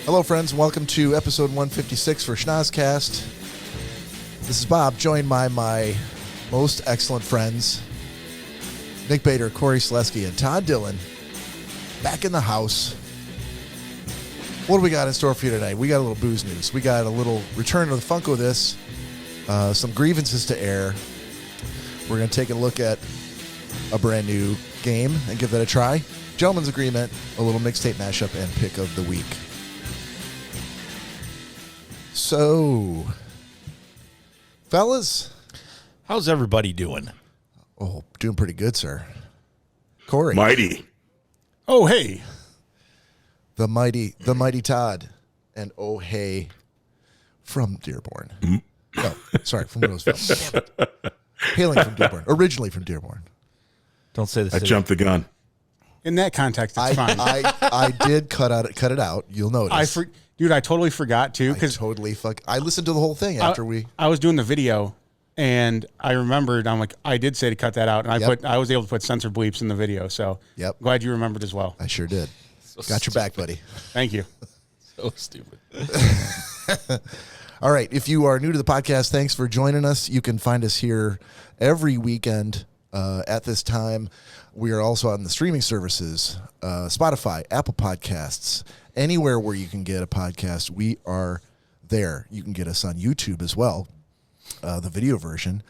Hello, friends. Welcome to episode 156 for Schnozzcast. This is Bob, joined by my most excellent friends, Nick Bader, Cory Sleski, and Todd Dillon, back in the house. What do we got in store for you tonight? We got a little booze news. We got a little return to the Funko This, some grievances to air. We're going to take a look at a brand new game and give that a try. Gentleman's Agreement, a little mixtape mashup, and pick of the week. So, fellas, how's everybody doing? Oh, doing pretty good, sir. Cory. Mighty. Oh, hey. The mighty Todd. And oh, hey, from Dearborn. No, sorry, from Roseville. Hailing from Dearborn. Originally from Dearborn. Don't say the I city. jumped the gun. In that context, it's fine. I did cut it out. You'll notice. Dude, I totally forgot too. I listened to the whole thing after I was doing the video, and I remembered. I'm like, I did say to cut that out, and I was able to put censor bleeps in the video. So, glad you remembered as well. I sure did. Got your back, buddy. Thank you. So stupid. All right. If you are new to the podcast, thanks for joining us. You can find us here every weekend at this time. We are also on the streaming services, Spotify, Apple Podcasts, anywhere where you can get a podcast. We are there. You can get us on YouTube as well, the video version.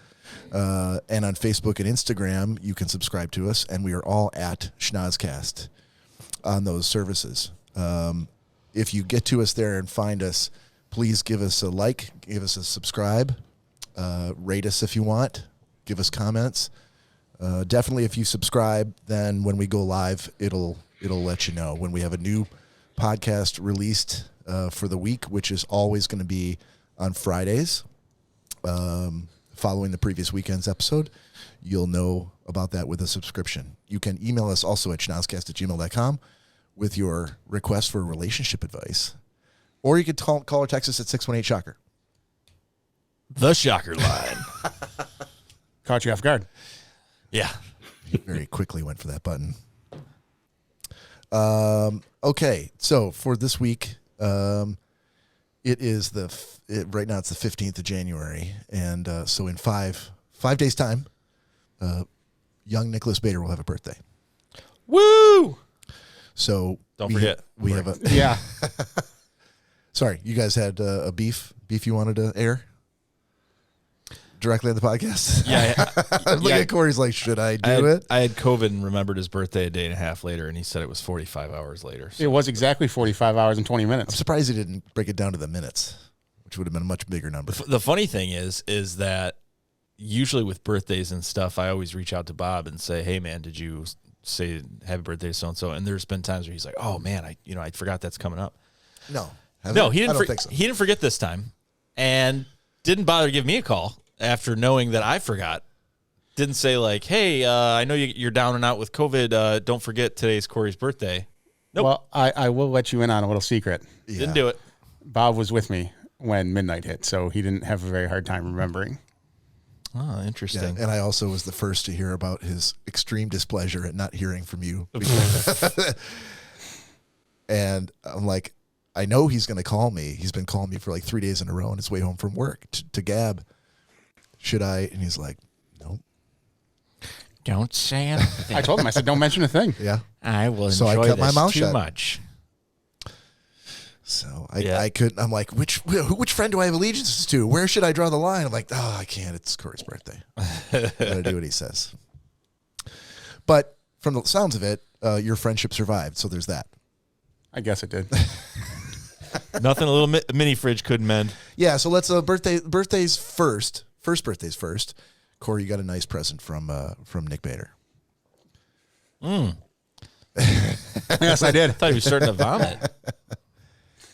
And on Facebook and Instagram, you can subscribe to us. And we are all at Schnozzcast on those services. If you get to us there and find us, please give us a like, give us a subscribe, rate us if you want, give us comments. Definitely, if you subscribe, then when we go live, it'll let you know when we have a new podcast released for the week, which is always going to be on Fridays, following the previous weekend's episode. You'll know about that with a subscription. You can email us also at schnozzcast@gmail.com with your request for relationship advice, or you could call or text us at 618-SHOCKER. The Shocker line. Caught you off guard. Yeah. Very quickly went for that button. Okay, so for this week, it is right now it's the 15th of January, and so in five days' time, young Nicholas Bader will have a birthday. Woo! So don't forget. We have a Yeah. Sorry, you guys had a beef you wanted to air directly on the podcast? Yeah. Look at Cory's like, should I do it? I had COVID and remembered his birthday a day and a half later, and he said it was 45 hours later. So. It was exactly 45 hours and 20 minutes. I'm surprised he didn't break it down to the minutes, which would have been a much bigger number. The funny thing is that usually with birthdays and stuff, I always reach out to Bob and say, hey, man, did you say happy birthday to so-and-so? And there's been times where he's like, oh, man, I forgot that's coming up. No. He didn't think so. He didn't forget this time and didn't bother to give me a call after knowing that I forgot. Didn't say like, hey, I know you're down and out with COVID. Don't forget today's Cory's birthday. Nope. Well, I will let you in on a little secret. Yeah. Didn't do it. Bob was with me when midnight hit, so he didn't have a very hard time remembering. Oh, interesting. Yeah, and I also was the first to hear about his extreme displeasure at not hearing from you. And I'm like, I know he's going to call me. He's been calling me for like 3 days in a row on his way home from work to Gab. Should I? And he's like, nope. Don't say anything. I told him, I said, don't mention a thing. Yeah. I will So enjoy I kept my this mouth too shut. much. So I couldn't. I'm like, which friend do I have allegiances to? Where should I draw the line? I'm like, oh, I can't. It's Cory's birthday. Gotta do what he says. But from the sounds of it, your friendship survived. So there's that. I guess it did. Nothing a little mini fridge couldn't mend. Yeah. So let's birthdays first. First birthdays first. Cory, you got a nice present from Nick Bader. Yes, I did. I thought he was starting to vomit.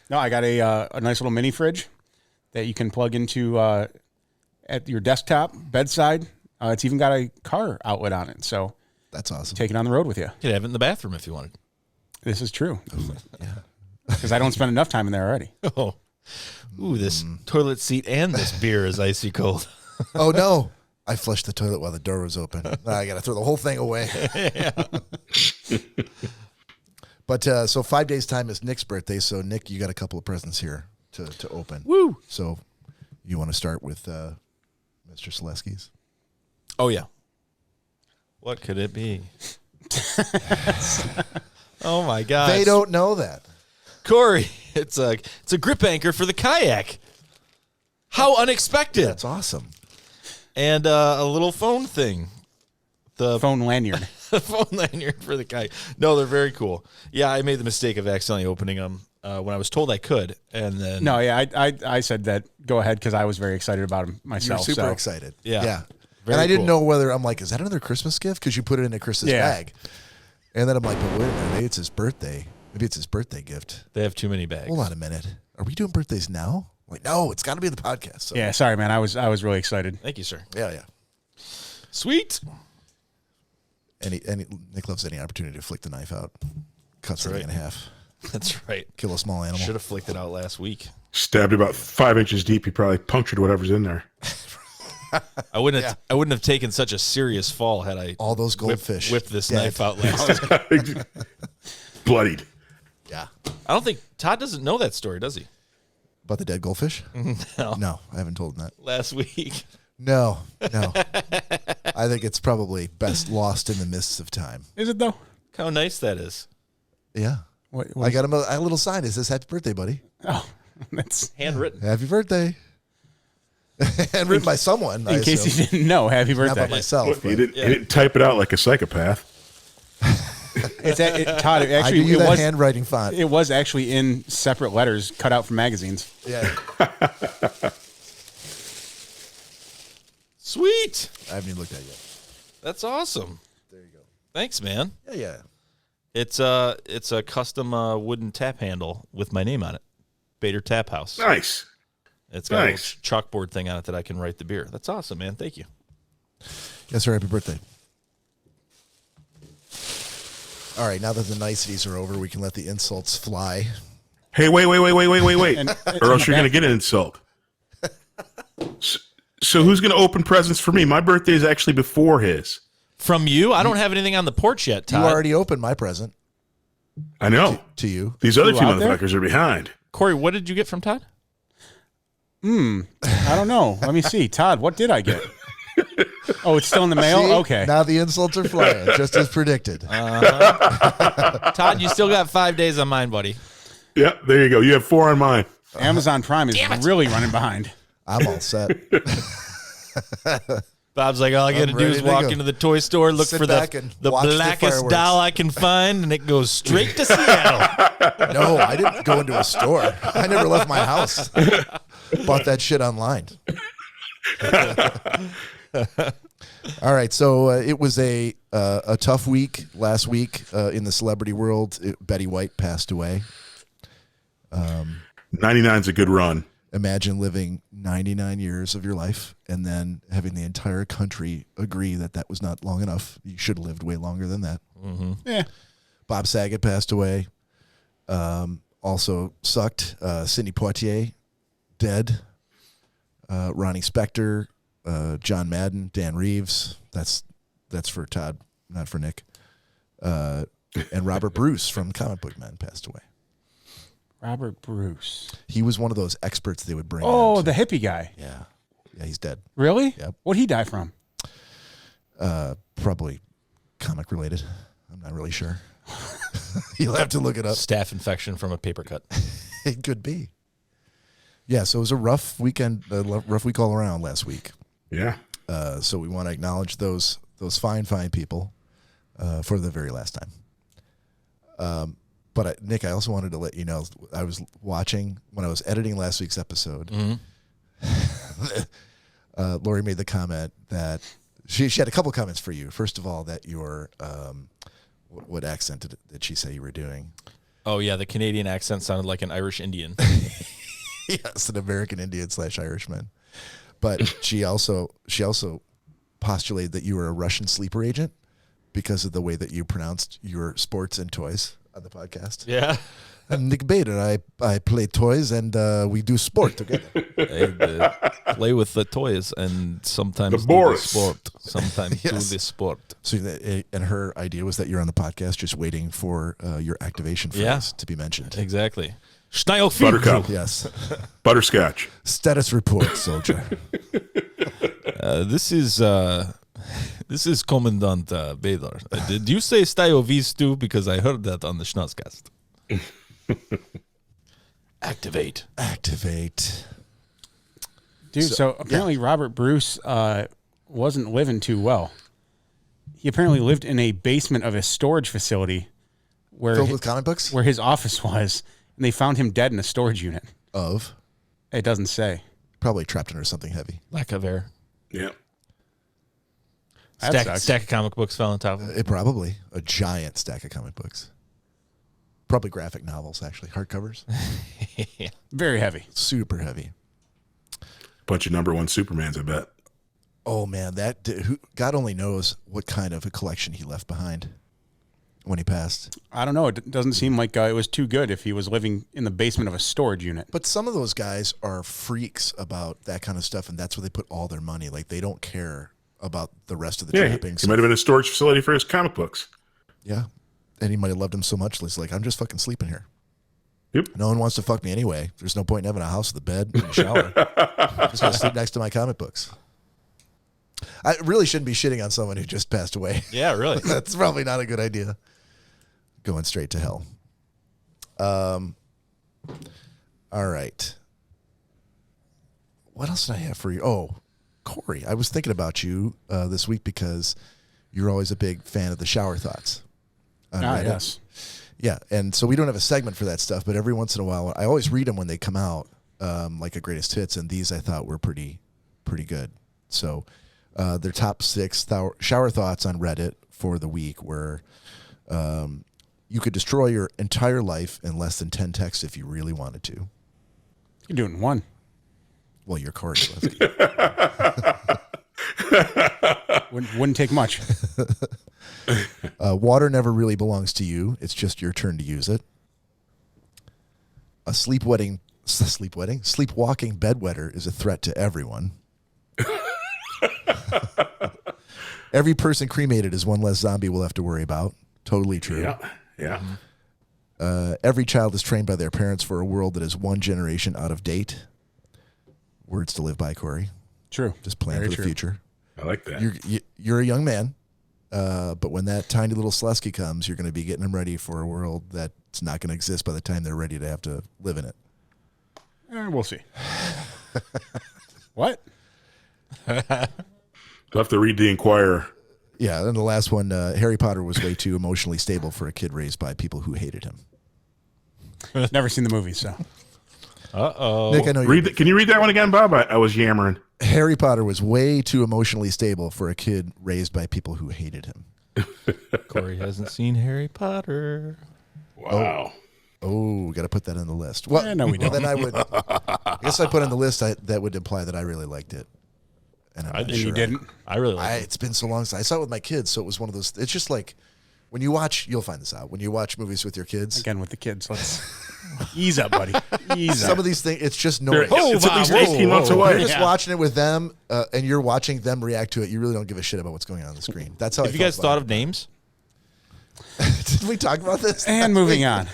No, I got a nice little mini fridge that you can plug into at your desktop, bedside. It's even got a car outlet on it. So That's awesome. take it on the road with you. You could have it in the bathroom if you wanted. This is true. Because I don't spend enough time in there already. Oh. Ooh, this toilet seat and this beer is icy cold. Oh, no. I flushed the toilet while the door was open. I got to throw the whole thing away. But so 5 days time is Nick's birthday. So Nick, you got a couple of presents here to open. Woo! So you want to start with Mr. Selesky's? Oh yeah. What could it be? Oh my God! They don't know that. Cory, it's a grip anchor for the kayak. How unexpected! That's awesome. And a little phone thing. The Phone lanyard. The phone lanyard for the kayak. No, they're very cool. Yeah, I made the mistake of accidentally opening them when I was told I could, and then No, yeah, I said that. Go ahead, because I was very excited about them myself. You're super so. excited. Yeah. And I didn't cool. know whether, I'm like, is that another Christmas gift? Because you put it in a Christmas bag. And then I'm like, but wait a minute, maybe it's his birthday. Maybe it's his birthday gift. They have too many bags. Hold on a minute. Are we doing birthdays now? I'm like, no, it's got to be the podcast. So. Yeah, sorry, man. I was really excited. Thank you, sir. Yeah. Sweet. Any Nick loves any opportunity to flick the knife out. Cut something in half. That's right. Kill a small animal. Should have flicked it out last week. Stabbed about 5 inches deep. He probably punctured whatever's in there. I wouldn't have taken such a serious fall had I all those goldfish whipped this dead. knife out last week. Bloodied. Yeah. I don't think Todd doesn't know that story, does he? About the dead goldfish? No. No, I haven't told him that. Last week. No. I think it's probably best lost in the mists of time. Is it, though? How nice that is. Yeah. What I got him a little sign. It says, happy birthday, buddy. Oh, that's... Handwritten. Happy birthday. And written by someone. In case you didn't know, happy Not birthday. by myself. He didn't type it out like a psychopath. Todd, I actually, give you it that was handwriting font. it was actually in separate letters cut out from magazines. Yeah. Sweet. I haven't even looked at it yet. That's awesome. There you go. Thanks, man. Yeah. It's a custom wooden tap handle with my name on it. Bader Tap House. Nice. It's got Nice. a little chalkboard thing on it that I can write the beer. That's awesome, man. Thank you. Yes, sir. Happy birthday. All right. Now that the niceties are over, we can let the insults fly. Hey, wait. Or And else you're going to get an insult. So who's going to open presents for me? My birthday is actually before his. From you? I don't have anything on the porch yet, Todd. You already opened my present I know. to you. These other two out there? motherfuckers are behind. Cory, what did you get from Todd? I don't know. Let me see. Todd, what did I get? Oh, it's still in the mail? See? Okay. Now the insults are flying, just as predicted. Todd, you still got 5 days on mine, buddy. Yep, there you go. You have 4 on mine. Amazon Prime is really running behind. I'm all set. Bob's like, all I got to do ready is to walk go. into the toy store, look Sit for back the and the watch the blackest fireworks. doll I can find, and it goes straight to Seattle. No, I didn't go into a store. I never left my house. Bought that shit online. All right, so it was a tough week last week in the celebrity world. Betty White passed away. 99's a good run. Imagine living 99 years of your life and then having the entire country agree that that was not long enough. You should have lived way longer than that. Mm-hmm. Yeah. Bob Saget passed away. Also sucked. Sidney Poitier, dead. Ronnie Spector, John Madden, Dan Reeves. That's for Todd, not for Nick. And Robert Bruce from Comic Book Men passed away. Robert Bruce. He was one of those experts they would bring. Oh, out. the hippie guy. Yeah, he's dead. Really? Yep. What'd he die from? Probably comic related. I'm not really sure. You'll have to look it up. Staph infection from a paper cut. It could be. Yeah, so it was a rough weekend, rough week all around last week. Yeah. So we want to acknowledge those fine people for the very last time. But Nick, I also wanted to let you know, I was watching when I was editing last week's episode. Mm-hmm. Lori made the comment that she had a couple comments for you. First of all, that your what accent did she say you were doing? Oh, yeah, the Canadian accent sounded like an Irish Indian. Yes, an American Indian / Irishman. But she also postulated that you were a Russian sleeper agent because of the way that you pronounced your sports and toys on the podcast. Yeah. I'm Nick Bader. I play toys and we do sport together. I play with the toys and sometimes The do the Boris. sport. Sometimes do Yes. the sport. So, and her idea was that you're on the podcast just waiting for your activation phrase Yeah. to be mentioned. Exactly. Style Buttercup. Yes. Butterscotch. Status report, soldier. This is Commandant Bader. Did you say style V's too? Because I heard that on the Schnozzcast. Activate. Activate. Dude, so apparently Robert Bruce wasn't living too well. He apparently lived in a basement of a storage facility where Filled with comic books? where his office was, and they found him dead in a storage unit. Of? It doesn't say. Probably trapped under something heavy. Lack of air. Yeah. That sucks. Stack of comic books fell on top of it. It probably. A giant stack of comic books. Probably graphic novels, actually. Hardcovers. Very heavy. Super heavy. Bunch of number one Supermans, I bet. Oh, man. God only knows what kind of a collection he left behind when he passed. I don't know. It doesn't seem like it was too good if he was living in the basement of a storage unit. But some of those guys are freaks about that kind of stuff, and that's where they put all their money. Like, they don't care about the rest of the Yeah, trappings. he might have been a storage facility for his comic books. Yeah. And he might have loved him so much, he's like, I'm just fucking sleeping here. Yep. No one wants to fuck me anyway. There's no point in having a house with a bed and a shower. I'm just going to sleep next to my comic books. I really shouldn't be shitting on someone who just passed away. Yeah, really. That's probably not a good idea. Going straight to hell. All right. What else did I have for you? Oh, Cory, I was thinking about you this week because you're always a big fan of the shower thoughts. on Reddit. Yes. Yeah, and so we don't have a segment for that stuff, but every once in a while, I always read them when they come out, like a greatest hits, and these I thought were pretty good. So their top 6 shower thoughts on Reddit for the week were, you could destroy your entire life in less than 10 texts if you really wanted to. You're doing one. Well, you're Cory. Wouldn't take much. Water never really belongs to you. It's just your turn to use it. A sleepwalking bedwetter is a threat to everyone. Every person cremated is one less zombie we'll have to worry about. Totally true. Yeah. Every child is trained by their parents for a world that is one generation out of date. Words to live by, Cory. True. Just plan Very for the true. future. I like that. You're a young man, but when that tiny little Slusky comes, you're going to be getting them ready for a world that's not going to exist by the time they're ready to have to live in it. We'll see. What? You'll have to read the Inquirer. Yeah, and the last one, Harry Potter was way too emotionally stable for a kid raised by people who hated him. Never seen the movie, so. Uh-oh. Nick, I know Can you read that one again, Bob? I was yammering. Harry Potter was way too emotionally stable for a kid raised by people who hated him. Cory hasn't seen Harry Potter. Wow. Oh, got to put that on the list. Well, No, we don't. Then I guess I put on the list. That would imply that I really liked it. And I'm not And sure you didn't? I really like it. It's been so long since I saw it with my kids, so it was one of those. It's just like when you watch. You'll find this out when you watch movies with your kids. Again, with the kids. Let's ease up, buddy. Ease Some up. of these things, it's just noise. It's at least whoa, 18 months whoa. away. You're just Yeah. watching it with them, and you're watching them react to it. You really don't give a shit about what's going on the screen. That's how. Have you guys thought of names? Did we talk about this? And moving on.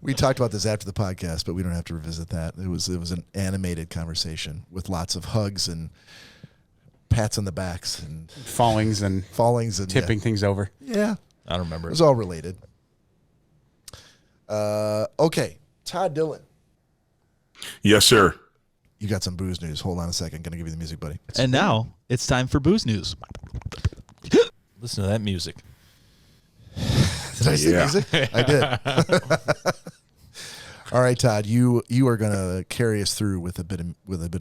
We talked about this after the podcast, but we don't have to revisit that. It was an animated conversation with lots of hugs and pats on the backs and Fallings and fallings and tipping things over. Yeah, I don't remember. it was all related. Okay, Todd Dillon, Yes, sir. you got some booze news. Hold on a second. Gonna give you the music, buddy. And now it's time for booze news. Listen to that music. Did I say Yeah. music? I did. All right, Todd, you are gonna carry us through with a bit of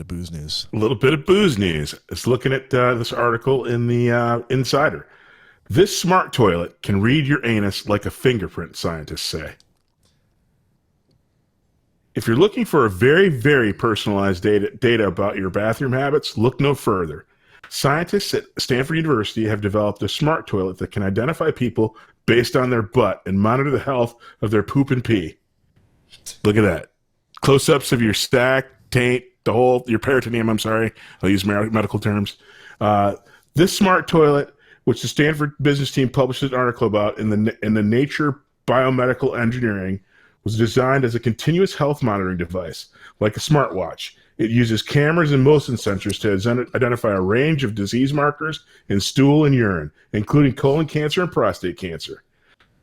booze news. A little bit of booze news. It's looking at this article in the Insider. This smart toilet can read your anus like a fingerprint, scientists say. If you're looking for a very, very personalized data about your bathroom habits, look no further. Scientists at Stanford University have developed a smart toilet that can identify people based on their butt and monitor the health of their poop and pee. Look at that. Close-ups of your stack, taint, your peritoneum, I'm sorry. I'll use medical terms. This smart toilet, which the Stanford business team published an article about in the Nature Biomedical Engineering, was designed as a continuous health monitoring device, like a smartwatch. It uses cameras and motion sensors to identify a range of disease markers in stool and urine, including colon cancer and prostate cancer.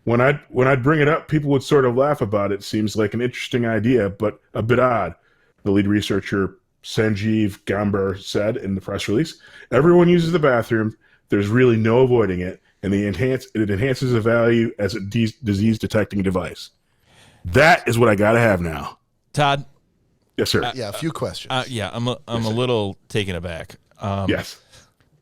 When I'd bring it up, people would sort of laugh about it. Seems like an interesting idea, but a bit odd, the lead researcher Sanjeev Gambar said in the press release. Everyone uses the bathroom. There's really no avoiding it, and it enhances the value as a disease-detecting device. That is what I got to have now. Todd? Yes, sir. Yeah, a few questions. Yeah, I'm a little taken aback. Yes.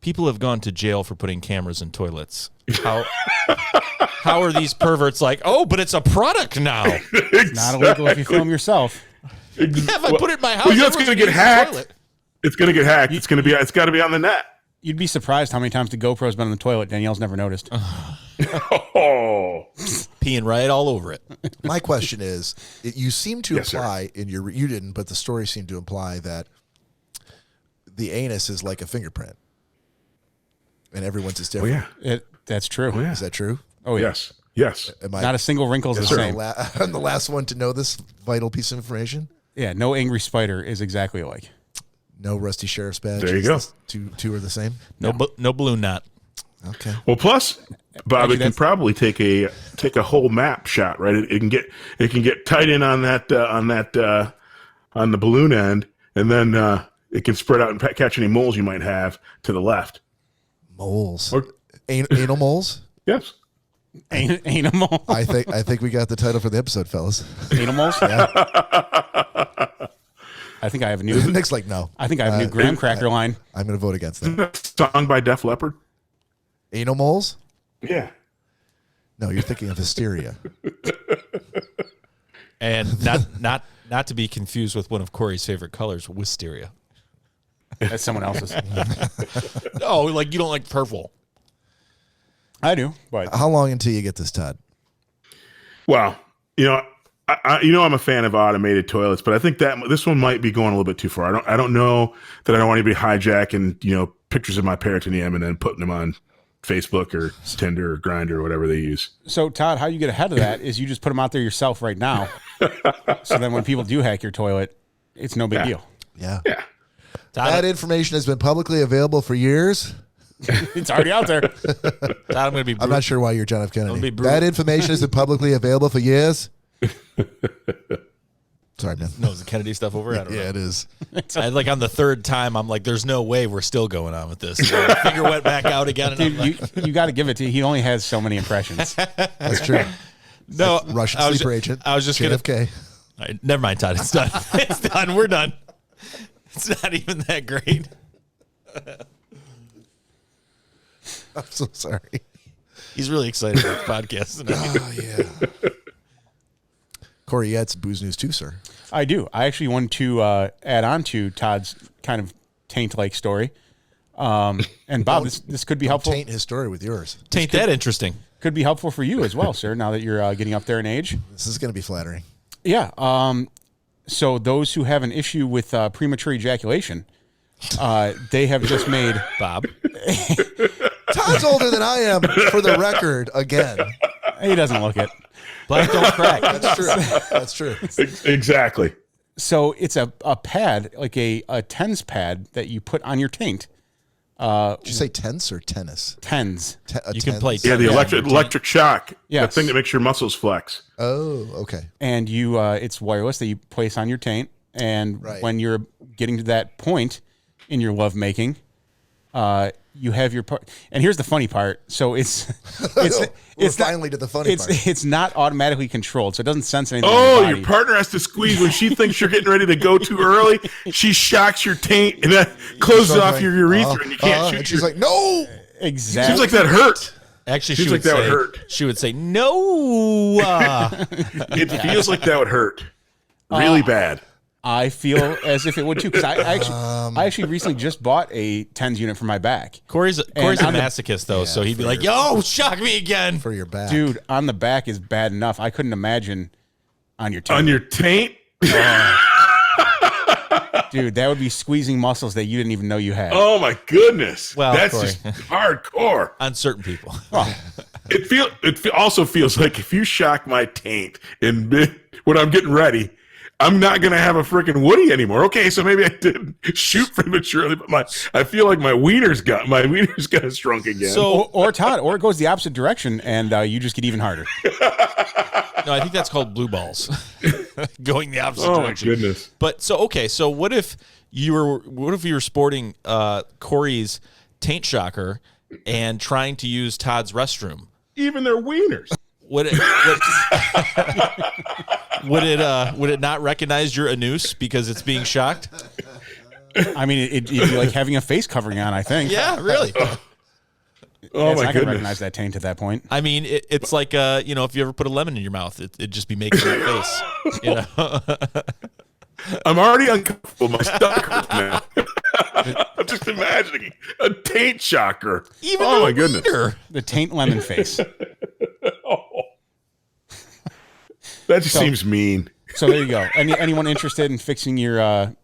People have gone to jail for putting cameras in toilets. How are these perverts like, oh, but it's a product now? It's not illegal if you film yourself. Yeah, if I put it in my house, well, it's going to get hacked. It's going to get hacked. It's got to be on the net. You'd be surprised how many times the GoPro's been on the toilet. Danielle's never noticed. Oh. Peeing right all over it. My question is, you seem to imply you didn't, but the story seemed to imply that the anus is like a fingerprint, and everyone's is different. Oh, yeah. That's true. Oh, yeah. Is that true? Oh, yeah. Yes. Not a single wrinkle is the same. I'm the last one to know this vital piece of information. Yeah, no angry spider is exactly alike. No rusty sheriff's badge. There you go. Two are the same. No balloon knot. Okay. Well, plus, Bob, Actually, it can probably take a whole map shot, right? It can get tight in on the balloon end, and then it can spread out and catch any moles you might have to the left. Moles. Or, Anal moles. yes. Animal. I think we got the title for the episode, fellas. Animals? Yeah. I think I have a new. Nick's like, no. I think I have a new graham cracker line. I'm going to vote against that. Isn't that song by Def Leppard? Anal moles? Yeah. No, you're thinking of hysteria. And not to be confused with one of Cory's favorite colors, wisteria. That's someone else's. Oh, like you don't like purple. I do, but How long until you get this, Todd? Well, I'm a fan of automated toilets, but I think that this one might be going a little bit too far. I don't know that I don't want anybody hijacking, pictures of my peritoneum and then putting them on Facebook or Tinder or Grindr or whatever they use. So, Todd, how you get ahead of that is you just put them out there yourself right now. So then when people do hack your toilet, it's no big deal. Yeah. Yeah. That information has been publicly available for years. It's already out there. Todd, I'm going to be. I'm not sure why you're John F. Kennedy. be brutal. That information has been publicly available for years. Sorry, man. No, is the Kennedy stuff over? I don't know. Yeah, it is. Like on the third time, I'm like, there's no way we're still going on with this. So my finger went back out again. And I'm like, You got to give it to him. He only has so many impressions. That's true. no, Russian I was sleeper ju- agent. I was just going to. JFK. All right, never mind, Todd. It's done. It's done. We're done. It's not even that great. I'm so sorry. He's really excited about the podcast tonight. Oh, yeah. Cory, you had some booze news too, sir. I do. I actually want to add on to Todd's kind of taint-like story. And Bob, this could be helpful. Taint his story with yours. Taint that interesting. Could be helpful for you as well, sir, now that you're getting up there in age. This is going to be flattering. Yeah. So those who have an issue with premature ejaculation, they have just made Bob. Todd's older than I am, for the record, again. He doesn't look it. Black don't crack. That's true. That's true. Exactly. So it's a pad, like a TENS pad that you put on your taint. Did you say tense or tennis? TENS. You can play Yeah, the tennis. electric shock. Yes. That thing that makes your muscles flex. Oh, okay. And you, it's wireless that you place on your taint. And Right. when you're getting to that point in your lovemaking, you have your part. And here's the funny part. So it's finally to the funny part. It's not automatically controlled, so it doesn't sense anything. Oh, in your your body. partner has to squeeze when she thinks you're getting ready to go too early. She shocks your taint and that closes off your urethra, and you can't shoot. And she's like, no. Exactly. Seems like that hurt. Actually, Seems she would like that say, would hurt. She would say, no. It feels like that would hurt really bad. I feel as if it would too, because I actually recently just bought a TENS unit for my back. Corey's a masochist though, so he'd be like, "Yo, shock me again for your back, dude." On the back is bad enough. I couldn't imagine on your taint. On your taint, dude, that would be squeezing muscles that you didn't even know you had. Oh my goodness! Well, that's Corey. just hardcore. On certain people. Well, It also feels like if you shock my taint in when I'm getting ready, I'm not gonna have a freaking Woody anymore. Okay, so maybe I didn't shoot prematurely, but I feel like my wiener's got shrunk again. So or Todd, or it goes the opposite direction, and you just get even harder. no, I think that's called blue balls, going the opposite oh direction. my goodness! But so what if you were sporting Corey's taint shocker and trying to use Todd's restroom? Even their wieners. Would it not recognize your anus because it's being shocked? I mean, it'd be like having a face covering on, I think. Yeah, really. Oh It's my not gonna goodness! recognize that taint at that point. I mean, it's like if you ever put a lemon in your mouth, it'd just be making that face. You know. I'm already uncomfortable. My stomach hurts now. I'm just imagining a taint shocker. Even oh a my goodness! wiener. The taint lemon face. That just seems mean. So there you go. Anyone interested in fixing your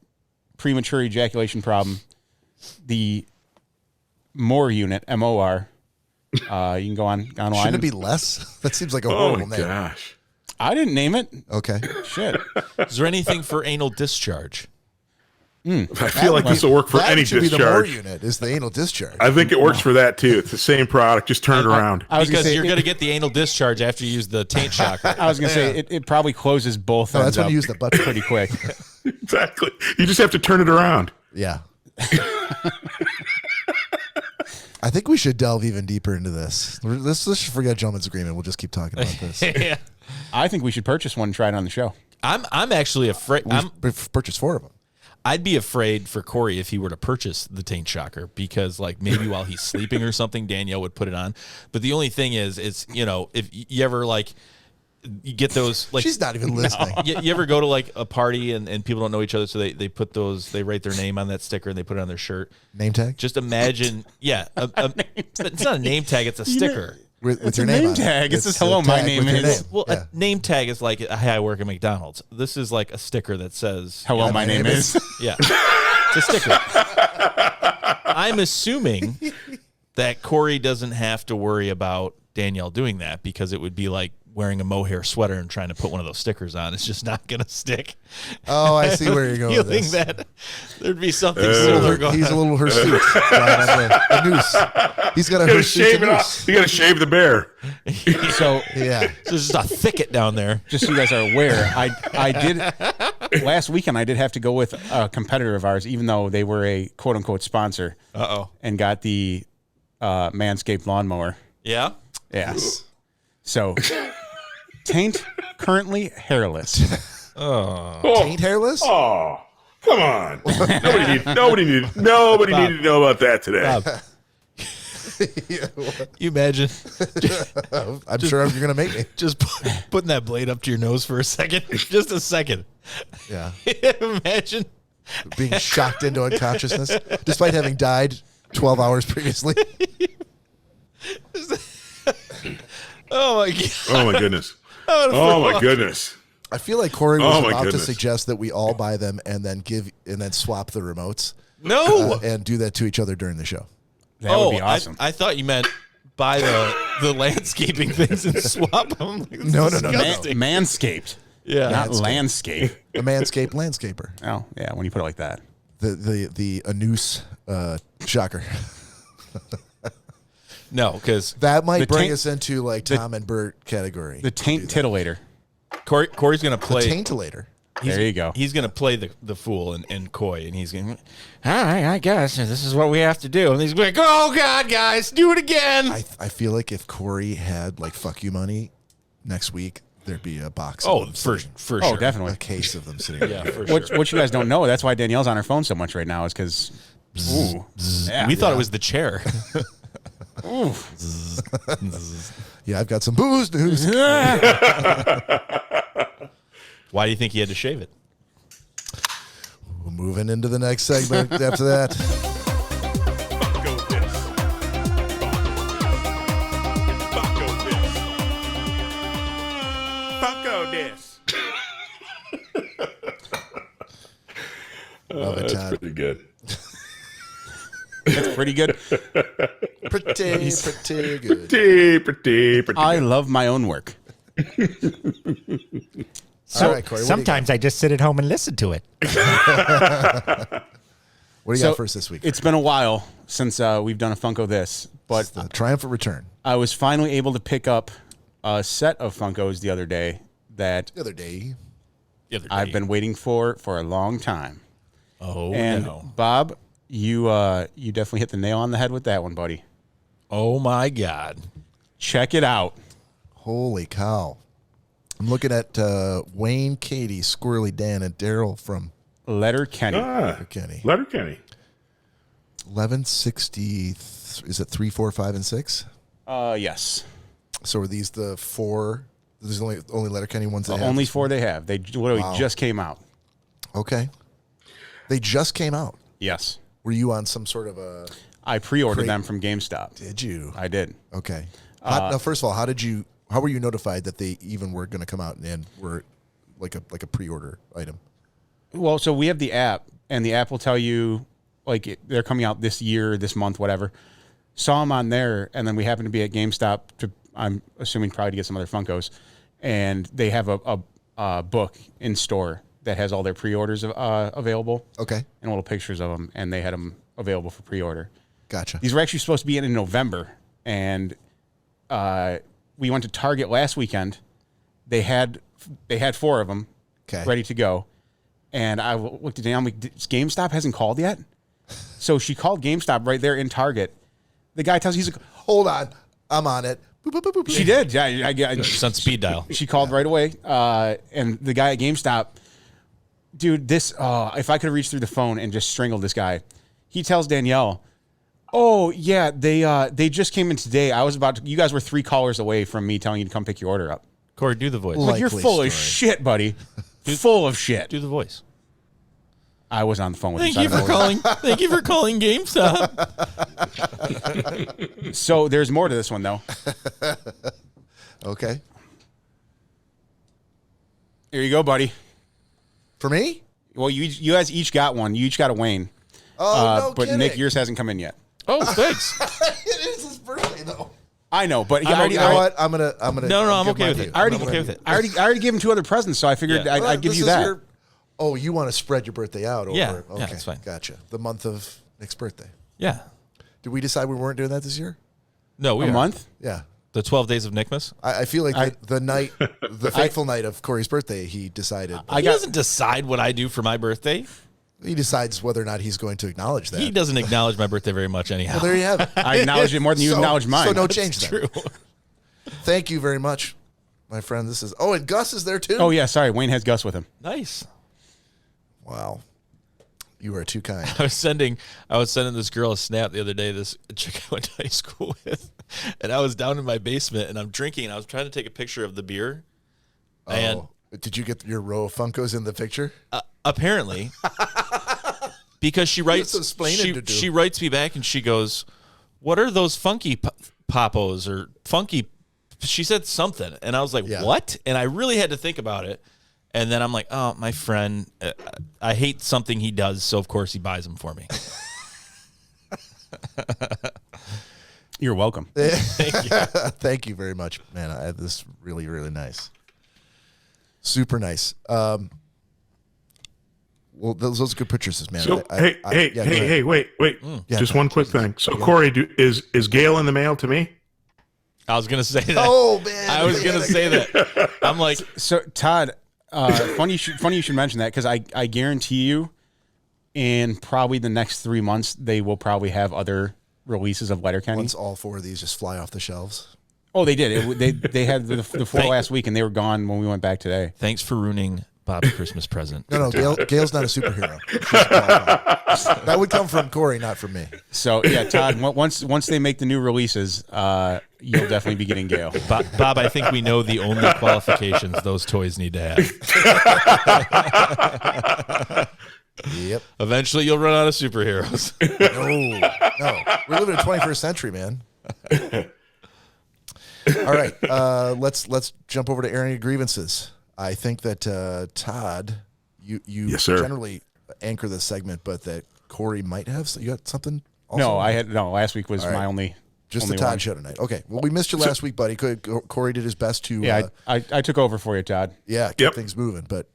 premature ejaculation problem? The MOR unit, MOR. You can go online. Shouldn't it be less? That seems like a Oh horrible my name. gosh! I didn't name it. Okay. Shit. Is there anything for anal discharge? I feel like this will work for that any should be the MOR discharge. unit. Is the anal discharge? I think it works for that too. It's the same product, just turn it around. I was Because gonna say, you're going to get the anal discharge after you use the taint shocker. I was going to say it probably closes both No, ends that's when up you use the butt. pretty quick. Exactly. You just have to turn it around. Yeah. I think we should delve even deeper into this. Let's just forget gentleman's agreement. We'll just keep talking about this. Yeah. I think we should purchase one and try it on the show. I'm actually afraid. We've purchased 4 of them. I'd be afraid for Corey if he were to purchase the taint shocker because, like, maybe while he's sleeping or something, Danielle would put it on. But the only thing is if you ever like you get those, like, She's not even listening. you ever go to like a party and people don't know each other, so they put those, they write their name on that sticker and they put it on their shirt. Name tag? Just imagine, it's not a name tag, it's a sticker. With your name on it. tag. It says, a hello, my tag name with your is. name. Well, Yeah. a name tag is like, hey, I work at McDonald's. This is like a sticker that says, Hello, my name is. yeah, it's a sticker. I'm assuming that Corey doesn't have to worry about Danielle doing that because it would be like wearing a mohair sweater and trying to put one of those stickers on. It's just not going to stick. Oh, I see where you're going with Feeling this. that there'd be something similar going He's on. a little hirsute. A noose. He's got a You gotta hirsute shave it noose. off. You gotta shave the bear. So Yeah. So there's just a thicket down there. just so you guys are aware, I did last weekend. I did have to go with a competitor of ours, even though they were a quote unquote sponsor, and got the Manscaped lawnmower. Yeah. Yes. So, taint currently hairless. Taint hairless? Oh, come on. Nobody needed to know about that today. You imagine I'm sure you're going to make me. just putting that blade up to your nose for a second, just a second. Yeah. Imagine. Being shocked into unconsciousness despite having died 12 hours previously. Oh my god. Oh my goodness. Oh my goodness. I feel like Corey was Oh, my about to goodness. suggest that we all buy them and then swap the remotes No. and do that to each other during the show. That would be awesome. I thought you meant buy the landscaping things and swap them. Like, this No, is no, no, no. disgusting. Manscaped, Yeah. not Manscaped. landscape. A Manscaped landscaper. Oh, yeah, when you put it like that. The anus shocker. No, because That might The bring taint- us into like Tom and Bert category. The taint tillator. Corey's gonna The play. taintillator. There you go. He's gonna play the fool and coy, and he's gonna. All right, I guess this is what we have to do. And he's like, "Oh God, guys, do it again." I feel like if Corey had like fuck you money next week, there'd be a box. Oh, of them for sitting- sure. Oh, definitely. a case of them sitting. Yeah, there. for sure. What you guys don't know, that's why Danielle's on her phone so much right now, is because. Ooh. Yeah. We thought it was the chair. Ooh. Yeah, I've got some booze news. Why do you think he had to shave it? Moving into the next segment after that. Funko this. Funko this. Love it, That's Todd. pretty good. It's pretty good. Pretty good. Pretty I good. love my own work. All right, Cory. Sometimes I just sit at home and listen to it. What do you got for us this week? It's been a while since we've done a Funko this, but The triumphant return. I was finally able to pick up a set of Funkos the other day that The other day. I've been waiting for a long time. Oh, And no. Bob, you definitely hit the nail on the head with that one, buddy. Oh, my God. Check it out. Holy cow. I'm looking at Wayne, Katie, Squirrely Dan, and Daryl from Letterkenny. Kenny. Letterkenny. 1160. Is it 3, 4, 5, and 6? Yes. So are these the 4? These are only Letterkenny ones they have? Only 4 they have. They literally just came out. Okay. They just came out. Yes. Were you on some sort of a... I pre-ordered them from GameStop. Did you? I did. Okay. Now, first of all, how were you notified that they even were going to come out and were like a pre-order item? Well, so we have the app, and the app will tell you, like, they're coming out this year, this month, whatever. Saw them on there, and then we happened to be at GameStop I'm assuming probably to get some other Funkos, and they have a book in store that has all their pre-orders available. Okay. And little pictures of them, and they had them available for pre-order. Gotcha. These were actually supposed to be in November, and we went to Target last weekend. They had 4 of them ready to go, and I looked at Naomi. GameStop hasn't called yet, so she called GameStop right there in Target. The guy tells he's like, Hold on. I'm on it. Boop, boop, boop, boop. she did. Yeah, I It's on speed dial. she called right away, and the guy at GameStop, dude, this if I could have reached through the phone and just strangled this guy. He tells Danielle, "Oh yeah, they just came in today. You guys were 3 callers away from me telling you to come pick your order up." Cory, do the voice. Like- Like, you're Likely full story. of shit, buddy. Full of shit. Do the voice. I was on the phone with him. Thank you for calling GameStop. So there's more to this one though. Okay. Here you go, buddy. For me? Well, you guys each got one. You each got a Wayne. Oh, no But kidding. Nick, yours hasn't come in yet. Oh, thanks. It is his birthday, though. I know, but You know what? I'm gonna. No, I'll I'm give okay mine with to it. you. I already I'm okay with it. I already gave him 2 other presents, so I figured Yeah. I'd give This you is that. Oh, you want to spread your birthday out over? Yeah, Okay, yeah, that's fine. Gotcha. The month of Nick's birthday. Yeah. Did we decide we weren't doing that this year? No, we A are. month? Yeah. The 12 days of Nickmas. I feel like the night, the fateful night of Cory's birthday, he decided. He doesn't decide what I do for my birthday. He decides whether or not he's going to acknowledge that. He doesn't acknowledge my birthday very much anyhow. Well, there you have it. I acknowledge it more than you acknowledge mine. So no change then. True. Thank you very much, my friend. This is. Oh, and Gus is there too. Oh yeah, sorry. Wayne has Gus with him. Nice. Wow. You are too kind. I was sending this girl a snap the other day, this chick I went to high school with, and I was down in my basement and I'm drinking and I was trying to take a picture of the beer. And Did you get your row of Funkos in the picture? apparently, because she writes, That's explaining to do. she writes me back and she goes, "What are those funky popos or funky?" She said something, and I was like, Yeah. "What?" And I really had to think about it. And then I'm like, "Oh, my friend, I hate something he does, so of course he buys them for me." You're welcome. Thank you very much, man. This is really, really nice. Super nice. Well, those are good purchases, man. So yeah, go ahead. wait. Yeah, Just go one quick thing. So Cory, is Gail in the mail to me? I was gonna say that. Oh man, I was gonna say that. I'm like, So Todd, funny you should mention that because I guarantee you, in probably the next 3 months, they will probably have other releases of Letterkenny. Once all 4 of these just fly off the shelves. Oh, they did. They had the 4 last week, and they were gone when we went back today. thanks for ruining Bob's Christmas present. No, Gail's not a superhero. She's qualified. That would come from Cory, not from me. So yeah, Todd. Once they make the new releases, you'll definitely be getting Gale. Bob, I think we know the only qualifications those toys need to have. Yep. Eventually, you'll run out of superheroes. No. We're living in the 21st century, man. All right. Let's jump over to airing of grievances. I think that Todd, you Yes, sir. generally anchor this segment, but that Cory might have. So you got something? Also? No, last week was my only. Just only the Todd one. show tonight. Okay. Well, we missed you last week, buddy. Cory did his best to. Yeah, I took over for you, Todd. Keep things moving. But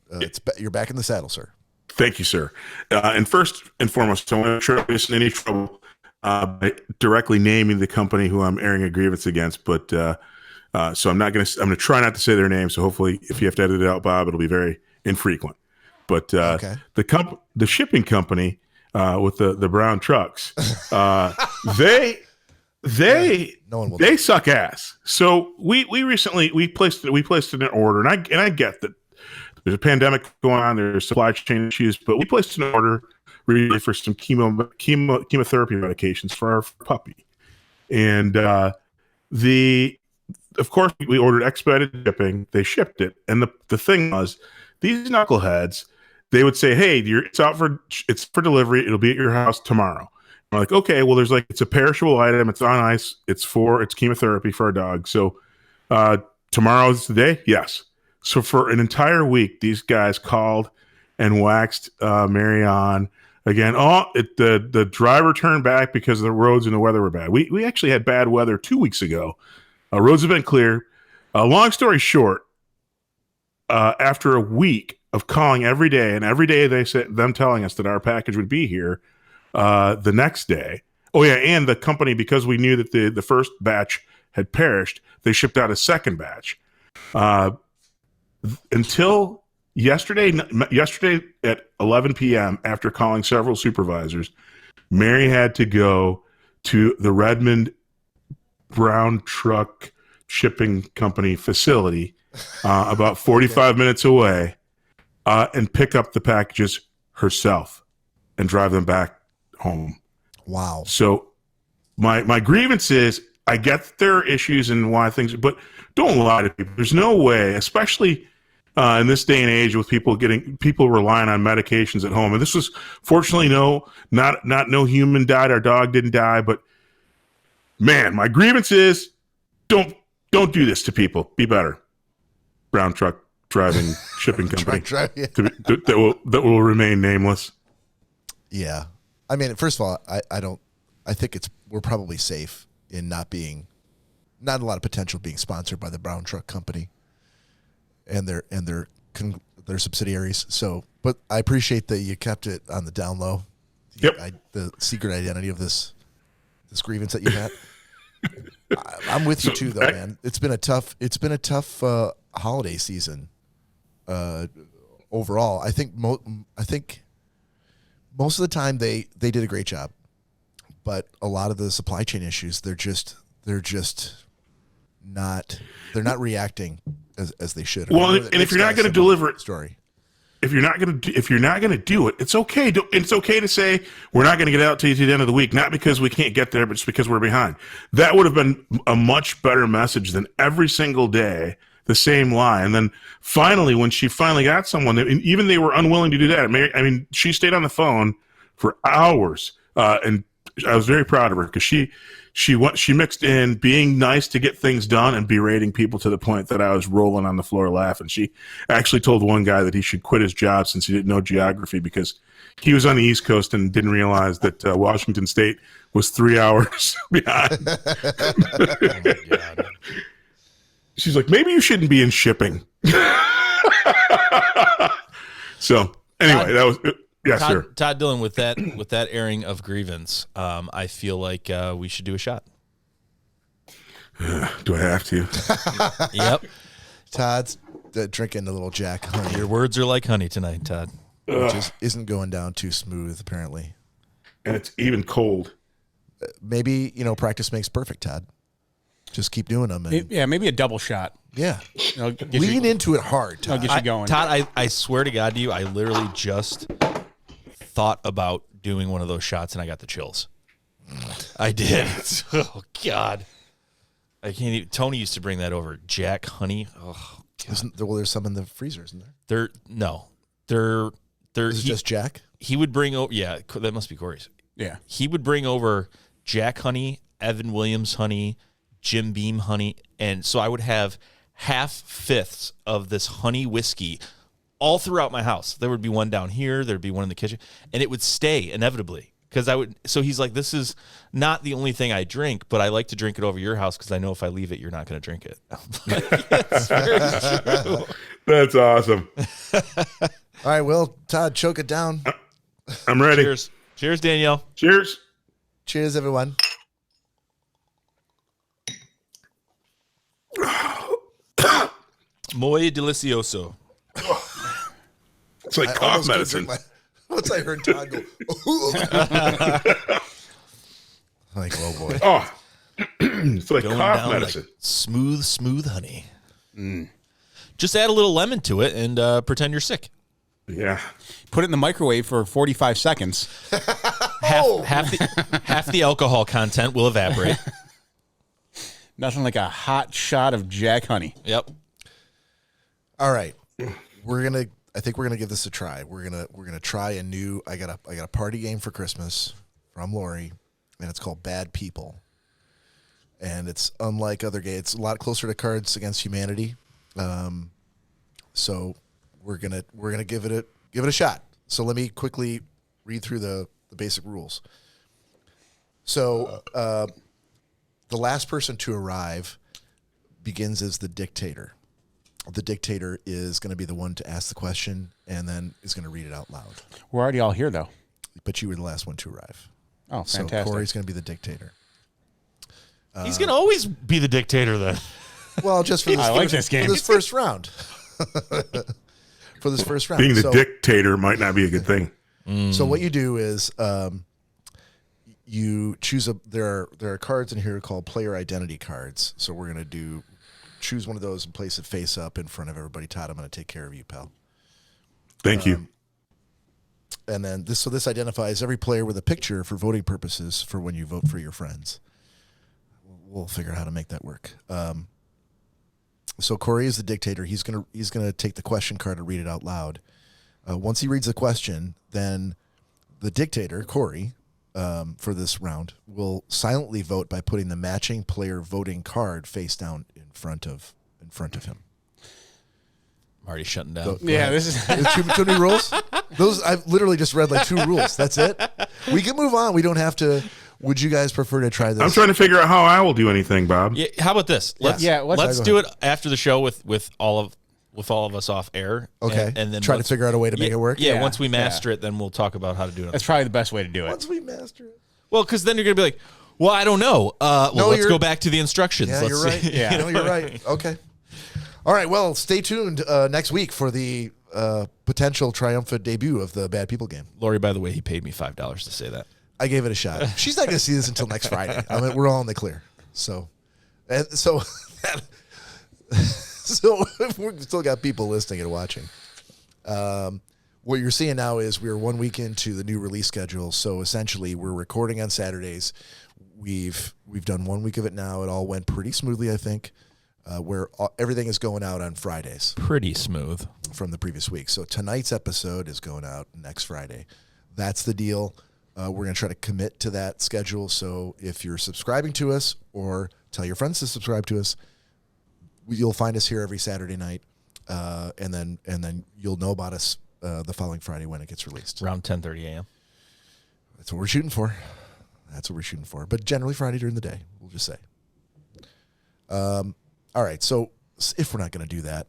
you're back in the saddle, sir. Thank you, sir. And first and foremost, I want to try to miss any trouble by directly naming the company who I'm airing a grievance against. But so I'm going to try not to say their name. So hopefully, if you have to edit it out, Bob, it'll be very infrequent. But the shipping company with the brown trucks, they suck ass. So we recently placed an order, and I get that there's a pandemic going on, there's supply chain issues, but we placed an order really for some chemotherapy medications for our puppy, and of course we ordered expedited shipping. They shipped it, and the thing was, these knuckleheads, they would say, "Hey, it's for delivery. It'll be at your house tomorrow." I'm like, okay, well, it's a perishable item. It's on ice. It's chemotherapy for our dog. So tomorrow's the day? Yes. So for an entire week, these guys called and waxed Mary on again. The driver turned back because the roads and the weather were bad. We actually had bad weather 2 weeks ago. Roads have been clear. Long story short, after a week of calling every day, and every day they said them telling us that our package would be here, the next day. Oh yeah, and the company, because we knew that the first batch had perished, they shipped out a second batch. Until yesterday at 11 p.m., after calling several supervisors, Mary had to go to the Redmond Brown Truck Shipping Company facility, about 45 minutes away, and pick up the packages herself and drive them back home. Wow. So my grievance is, I get that there are issues and why things, but don't lie to people. There's no way, especially in this day and age with people relying on medications at home. And this was fortunately not no human died. Our dog didn't die, but man, my grievance is don't do this to people. Be better. Brown truck driving shipping company that will remain nameless. Yeah. I mean, first of all, I think we're probably safe in not a lot of potential being sponsored by the Brown Truck Company and their subsidiaries. So, but I appreciate that you kept it on the down low. Yep. The secret identity of this grievance that you had. I'm with you too, though, man. It's been a tough holiday season. Overall, I think most of the time they did a great job, but a lot of the supply chain issues, they're not reacting as they should. Well, and if you're not going to deliver it, story. If you're not going to do it, it's okay. It's okay to say we're not going to get out to you to the end of the week, not because we can't get there, but just because we're behind. That would have been a much better message than every single day the same lie. And then finally, when she finally got someone, and even they were unwilling to do that. I mean, she stayed on the phone for hours, and I was very proud of her because she mixed in being nice to get things done and berating people to the point that I was rolling on the floor laughing. She actually told one guy that he should quit his job since he didn't know geography because he was on the East Coast and didn't realize that Washington State was 3 hours behind. Oh my God. She's like, maybe you shouldn't be in shipping. So anyway, that was yes, Todd, sir. Todd Dillon, with that airing of grievance, I feel like we should do a shot. Do I have to? Yep. Todd's drinking a little Jack honey, Your words are like honey tonight, Todd. which isn't going down too smooth, apparently. And it's even cold. Maybe, practice makes perfect, Todd. Just keep doing them. And, Maybe a double shot. yeah. Lean into it hard, Todd. I'll get you going. Todd, I swear to God to you, I literally just thought about doing one of those shots and I got the chills. I did. Oh, God. I can't even. Tony used to bring that over. Jack honey. Oh, God. There's some in the freezer, isn't there? They're Is it just Jack? he would bring over. Yeah, that must be Cory's. Yeah. He would bring over Jack honey, Evan Williams honey, Jim Beam honey, and so I would have 1/2 of this honey whiskey all throughout my house. There would be one down here, there'd be one in the kitchen, and it would stay inevitably because I would. So he's like, "This is not the only thing I drink, but I like to drink it over your house because I know if I leave it, you're not going to drink it." It's very true. That's awesome. All right, well, Todd, choke it down. I'm ready. Cheers, cheers, Danielle. Cheers. Cheers, everyone. Muy delicioso. It's like I cough almost couldn't medicine. drink once I heard Todd go, like, oh boy. Oh, it's like Going cough down medicine. like smooth honey. Just add a little lemon to it and pretend you're sick. Yeah. Put it in the microwave for 45 seconds. Half the alcohol content will evaporate. Nothing like a hot shot of Jack honey. Yep. All right, I think we're gonna give this a try. We're gonna try a new. I got a party game for Christmas from Lori, and it's called Bad People. And it's unlike other games. It's a lot closer to Cards Against Humanity. So we're gonna give it a shot. So let me quickly read through the basic rules. So the last person to arrive begins as the dictator. The dictator is going to be the one to ask the question and then is going to read it out loud. We're already all here, though. But you were the last one to arrive. Oh, So fantastic. Cory's going to be the dictator. He's going to always be the dictator then. Well, just for this, I like this game. For this first round. For this first round. Being the So- dictator might not be a good thing. So what you do is you choose there are cards in here called player identity cards. So we're going to choose one of those and place it face up in front of everybody. Todd, I'm going to take care of you, pal. Thank you. And then this identifies every player with a picture for voting purposes for when you vote for your friends. We'll figure out how to make that work. So Cory is the dictator. He's gonna take the question card and read it out loud. Once he reads the question, then the dictator, Cory, for this round, will silently vote by putting the matching player voting card face down in front of him. I'm already shutting down. Go Yeah, ahead. this is. There's too many rules. Those I've literally just read like 2 rules. That's it. We can move on. We don't have to. Would you guys prefer to try this? I'm trying to figure out how I will do anything, Bob. Yeah, how about this? Let's let's- do it after the show with all of us off air. Okay. and then try to figure out a way to make it work. Yeah, Yeah, once we master it, then we'll talk about how to do it. That's probably the best way to do it. Once we master it. Well, because then you're gonna be like, well, I don't know. No, let's you're- go back to the instructions. Yeah, Let's you're right. see. Yeah. No, you're right. Okay. All right. Well, stay tuned next week for the potential triumphant debut of the Bad People game. Lori, by the way, he paid me $5 to say that. I gave it a shot. She's not going to see this until next Friday. I mean, we're all in the clear. So we've still got people listening and watching. What you're seeing now is we're 1 week into the new release schedule. So essentially, we're recording on Saturdays. We've done 1 week of it now. It all went pretty smoothly, I think. Where everything is going out on Fridays Pretty smooth. from the previous week. So tonight's episode is going out next Friday. That's the deal. We're going to try to commit to that schedule. So if you're subscribing to us or tell your friends to subscribe to us, you'll find us here every Saturday night. And then you'll know about us the following Friday when it gets released. Around 10:30 a.m. That's what we're shooting for. But generally Friday during the day, we'll just say. All right. So if we're not going to do that,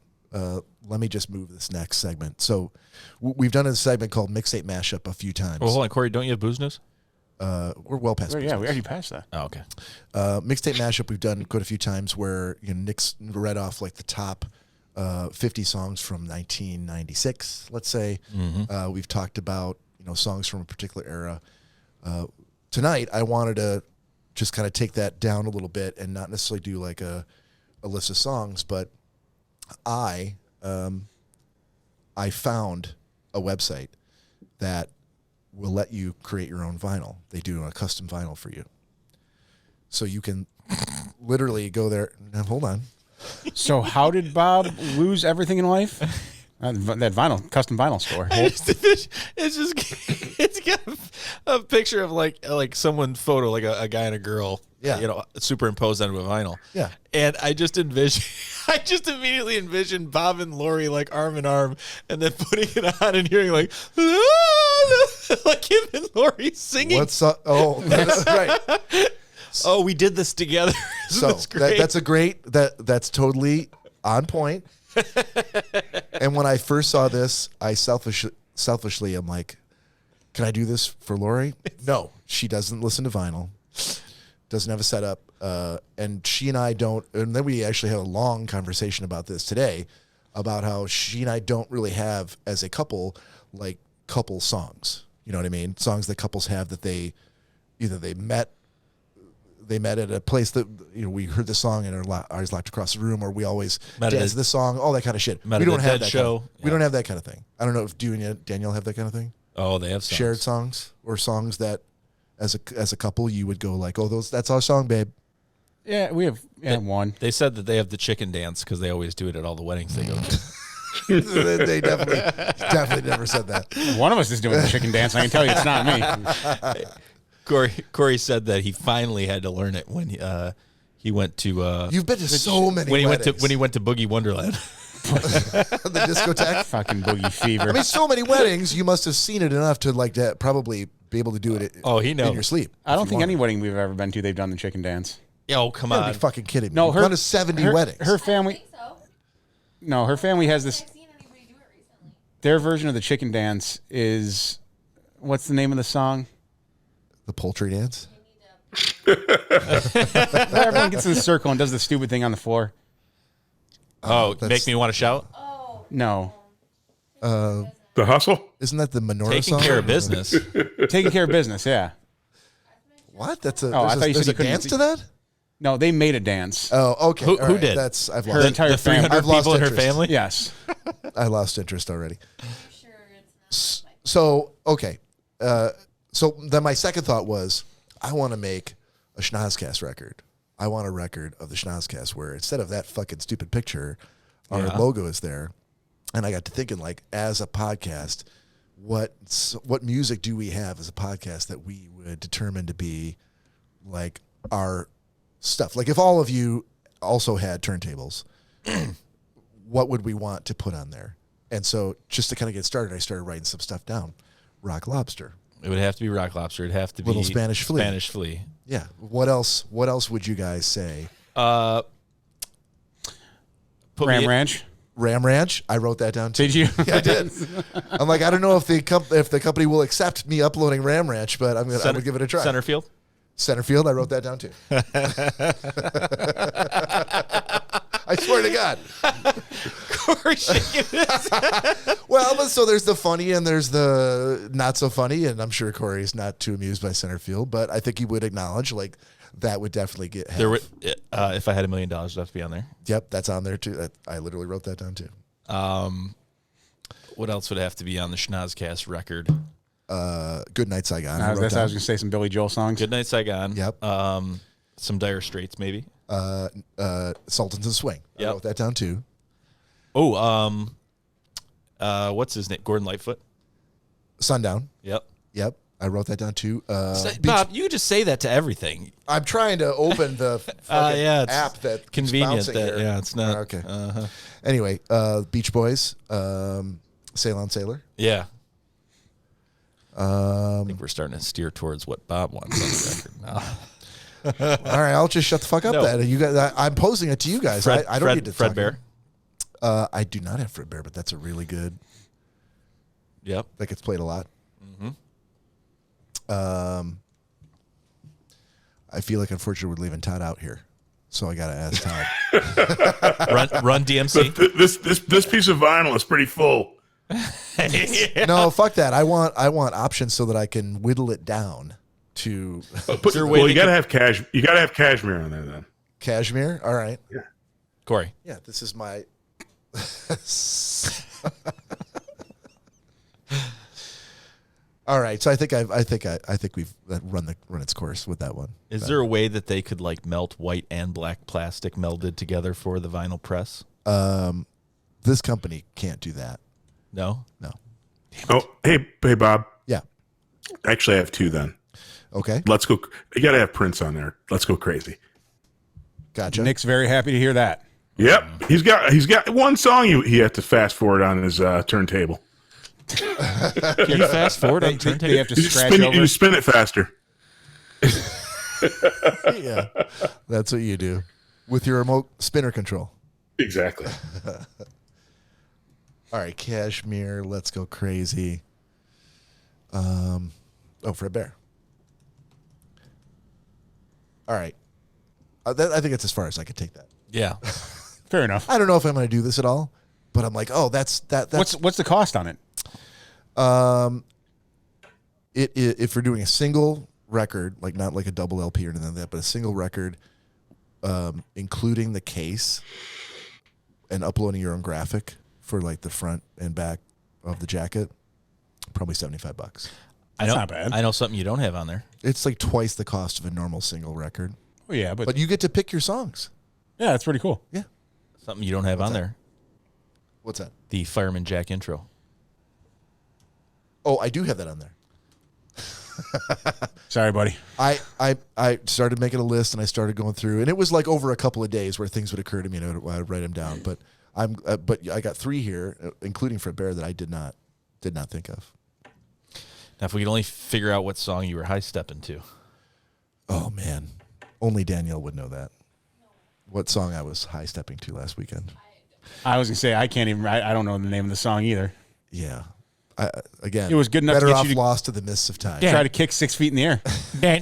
let me just move this next segment. So we've done a segment called Mixtape Mashup a few times. Well, hold on, Cory, don't you have booze news? We're well past. Yeah, business. we already passed that. Oh, okay. Mixtape Mashup we've done quite a few times where Nick's read off like the top 50 songs from 1996, let's say. Mm-hmm. We've talked about songs from a particular era. Tonight, I wanted to just kind of take that down a little bit and not necessarily do like a list of songs, but I found a website that will let you create your own vinyl. They do a custom vinyl for you. So you can literally go there. Now, hold on. So how did Bob lose everything in life? That vinyl, custom vinyl store. It's got a picture of like someone photo, like a guy and a girl, Yeah. superimposed onto a vinyl. Yeah. And I just immediately envisioned Bob and Lori like arm in arm, and then putting it on and hearing like, like him and Lori singing. What's up? Oh, that's right. Oh, we did this together. So That's great. that's totally on point. And when I first saw this, I selfishly am like, can I do this for Lori? No, she doesn't listen to vinyl, doesn't have a setup, and she and I don't. And then we actually had a long conversation about this today, about how she and I don't really have as a couple like couple songs. You know what I mean? Songs that couples have that they met at a place that we heard the song and our eyes locked across the room, or we always dance this song, all that kind of shit. We don't have that show. We don't have that kind of thing. I don't know if you and Danielle have that kind of thing. Oh, they have songs. Shared songs or songs that as a couple you would go like, oh, that's our song, babe. Yeah, we have one. They said that they have the chicken dance because they always do it at all the weddings they go to. They definitely never said that. One of us is doing the chicken dance. I can tell you, it's not me. Corey said that he finally had to learn it when he went to. You've been to so many weddings. when he went to Boogie Wonderland. The discotheque. Fucking boogie fever. I mean, so many weddings, you must have seen it enough to probably be able to do it. He knows in your sleep. I don't think any wedding we've ever been to, they've done the chicken dance. Oh, come You on! gotta be fucking kidding me. No, You've gone to 70 weddings. Her family. No, her family has this. I've seen anybody do it recently. Their version of the chicken dance is, what's the name of the song? The poultry dance. Everyone gets in a circle and does the stupid thing on the floor. Make me want to shout. Oh. No. The hustle? Isn't that the menorah Taking song? care of business. Taking care of business, yeah. What? That's a. Oh, I there's thought a, you said there's you a couldn't dance see- to that. No, they made a dance. Oh, okay. Who All right. did? I've Her lost. entire The 300 I've lost people in her interest. family. Yes. I lost interest already. Sure, it's not. So okay. So then my second thought was, I want to make a Schnozzcast record. I want a record of the Schnozzcast where instead of that fucking stupid picture, our logo is there. And I got to thinking, like, as a podcast, what music do we have as a podcast that we would determine to be like our stuff? Like, if all of you also had turntables, what would we want to put on there? And so just to kind of get started, I started writing some stuff down. Rock Lobster. It would have to be Rock Lobster. It'd have to be Little Spanish Flea. Spanish Flea. Yeah. What else would you guys say? Put Ram me- Ranch. Ram Ranch. I wrote that down too. Did you? Yeah, I did. I'm like, I don't know if the company will accept me uploading Ram Ranch, but I would give it a try. Centerfield. Centerfield. I wrote that down too. I swear to God. Corey shaking his Well, but so there's the funny and there's the not so funny, and I'm sure Corey's not too amused by Centerfield, but I think he would acknowledge like that would definitely get. There would, if I had $1 million, it'd have to be on there. Yep, that's on there too. I literally wrote that down too. What else would have to be on the Schnozzcast record? Good Night Saigon. I was going to say some Billy Joel songs. Good Night Saigon. Yep. Some Dire Straits, maybe. Sultans of Swing. I Yep. wrote that down too. Oh, what's his name? Gordon Lightfoot. Sundown. Yep. Yep. I wrote that down too. Bob, you just say that to everything. I'm trying to open the fucking it's app that keeps convenient. bouncing That here. yeah, it's not Okay. Uh-huh. Anyway, Beach Boys, Sail on Sailor. Yeah. I think we're starting to steer towards what Bob wants on the record now. All right, I'll just shut the fuck up. No. Then you guys, I'm posing it to you guys. I don't need to Fred talk Bear. I do not have Fred Bear, but that's a really good. Yep. That gets played a lot. I feel like unfortunately we're leaving Todd out here, so I got to ask Todd. Run DMC. This piece of vinyl is pretty full. No, fuck that. I want options so that I can whittle it down to You gotta have cashmere on there then. cashmere. All right. Corey. Yeah, this is my. All right, so I think we've run its course with that one. Is there a way that they could like melt white and black plastic melded together for the vinyl press? This company can't do that. No. No. Oh, hey, Bob. Yeah. Actually, I have two then. Okay. Let's go. You got to have Prince on there. Let's go crazy. Gotcha. Nick's very happy to hear that. Yep. He's got one song he had to fast forward on his turntable. Can you fast forward on They turntable? have to You just scratch over. you spin it faster. Yeah. That's what you do with your remote spinner control. Exactly. All right, Cashmere, let's go crazy. Fred Bear. All right. I think it's as far as I could take that. Yeah. Fair enough. I don't know if I'm going to do this at all, but I'm like, oh, that's What's the cost on it? if we're doing a single record, like not like a double LP or anything like that, but a single record, including the case and uploading your own graphic for like the front and back of the jacket, probably $75. That's not bad. I know something you don't have on there. It's like twice the cost of a normal single record, Oh, yeah, but but you get to pick your songs. yeah, that's pretty cool. Yeah. Something you don't have on there. What's that? The Fireman Jack intro. Oh, I do have that on there. Sorry, buddy. I started making a list and I started going through, and it was like over a couple of days where things would occur to me and I'd write them down. But but I got 3 here, including Fred Bear, that I did not think of. Now, if we could only figure out what song you were high stepping to. Oh man, only Danielle would know that. What song I was high stepping to last weekend? I was gonna say I can't even. I don't know the name of the song either. Yeah, again, It was good enough to Better get off you to- lost to the mists of time. Try to kick 6 feet in the air.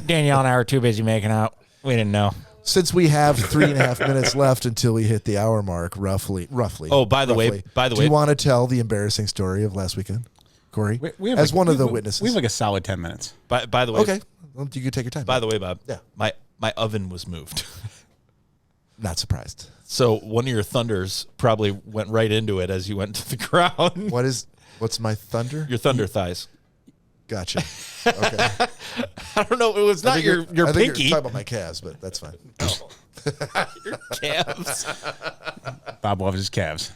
Danielle and I were too busy making out. We didn't know. Since we have 3.5 minutes left until we hit the hour mark, roughly. Oh, by the way, do you want to tell the embarrassing story of last weekend, Corey? We have as like- one of the we- witnesses. We have like a solid 10 minutes. By the way, Okay, well, you could take your time. By the way, Bob. Yeah. My oven was moved. Not surprised. So one of your thunders probably went right into it as you went to the ground. What's my thunder? Your thunder thighs. Gotcha. Okay. I don't know. It was not your I think you're pinky. talking about my calves, but that's fine. Your calves. Bob loves his calves.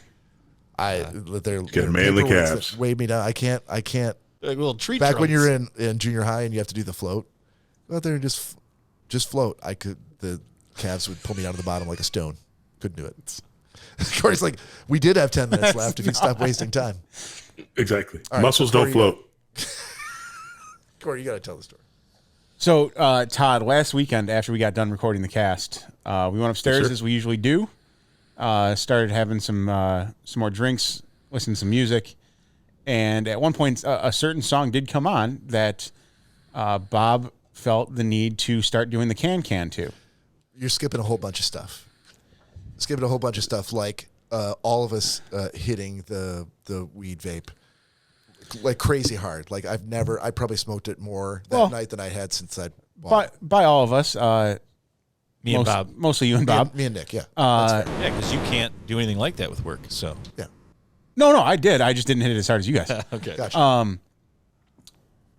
They're manly paper weights calves. that weigh me down. I can't. Like little tree Back when trunks. you're in junior high and you have to do the float, go out there and just float. The calves would pull me down to the bottom like a stone. Couldn't do it. Corey's like, we did have 10 minutes left if you stop wasting time. Exactly. right, Muscles so don't Corey, float. Corey, you got to tell the story. So, Todd, last weekend after we got done recording the cast, we went upstairs sir. as we usually do. Started having some more drinks, listening to some music, and at one point, a certain song did come on that Bob felt the need to start doing the can to. You're skipping a whole bunch of stuff. Like all of us hitting the weed vape like crazy hard. Like I probably smoked it more that night than I had since I bought it. By all of us, Me and Bob. mostly you and Bob. Me and Nick, yeah. That's fair. Yeah, because you can't do anything like that with work. So Yeah. No, I did. I just didn't hit it as hard as you guys. okay. Gotcha.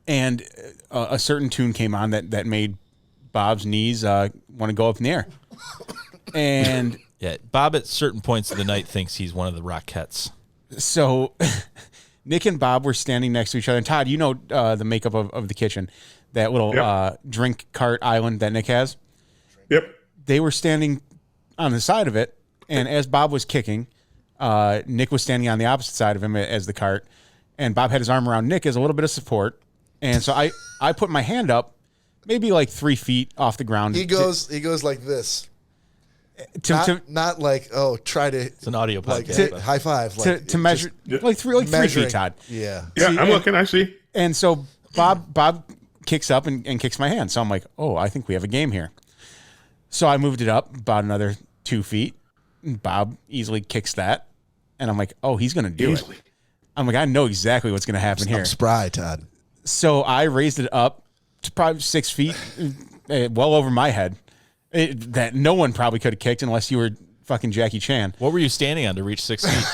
And a certain tune came on that made Bob's knees want to go up in the air. And Yeah, Bob at certain points of the night thinks he's one of the Rockettes. so Nick and Bob were standing next to each other. And Todd, you know the makeup of the kitchen, that little drink cart island that Nick has. Yep. They were standing on the side of it, and as Bob was kicking, Nick was standing on the opposite side of him as the cart, and Bob had his arm around Nick as a little bit of support. And so I put my hand up, maybe like 3 feet off the ground. He goes like this. to Not like, try to It's an audio like podcast. high five. Like, to measure like 3 measuring. feet, Todd. Yeah. Yeah, See, I'm looking. I see. And so Bob kicks up and kicks my hand. So I'm like, oh, I think we have a game here. So I moved it up about another 2 feet. And Bob easily kicks that. And I'm like, oh, he's going to do Easily. it. I'm like, I know exactly what's going to happen here. I'm spry, Todd. So I raised it up to probably 6 feet, well over my head. That no one probably could have kicked unless you were fucking Jackie Chan. What were you standing on to reach 6 feet?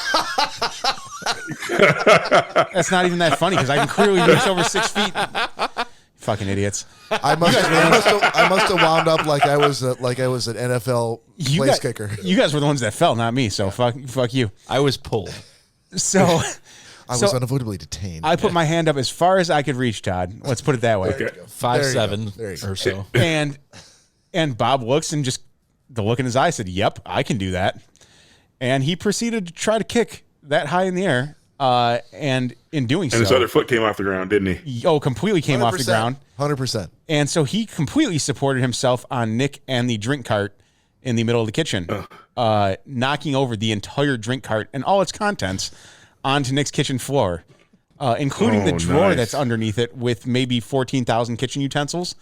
That's not even that funny because I can clearly reach over 6 feet. Fucking idiots. I must have wound up like I was an NFL place kicker. You guys were the ones that fell, not me. So fuck you. I was pulled. So I was unavoidably detained. I put my hand up as far as I could reach, Todd. Let's put it that way. Okay. 5'7" or so. And Bob looks and just the look in his eye said, "Yep, I can do that." And he proceeded to try to kick that high in the air. And in doing so, And his other foot came off the ground, didn't he? Completely came off the ground. 100%. And so he completely supported himself on Nick and the drink cart in the middle of the kitchen, knocking over the entire drink cart and all its contents onto Nick's kitchen floor, including the drawer that's underneath it with maybe 14,000 kitchen utensils.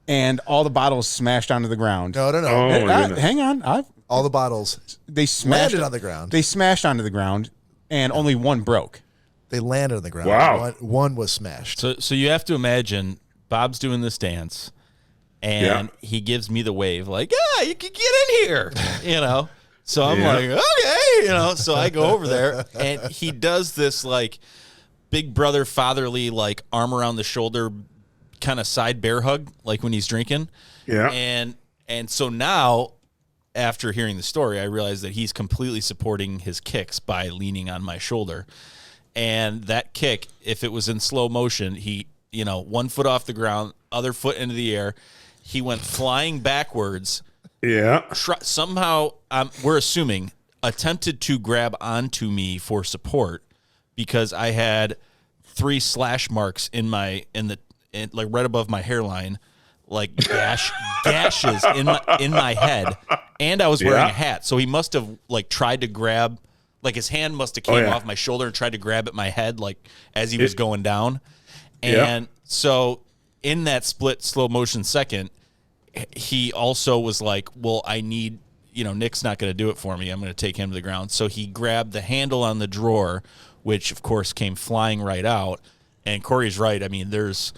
And all the bottles smashed onto the ground. No. Oh, my goodness. Hang on. All the bottles They smashed landed on the ground. They smashed onto the ground, and only one broke. They landed on the ground. Wow. One was smashed. So you have to imagine Bob's doing this dance, and he gives me the wave, like, you can get in here, So I'm like, okay, So I go over there, and he does this, like, big brother fatherly, like, arm around the shoulder kind of side bear hug, like when he's drinking. Yeah. And so now, after hearing the story, I realized that he's completely supporting his kicks by leaning on my shoulder. And that kick, if it was in slow motion, he, 1 foot off the ground, other foot into the air, he went flying backwards. Yeah. Somehow, we're assuming, attempted to grab onto me for support because I had 3 slash marks like right above my hairline, like gashes in my head, and I was wearing a hat. So he must have like tried to grab, like his hand must have came off my shoulder and tried to grab at my head, like as he was going down. And so in that split slow motion second, he also was like, well, I need, Nick's not going to do it for me. I'm going to take him to the ground. So he grabbed the handle on the drawer, which of course came flying right out. And Cory's right. I mean, there's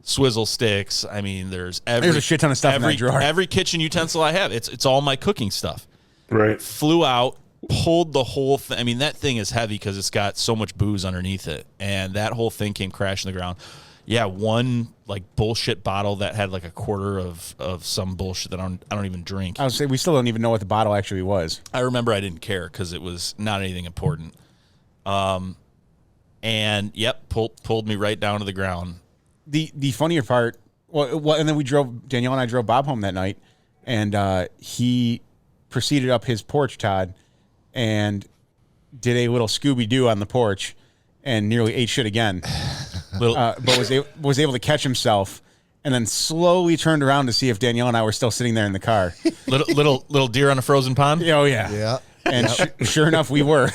swizzle sticks. I mean, there's a shit ton of stuff in that drawer. Every kitchen utensil I have. It's all my cooking stuff. Right. Flew out, pulled the whole thing. I mean, that thing is heavy because it's got so much booze underneath it. And that whole thing came crashing to the ground. Yeah, one like bullshit bottle that had like a quarter of some bullshit that I don't even drink. I would say we still don't even know what the bottle actually was. I remember I didn't care because it was not anything important. And pulled me right down to the ground. The funnier part, and then Danielle and I drove Bob home that night, and he proceeded up his porch, Todd, and did a little Scooby-Doo on the porch and nearly ate shit again. But was able to catch himself and then slowly turned around to see if Danielle and I were still sitting there in the car. little deer on a frozen pond? Oh, yeah. Yeah. And sure enough, we were.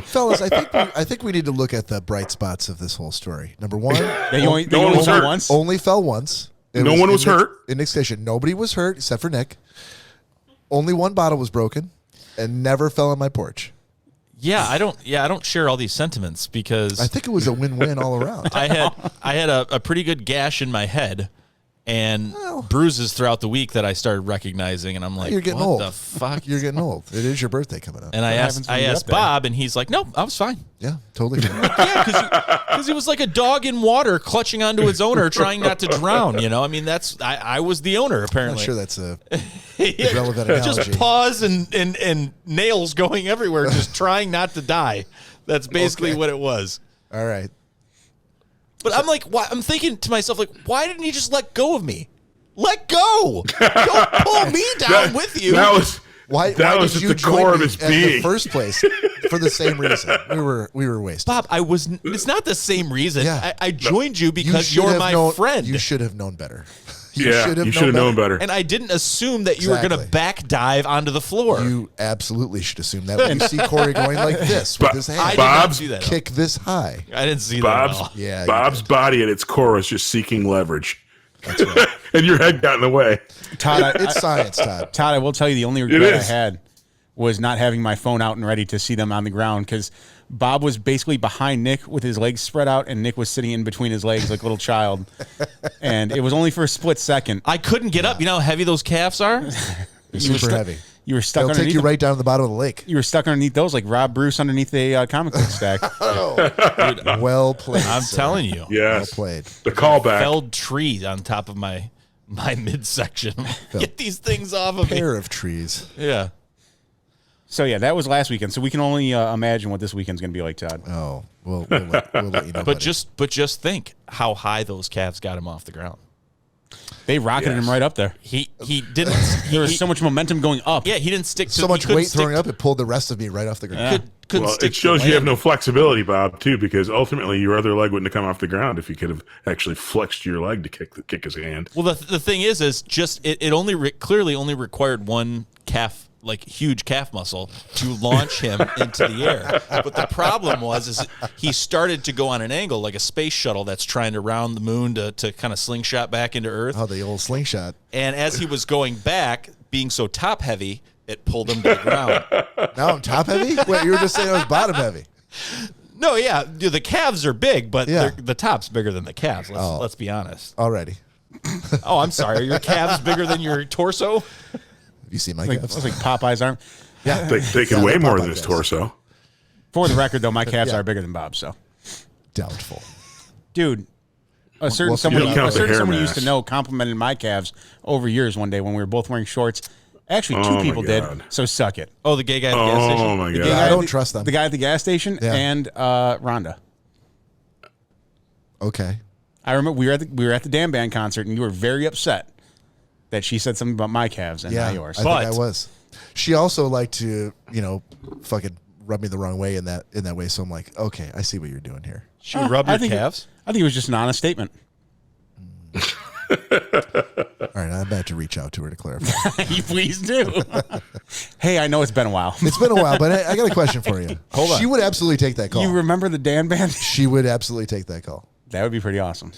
Fellas, I think we need to look at the bright spots of this whole story. Number one, They only fell once. only fell once. No one was hurt. In Nick's station. Nobody was hurt except for Nick. Only one bottle was broken and never fell on my porch. Yeah, I don't share all these sentiments because I think it was a win-win all around. I had a pretty good gash in my head and bruises throughout the week that I started recognizing, and I'm like, You're getting what old. the fuck? You're getting old. It is your birthday coming up. And I asked Bob, and he's like, no, I was fine. Yeah, totally. Yeah, because he was like a dog in water clutching onto its owner, trying not to drown. I mean, I was the owner, I'm apparently. not sure that's a relevant analogy. Just paws and nails going everywhere, just trying not to die. That's basically what it was. All right. But I'm like, why? I'm thinking to myself, like, why didn't he just let go of me? Let go! Don't pull me down with you. That was Why was did at you the core of his join me in being. the first place? For the same reason. We were wasted. Bob, it's not the same reason. Yeah. I joined you because should you're have my known- friend. You should have known better. You should have known better. And I didn't assume that you were going to Exactly. back dive onto the floor. You absolutely should assume that when you see Cory going like this with his I hand. did not Bob's see that. Kick this high. I didn't see Bob's that at all. Yeah, you Bob's did. body at its core was just seeking leverage. That's right. And your head got in the way. Todd, It's science, Todd. Todd, I will tell you the only regret I is. had was not having my phone out and ready to see them on the ground because Bob was basically behind Nick with his legs spread out and Nick was sitting in between his legs like a little child. And it was only for a split second. I couldn't get up. You know how heheavy those calves are? It's super heavy. You were stuck They'll underneath take you them. right down to the bottom of the lake. You were stuck underneath those like Rob Bruce underneath a comic book stack. Well played. I'm sir. telling you. Yes. Well played. The callback. Felled tree on top of my midsection. Get these things off of me. Pair of trees. Yeah. So yeah, that was last weekend. So we can only imagine what this weekend's going to be like, Todd. Oh, we'll let you know. But just think how high those calves got him off the ground. They rocketed him right up there. He didn't. There was so much momentum going up. Yeah, he didn't stick to so much he couldn't weight stick throwing up, it pulled the rest of me right off the ground. Couldn't Well, stick it shows to you have land. no flexibility, Bob, too, because ultimately your other leg wouldn't have come off the ground if you could have actually flexed your leg to kick his hand. Well, the thing is just it only clearly only required one calf, like huge calf muscle, to launch him into the air. But the problem is he started to go on an angle like a space shuttle that's trying to round the moon to kind of slingshot back into Earth. Oh, the old slingshot. And as he was going back, being so top heavy, it pulled him to the ground. Now I'm top heavy? Wait, you were just saying I was bottom heavy. No, yeah, the calves are big, but Yeah. the top's bigger than the calves. Let's be honest. Already. Oh, I'm sorry. Are your calves bigger than your torso? Have you seen my It's calves? like Popeye's arm. Yeah. They can Yeah, weigh they're more Popeye than his guys. torso. For the record, though, my calves Yeah. are bigger than Bob's. So, Doubtful. dude, a certain Well, someone, you don't count the hair someone used to mass. know complimented my calves over years one day when we were both wearing shorts. Actually, two Oh, my people did. God. So suck it. Oh, the gay guy at the gas station? Oh, my The God. gay I guy at don't the- trust them. The guy at the gas station Yeah. and Rhonda. Okay. I remember we were at the Damn Band concert and you were very upset that she said something about my calves and Yeah, not yours. I think I was. She also liked to, fucking rub me the wrong way in that way. So I'm like, okay, I see what you're doing here. She would rub I your think- calves? I think it was just an honest statement. All right, I'm about to reach out to her to clarify. You please do. Hey, I know it's been a while. It's been a while, but I got a question for you. Hold on. She would absolutely take that call. You remember the Dan Band? She would absolutely take that call. That would be pretty awesome.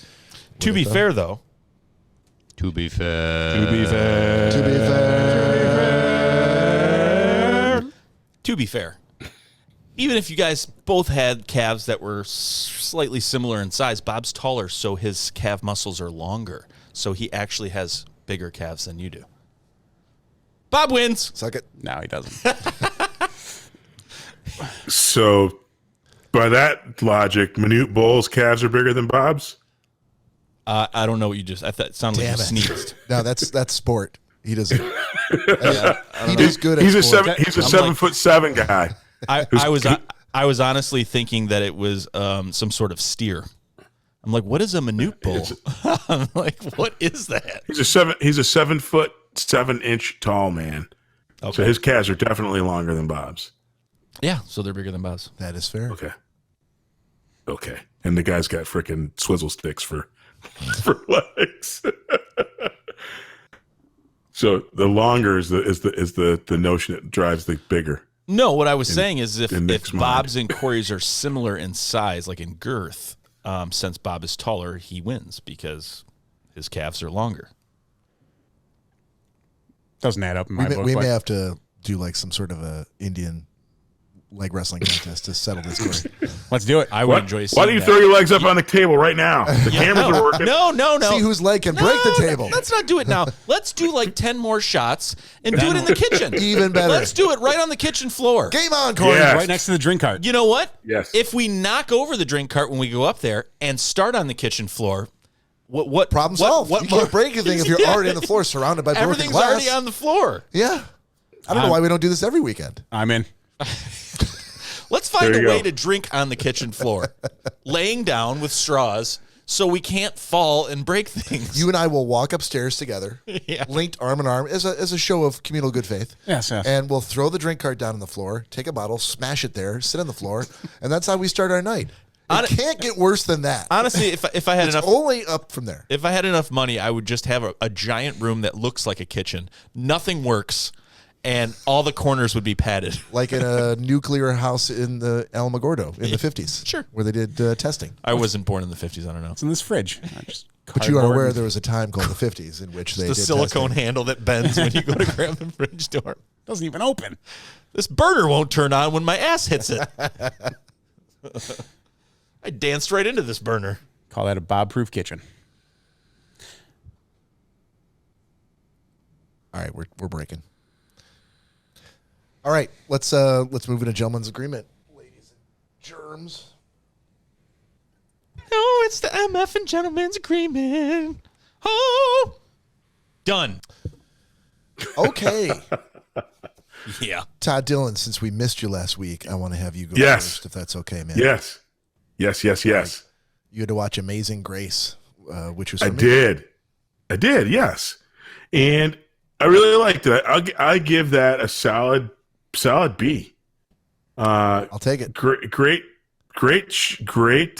To be fair, though. To be fair. To be fair. To be fair, even if you guys both had calves that were slightly similar in size, Bob's taller, so his calf muscles are longer. So he actually has bigger calves than you do. Bob wins. Suck it. No, he doesn't. So, by that logic, Manute Bowles' calves are bigger than Bob's? I don't know what you just. I thought it sounded like Damn you it. sneezed. No, that's sport. He doesn't. He does good at He's a sport. He's a I'm 7'7" guy. I was honestly thinking that it was some sort of steer. I'm like, what is a Manute bull? I'm like, what is that? He's a 7'7" tall man. Okay. So his calves are definitely longer than Bob's. Yeah, so they're bigger than Bob's. That is fair. Okay. And the guy's got freaking swizzle sticks for legs. So the longer is the notion that drives the bigger. No, what I was saying is if Nick's mind. Bob's and Cory's are similar in size, like in girth, since Bob is taller, he wins because his calves are longer. Doesn't add up in my book. We but may have to do like some sort of a Indian leg wrestling contest to settle this story. Let's do it. I would enjoy seeing Why don't you that. throw your legs up on the table right now? The cameras are working. No. See whose leg can break the table. Let's not do it now. Let's do like 10 more shots and do it in the kitchen. Even better. Let's do it right on the kitchen floor. Game on, Cory. Yeah. Right next to the drink cart. You know what? Yes. If we knock over the drink cart when we go up there and start on the kitchen floor, what Problem solved. You can't break anything if you're Yeah. already on the floor surrounded by broken Everything's glass. already on the floor. Yeah. I don't know why we don't do this every weekend. I'm in. Let's find There a you way go. to drink on the kitchen floor, laying down with straws so we can't fall and break things. You and I will walk upstairs together, Yeah. linked arm in arm, as a show of communal good faith. Yes. And we'll throw the drink cart down on the floor, take a bottle, smash it there, sit on the floor, and that's how we start our night. It can't get worse than that. Honestly, if I had It's enough only up from there. if I had enough money, I would just have a giant room that looks like a kitchen. Nothing works, and all the corners would be padded. Like in a nuclear house in the Alamogordo in the 50s. Sure. Where they did testing. I wasn't born in the 50s. I don't know. It's in this fridge. Just But you are cardboard aware and- there was a time called the 50s in which they The did silicone testing. handle that bends when you go to grab the fridge door. doesn't even open. This burner won't turn on when my ass hits it. I danced right into this burner. Call that a Bob-proof kitchen. All right, we're breaking. All right, let's move into gentleman's agreement, ladies and germs. Oh, it's the MF and Gentleman's Agreement. Oh, done. Okay. Yeah. Todd Dillon, since we missed you last week, I want to have you go Yes. first, if that's okay, man. Yes. You had to watch Amazing Grace, which was I for me. did. Yes. And I really liked it. I give that a solid B. I'll take it. Great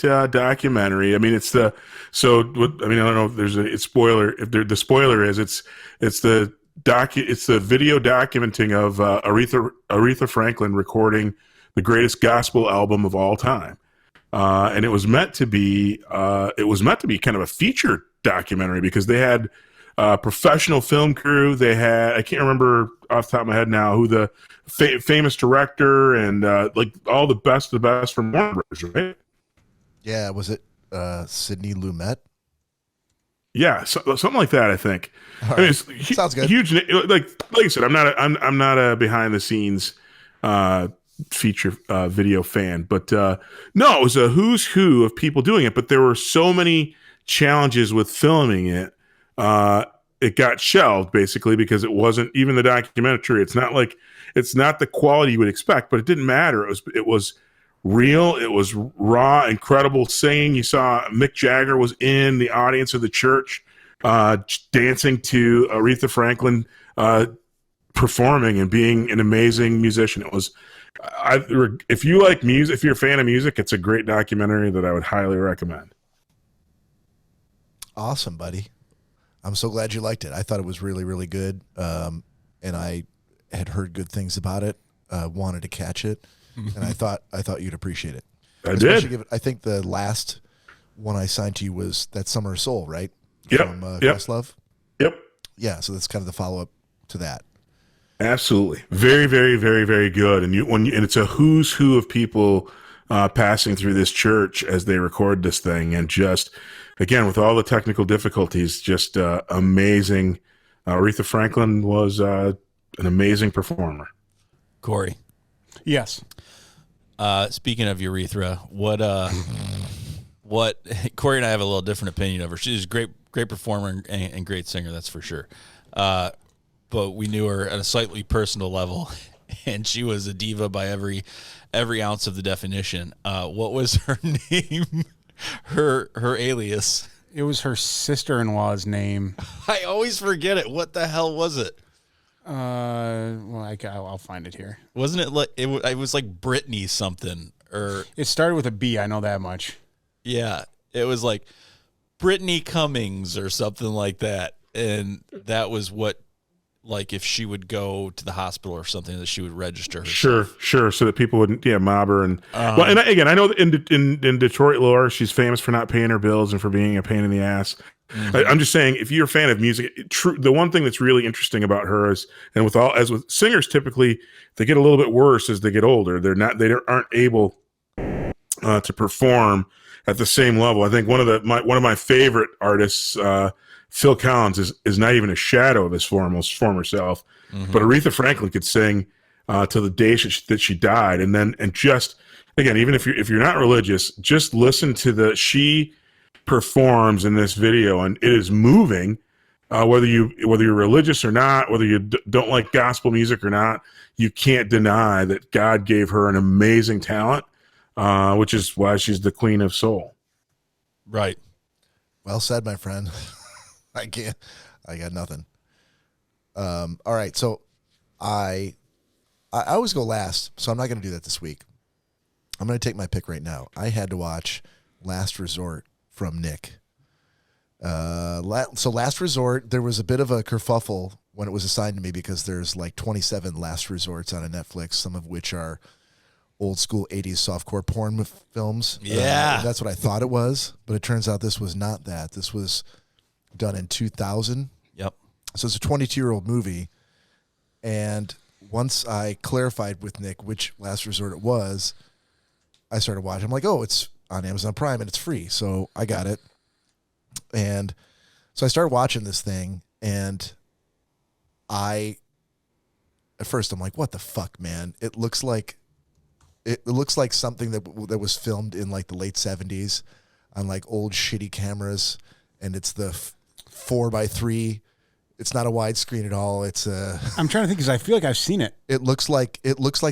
documentary. I mean, I don't know if there's a spoiler. If the spoiler is, it's the video documenting of Aretha Franklin recording the greatest gospel album of all time, and it was meant to be kind of a feature documentary because they had professional film crew. They had, I can't remember off the top of my head now who the famous director and like all the best of the best from Warner Brothers, right? Yeah, was it Sidney Lumet? Yeah, something like that. I think. All I mean, right. it's Sounds good. huge. Like I said, I'm not a behind the scenes feature video fan, but no, it was a who's who of people doing it. But there were so many challenges with filming it. It got shelved basically because it wasn't even the documentary. It's not the quality you would expect, but it didn't matter. It was real. It was raw, incredible singing. You saw Mick Jagger was in the audience of the church, dancing to Aretha Franklin, performing and being an amazing musician. It was, if you like music, if you're a fan of music, it's a great documentary that I would highly recommend. Awesome, buddy. I'm so glad you liked it. I thought it was really, really good. And I had heard good things about it, wanted to catch it. And I thought you'd appreciate it. I did. I think the last one I signed to you was That Summer of Soul, right? Yep. From Questlove. Yep. Yeah, so that's kind of the follow-up to that. Absolutely. Very, very, very, very good. And and it's a who's who of people passing through this church as they record this thing, and just again with all the technical difficulties, just amazing. Aretha Franklin was an amazing performer. Cory. Yes. Speaking of urethra, what Cory and I have a little different opinion of her. She's a great performer and great singer, that's for sure. But we knew her at a slightly personal level, and she was a diva by every ounce of the definition. What was her name? Her alias? It was her sister-in-law's name. I always forget it. What the hell was it? Well, I'll find it here. Wasn't it like it was like Brittany something, or It started with a B. I know that much. yeah, it was like Brittany Cummings or something like that, and that was what, like, if she would go to the hospital or something, that she would register herself. Sure. So that people wouldn't, mob her. And well, and again, I know that in Detroit lore, she's famous for not paying her bills and for being a pain in the ass. Mm-hmm. I'm just saying, if you're a fan of music, the one thing that's really interesting about her is, and as with singers, typically they get a little bit worse as they get older. They aren't able to perform at the same level. I think one of my favorite artists, Phil Collins, is not even a shadow of his former self. Mm-hmm. But Aretha Franklin could sing to the day that she died, and just again, even if you're not religious, just listen to she performs in this video, and it is moving. Whether you're religious or not, whether you don't like gospel music or not, you can't deny that God gave her an amazing talent, which is why she's the queen of soul. Right. Well said, my friend. I got nothing. All right, so I always go last, so I'm not going to do that this week. I'm going to take my pick right now. I had to watch Last Resort from Nick. So Last Resort, there was a bit of a kerfuffle when it was assigned to me because there's like 27 Last Resorts on a Netflix, some of which are old school 80s softcore porn films. Yeah. That's what I thought it was, but it turns out this was not that. This was done in 2000. Yep. So it's a 22-year-old movie. And once I clarified with Nick which Last Resort it was, I started watching. I'm like, oh, it's on Amazon Prime and it's free. So I got it. And so I started watching this thing, and at first I'm like, what the fuck, man? It looks like something that was filmed in like the late 70s on like old shitty cameras, and it's the 4x3 It's not a widescreen at all. It's a. I'm trying to think because I feel like I've seen it. It looks like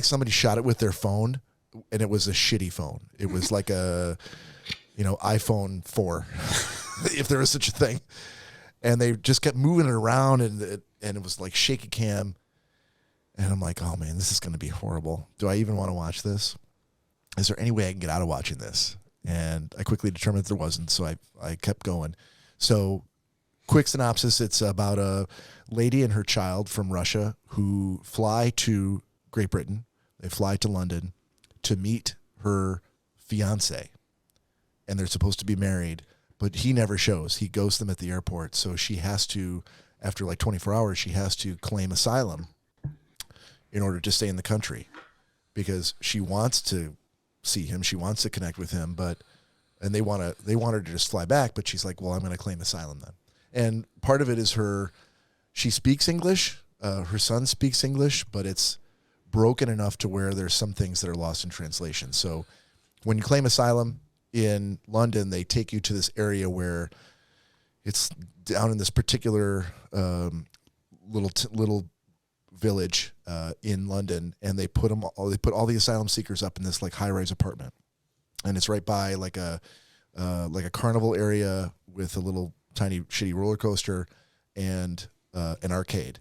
somebody shot it with their phone, and it was a shitty phone. It was like a, iPhone 4, if there was such a thing. And they just kept moving it around, and it was like shaky cam. And I'm like, oh man, this is going to be horrible. Do I even want to watch this? Is there any way I can get out of watching this? And I quickly determined that there wasn't, so I kept going. So, quick synopsis, it's about a lady and her child from Russia who fly to Great Britain. They fly to London to meet her fiancé. And they're supposed to be married, but he never shows. He ghosts them at the airport. So she has to, after like 24 hours, she has to claim asylum in order to stay in the country because she wants to see him. She wants to connect with him, and they want her to just fly back, but she's like, well, I'm going to claim asylum then. And part of it is she speaks English. Her son speaks English, but it's broken enough to where there's some things that are lost in translation. So when you claim asylum in London, they take you to this area where it's down in this particular little village in London, and they put all the asylum seekers up in this like high-rise apartment, and it's right by like a carnival area with a little tiny shitty roller coaster and an arcade.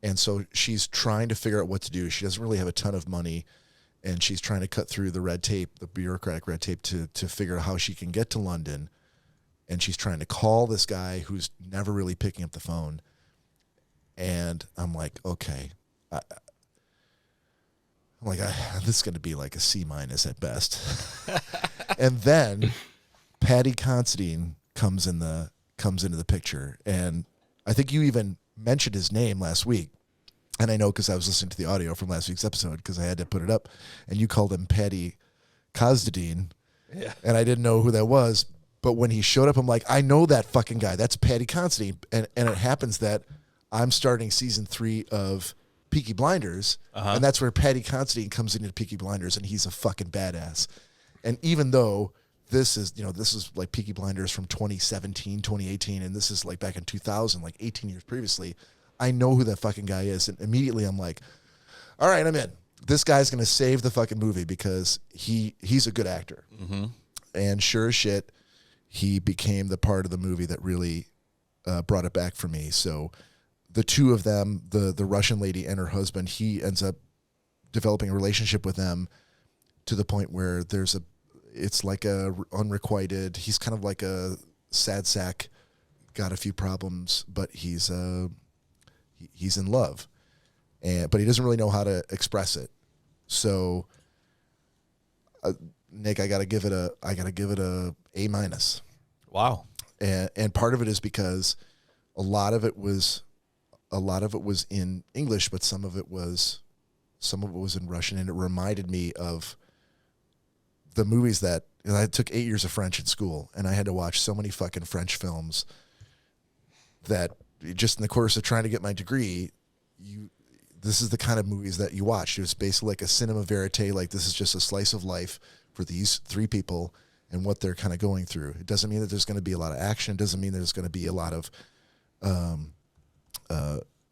And so she's trying to figure out what to do. She doesn't really have a ton of money, and she's trying to cut through the red tape, the bureaucratic red tape, to figure out how she can get to London. And she's trying to call this guy who's never really picking up the phone. And I'm like, okay. This is going to be like a C- at best. And then Paddy Considine comes into the picture, and I think you even mentioned his name last week, and I know because I was listening to the audio from last week's episode because I had to put it up, and you called him Paddy Considine, and I didn't know who that was, but when he showed up, I'm like, I know that fucking guy. That's Paddy Considine, and it happens that I'm starting season 3 of Peaky Blinders, and that's where Paddy Considine comes into Peaky Blinders, and he's a fucking badass. And even though this is like Peaky Blinders from 2017, 2018, and this is like back in 2000, like 18 years previously, I know who that fucking guy is. And immediately I'm like, all right, I'm in. This guy's going to save the fucking movie because he's a good actor. Mm-hmm. And sure as shit, he became the part of the movie that really brought it back for me. So the two of them, the Russian lady and her husband, he ends up developing a relationship with them to the point where it's like a unrequited. He's kind of like a sad sack, got a few problems, but he's in love, but he doesn't really know how to express it. So, Nick, I gotta give it a A-. Wow. And part of it is because a lot of it was in English, but some of it was in Russian, and it reminded me of the movies that I took 8 years of French in school, and I had to watch so many fucking French films that just in the course of trying to get my degree, this is the kind of movies that you watch. It was basically like a cinema verite, like this is just a slice of life for these 3 people and what they're kind of going through. It doesn't mean that there's going to be a lot of action. It doesn't mean there's going to be a lot of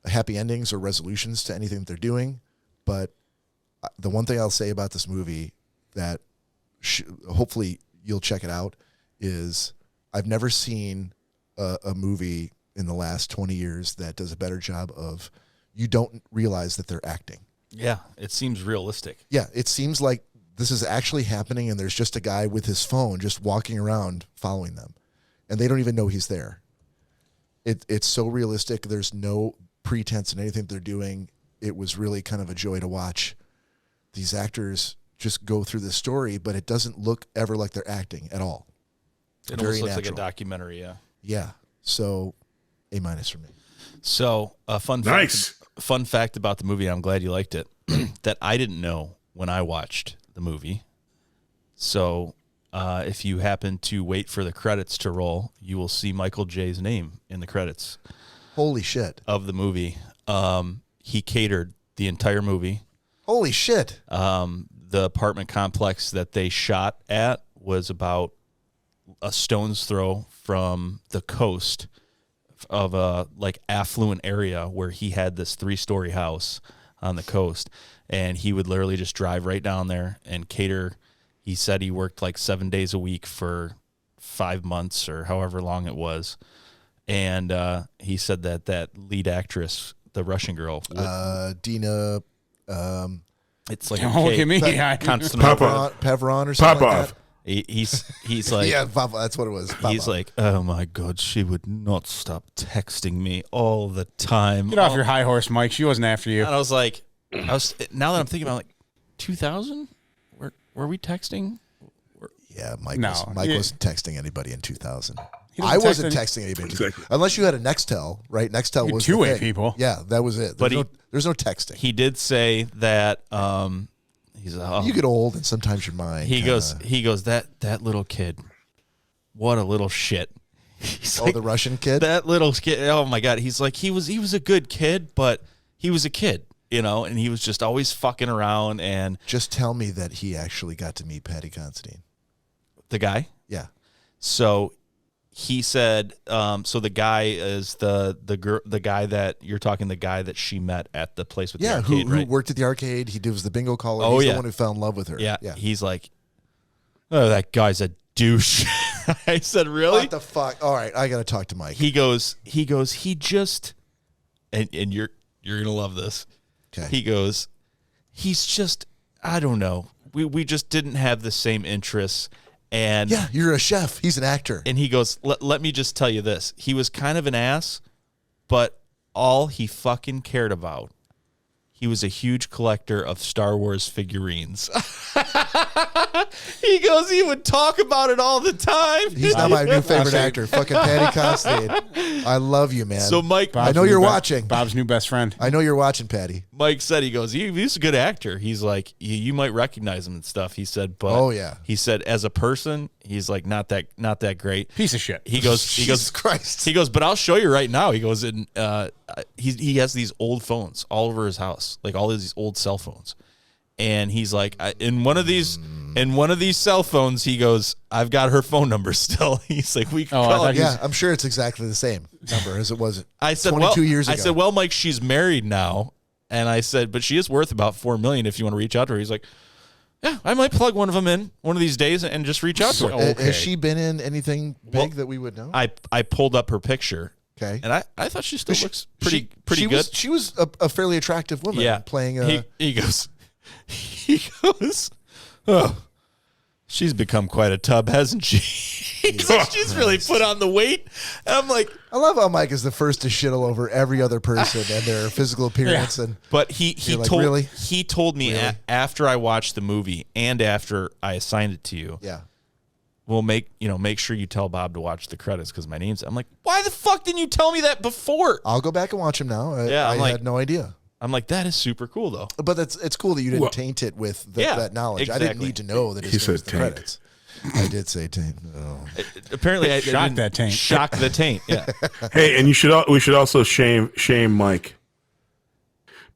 happy endings or resolutions to anything that they're doing. But the one thing I'll say about this movie that hopefully you'll check it out is I've never seen a movie in the last 20 years that does a better job of you don't realize that they're acting. Yeah, it seems realistic. Yeah, it seems like this is actually happening, and there's just a guy with his phone just walking around following them, and they don't even know he's there. It's so realistic. There's no pretense in anything they're doing. It was really kind of a joy to watch these actors just go through the story, but it doesn't look ever like they're acting at all. It almost looks like a documentary, yeah. Yeah. So A- for me. So a fun fact about the movie, I'm glad you liked it, that I didn't know when I watched the movie. So if you happen to wait for the credits to roll, you will see Michael J's name in the credits. Holy shit. Of the movie. He catered the entire movie. Holy shit. The apartment complex that they shot at was about a stone's throw from the coast of a like affluent area where he had this 3-story house on the coast, and he would literally just drive right down there and cater. He said he worked like 7 days a week for 5 months or however long it was, and he said that lead actress, the Russian girl, Dina. it's like Don't look at me. Pavron or something like that. He's like, Yeah, Papa, that's what it was. he's Papa. like, oh my God, she would not stop texting me all the time. Get off your high horse, Mike. She wasn't after you. And I was like, now that I'm thinking about, like, 2000, were we texting? Yeah, Mike No, wasn't texting anybody in 2000. He doesn't I wasn't text texting anybody. Exactly. Unless you had a Nextel, right? Nextel was the two-way thing. people. Yeah, that was it. But There's no texting. He did say that he's You get old, and sometimes your mind. he goes that little kid, what a little shit. He's like, the Russian kid. that little kid. Oh my God, he's like he was a good kid, but he was a kid, and he was just always fucking around. And Just tell me that he actually got to meet Patty Considine. the guy, Yeah. so he said, so the guy is the guy that you're talking, the guy that she met at the place with the arcade, who right? worked at the arcade. He was the bingo caller. Oh, He's yeah. the one who fell in love with her. Yeah, Yeah. he's like, oh, that guy's a douche. I said, really? What the fuck? All right, I got to talk to Mike. He just, and you're gonna love this. Okay. He goes, he's just, I don't know. We just didn't have the same interests. And Yeah, you're a chef. He's an actor. and he goes, let me just tell you this. He was kind of an ass, but all he fucking cared about, he was a huge collector of Star Wars figurines. He goes, he would talk about it all the time. He's not my new favorite actor. Fucking Patty Considine. I love you, man. So Mike, I know you're watching. Bob's new best friend. I know you're watching, Patty. Mike said, he goes, he's a good actor. He's like, you might recognize him and stuff. He said, but Oh, yeah. he said, as a person, he's like not that great. Piece of shit. He goes, Jesus Christ. he goes, but I'll show you right now. He goes, and he has these old phones all over his house, like all of these old cell phones. And he's like, in one of these cell phones, he goes, I've got her phone number still. He's like, we can call her. Yeah, I'm sure it's exactly the same number as it was I said, 22 years ago. I said, well, Mike, she's married now. And I said, but she is worth about $4 million if you want to reach out to her. He's like, yeah, I might plug one of them in one of these days and just reach out to her. Okay. Has she been in anything big that we would know? I pulled up her picture. Okay. And I thought she still looks pretty she good. She was a fairly attractive woman. Yeah. Playing. He goes, oh, she's become quite a tub, hasn't she? He goes, she's really put on the weight. And I'm like, I love how Mike is the first to shit all over every other person and their physical appearance. And but he You're like, told really? he told me after I watched the movie and after I assigned it to you, yeah. we'll make sure you tell Bob to watch the credits because my name's. I'm like, why the fuck didn't you tell me that before? I'll go back and watch him now. Yeah, I I'm like- had no idea. I'm like, that is super cool though. But it's cool that you didn't taint it with that knowledge. I didn't exactly. need to know that He his name was said the taint. credits. I did say taint. Oh. Apparently, I Shock didn't that taint. Shock the taint. Yeah. Hey, and we should also shame Mike.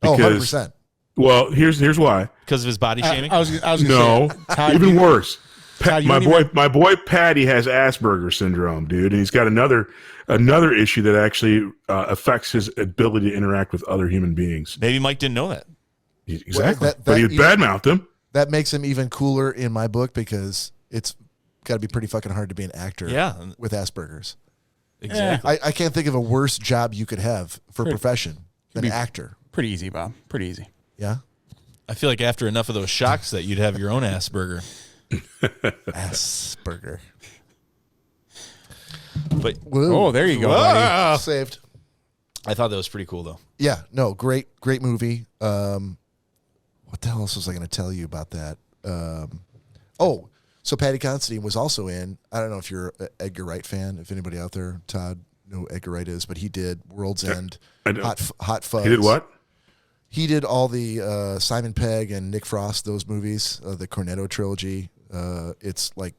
Oh, Because 100%. well, here's why. Because of his body shaming. I was gonna No, say, Todd, even you- worse. Todd, you my don't boy, my boy Patty has Asperger's syndrome, dude, and he's got another issue that actually affects his ability to interact with other human beings. Maybe Mike didn't know that. Exactly, that but he even- badmouthed him. That makes him even cooler in my book because it's got to be pretty fucking hard to be an actor Yeah. with Asperger's. Exactly. I can't think of a worse job you could have for a profession than actor. Pretty easy, Bob. Pretty easy. Yeah? I feel like after enough of those shocks that you'd have your own Asperger. Asperger. But Woo. Oh, there you go, buddy. Ah! Saved. I thought that was pretty cool though. Yeah, no, great movie. What the hell else was I going to tell you about that? So Patty Considine was also in, I don't know if you're an Edgar Wright fan, if anybody out there, Todd, know who Edgar Wright is, but he did World's End, I know. Hot Fuzz. He did what? He did all the Simon Pegg and Nick Frost, those movies, the Cornetto trilogy. It's like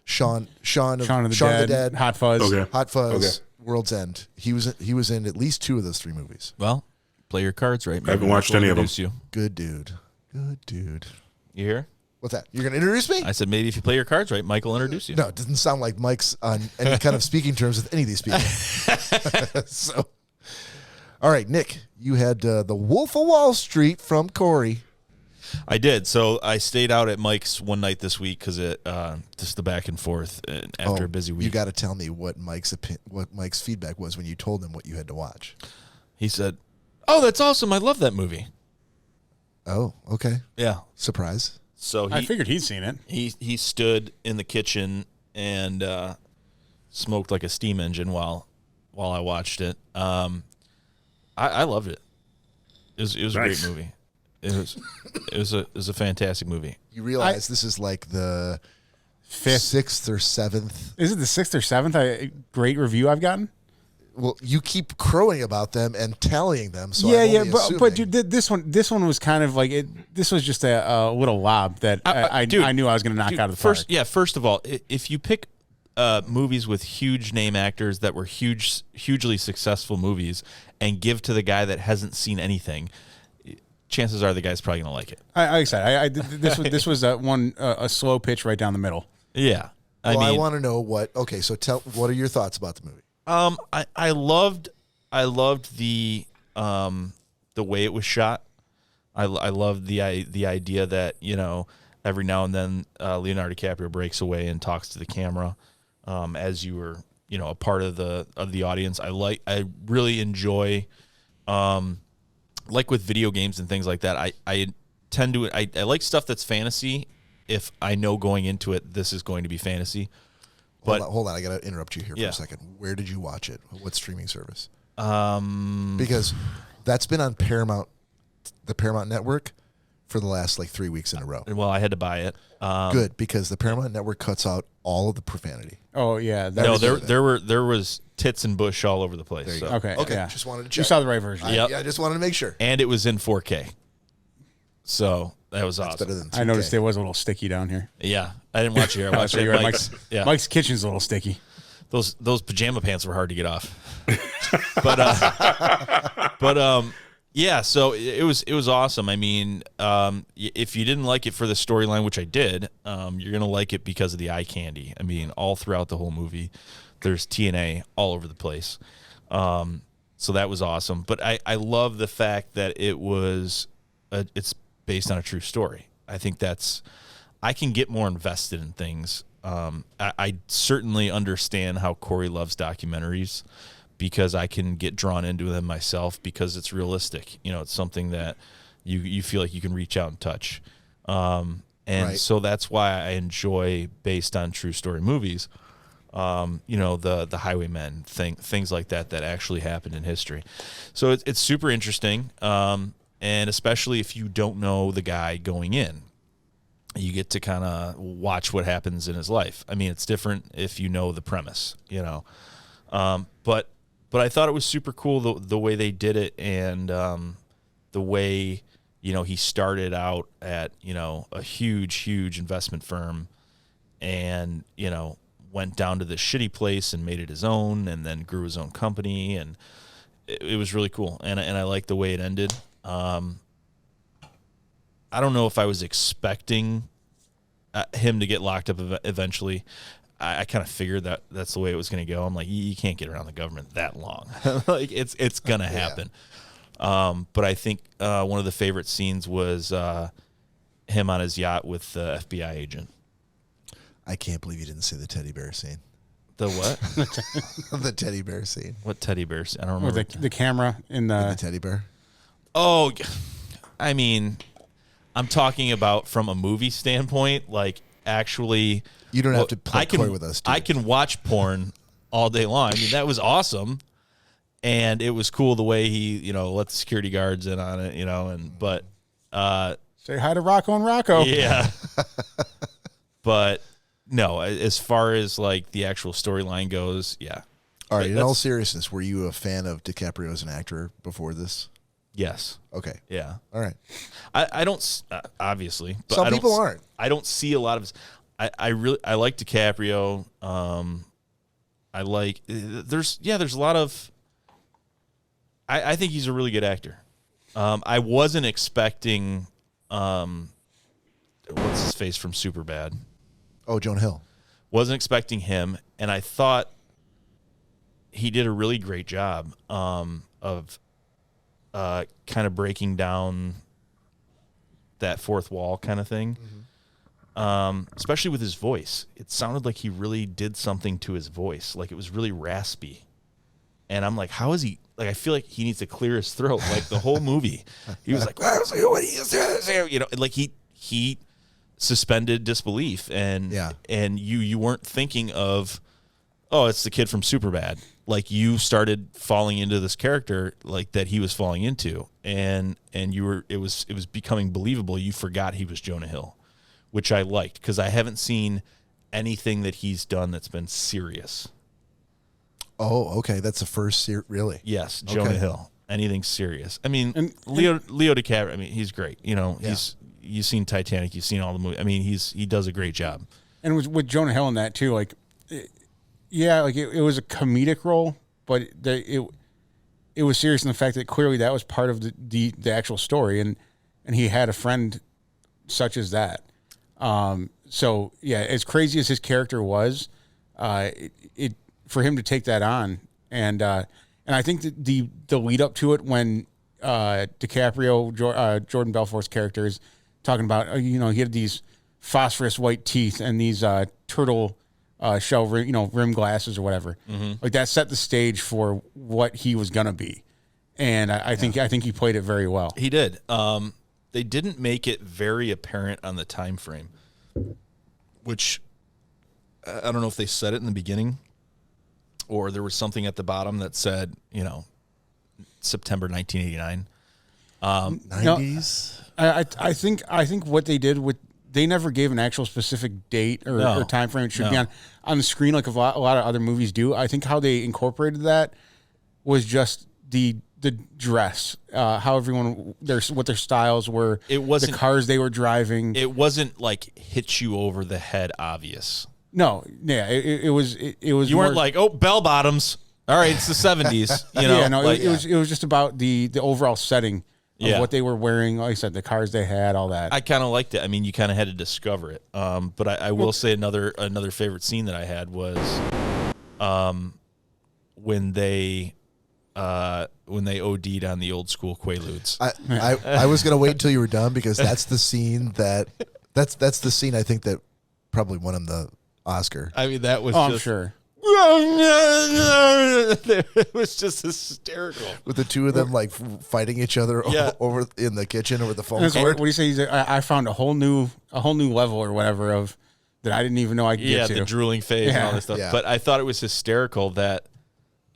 Shaun of the Dead, Hot Fuzz. Okay. Hot Fuzz, Okay. World's End. He was in at least 2 of those 3 movies. Well, play your cards right. I haven't watched any of them. You. Good dude. Good dude. You hear? What's that? You're going to introduce me? I said maybe if you play your cards right, Mike will introduce you. No, it doesn't sound like Mike's on any kind of speaking terms with any of these people. So, all right, Nick, you had The Wolf of Wall Street from Cory. I did. So I stayed out at Mike's one night this week because it just the back and forth after a busy week. You got to tell me what Mike's feedback was when you told him what you had to watch. He said, "Oh, that's awesome! I love that movie." Oh, okay. Yeah. Surprise. So I figured he'd seen it. He stood in the kitchen and smoked like a steam engine while I watched it. I loved it. It was a great movie. It was a fantastic movie. You realize this is like the sixth or seventh. Is it the 6th or 7th great review I've gotten? Well, you keep crowing about them and tallying them. So Yeah, I'm only but dude, this one was kind of like it. This was just a little lob that I knew I was going to knock out of the park. First of all, if you pick movies with huge name actors that were hugely successful movies and give to the guy that hasn't seen anything, chances are the guy's probably going to like it. Like I said, this was a slow pitch right down the middle. Yeah, I want to know what. Okay, so what are your thoughts about the movie? I loved the way it was shot. I loved the idea that every now and then Leonardo DiCaprio breaks away and talks to the camera as you were a part of the audience. I really enjoy like with video games and things like that. I tend to I like stuff that's fantasy if I know going into it this is going to be fantasy. But hold on, I got to interrupt you here for a second. Where did you watch it? What streaming service? Because that's been on the Paramount Network for the last 3 weeks in a row. Well, I had to buy it. Good, because the Paramount Network cuts out all of the profanity. Oh yeah, there was tits and bush all over the place. There you so. go. Okay, yeah. Just wanted to check. You saw the right version. Yep. Yeah, I just wanted to make sure. And it was in 4K. So that was That's awesome. better than 2K. I noticed it was a little sticky down here. Yeah, I didn't watch it here. I watched So it you're at right, Mike's. Yeah, Mike's kitchen's a little sticky. those pajama pants were hard to get off. Yeah. So it was awesome. I mean, if you didn't like it for the storyline, which I did, you're gonna like it because of the eye candy. I mean, all throughout the whole movie, there's TNA all over the place. So that was awesome. But I love the fact that it's based on a true story. I think I can get more invested in things. I certainly understand how Cory loves documentaries because I can get drawn into them myself because it's realistic. It's something that you feel like you can reach out and touch. So that's why I enjoy based on true story movies. The Highwaymen things like that actually happened in history. So it's super interesting. And especially if you don't know the guy going in, you get to kind of watch what happens in his life. I mean, it's different if you know the premise, but I thought it was super cool the way they did it and the way, he started out at, a huge investment firm and, went down to this shitty place and made it his own and then grew his own company. And it was really cool. And I liked the way it ended. I don't know if I was expecting him to get locked up eventually. I kind of figured that that's the way it was going to go. I'm like, you can't get around the government that long. It's going to happen. But I think one of the favorite scenes was him on his yacht with the FBI agent. I can't believe you didn't say the teddy bear scene. The what? The teddy bear scene. What teddy bear scene? I don't remember. The camera in The teddy bear. Oh, I mean, I'm talking about from a movie standpoint, like actually. You don't have to play coy with us, dude. I can watch porn all day long. I mean, that was awesome. And it was cool the way he, let the security guards in on it, but. Say hi to Rocco and Rocco. Yeah. But no, as far as like the actual storyline goes, yeah. All right. In all seriousness, were you a fan of DiCaprio as an actor before this? Yes. Okay. Yeah. All right. I don't obviously, but some people aren't. I don't see a lot of. I like DiCaprio. I like there's a lot of. I think he's a really good actor. I wasn't expecting. What what's his face from Superbad. Oh, Jonah Hill. Wasn't expecting him, and I thought he did a really great job of kind of breaking down that fourth wall kind of thing. Especially with his voice. It sounded like he really did something to his voice. Like it was really raspy. And I'm like, how is he? Like, I feel like he needs to clear his throat. Like the whole movie, he was like, you know, like he suspended disbelief, and you weren't thinking of, oh, it's the kid from Superbad. Like you started falling into this character like that he was falling into, and it was becoming believable. You forgot he was Jonah Hill, which I liked because I haven't seen anything that he's done that's been serious. Oh, okay. That's the first really. Yes, Jonah Hill. Anything serious? I mean, And- Leo DiCaprio. I mean, he's great. You know, you've seen Titanic. You've seen all the movies. I mean, he does a great job. And with Jonah Hill in that too, like, it was a comedic role, but it was serious in the fact that clearly that was part of the actual story, and he had a friend such as that. So yeah, as crazy as his character was, it for him to take that on, and I think that the lead up to it when DiCaprio, Jordan Belfort's character is talking about, he had these phosphorus white teeth and these turtle shell rim glasses or whatever. Like that set the stage for what he was gonna be, and I think he played it very well. He did. They didn't make it very apparent on the time frame, which I don't know if they said it in the beginning or there was something at the bottom that said, September 1989. 90s? I think what they did they never gave an actual specific date or time frame it should be on the screen like a lot of other movies do. I think how they incorporated that was just the dress, how everyone what their styles were. It wasn't the cars they were driving. It wasn't like hit you over the head obvious. No, yeah, it was. You weren't like, oh, bell bottoms. All right, it's the 70s. It was just about the overall setting of what they were wearing. Like I said, the cars they had, all that. I kind of liked it. I mean, you kind of had to discover it. But I will say another favorite scene that I had was when they OD'd on the old school Quaaludes. I was gonna wait until you were done because that's the scene that's the scene I think that probably won him the Oscar. I mean, that was I'm just, sure. It was just hysterical. With the two of them like fighting each other over in the kitchen over the phone What cord. do you say? He's like, I found a whole new level or whatever of that I didn't even know I could get to. The drooling phase and all this stuff. Yeah. But I thought it was hysterical that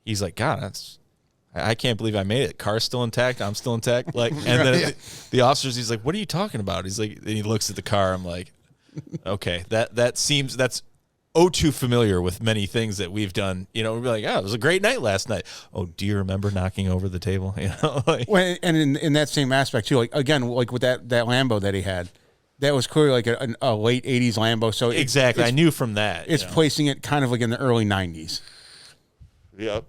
he's like, God, I can't believe I made it. Car's still intact. I'm still intact. Like, and then the officers, he's like, what are you talking about? He's like, and he looks at the car. I'm like, okay, that's too familiar with many things that we've done. We'd be like, oh, it was a great night last night. Oh, do you remember knocking over the table? Well, and in that same aspect too, like again, like with that Lambo that he had, that was clearly like a late 80s Lambo. So exactly. I knew from that. It's placing it kind of like in the early 90s. Yep.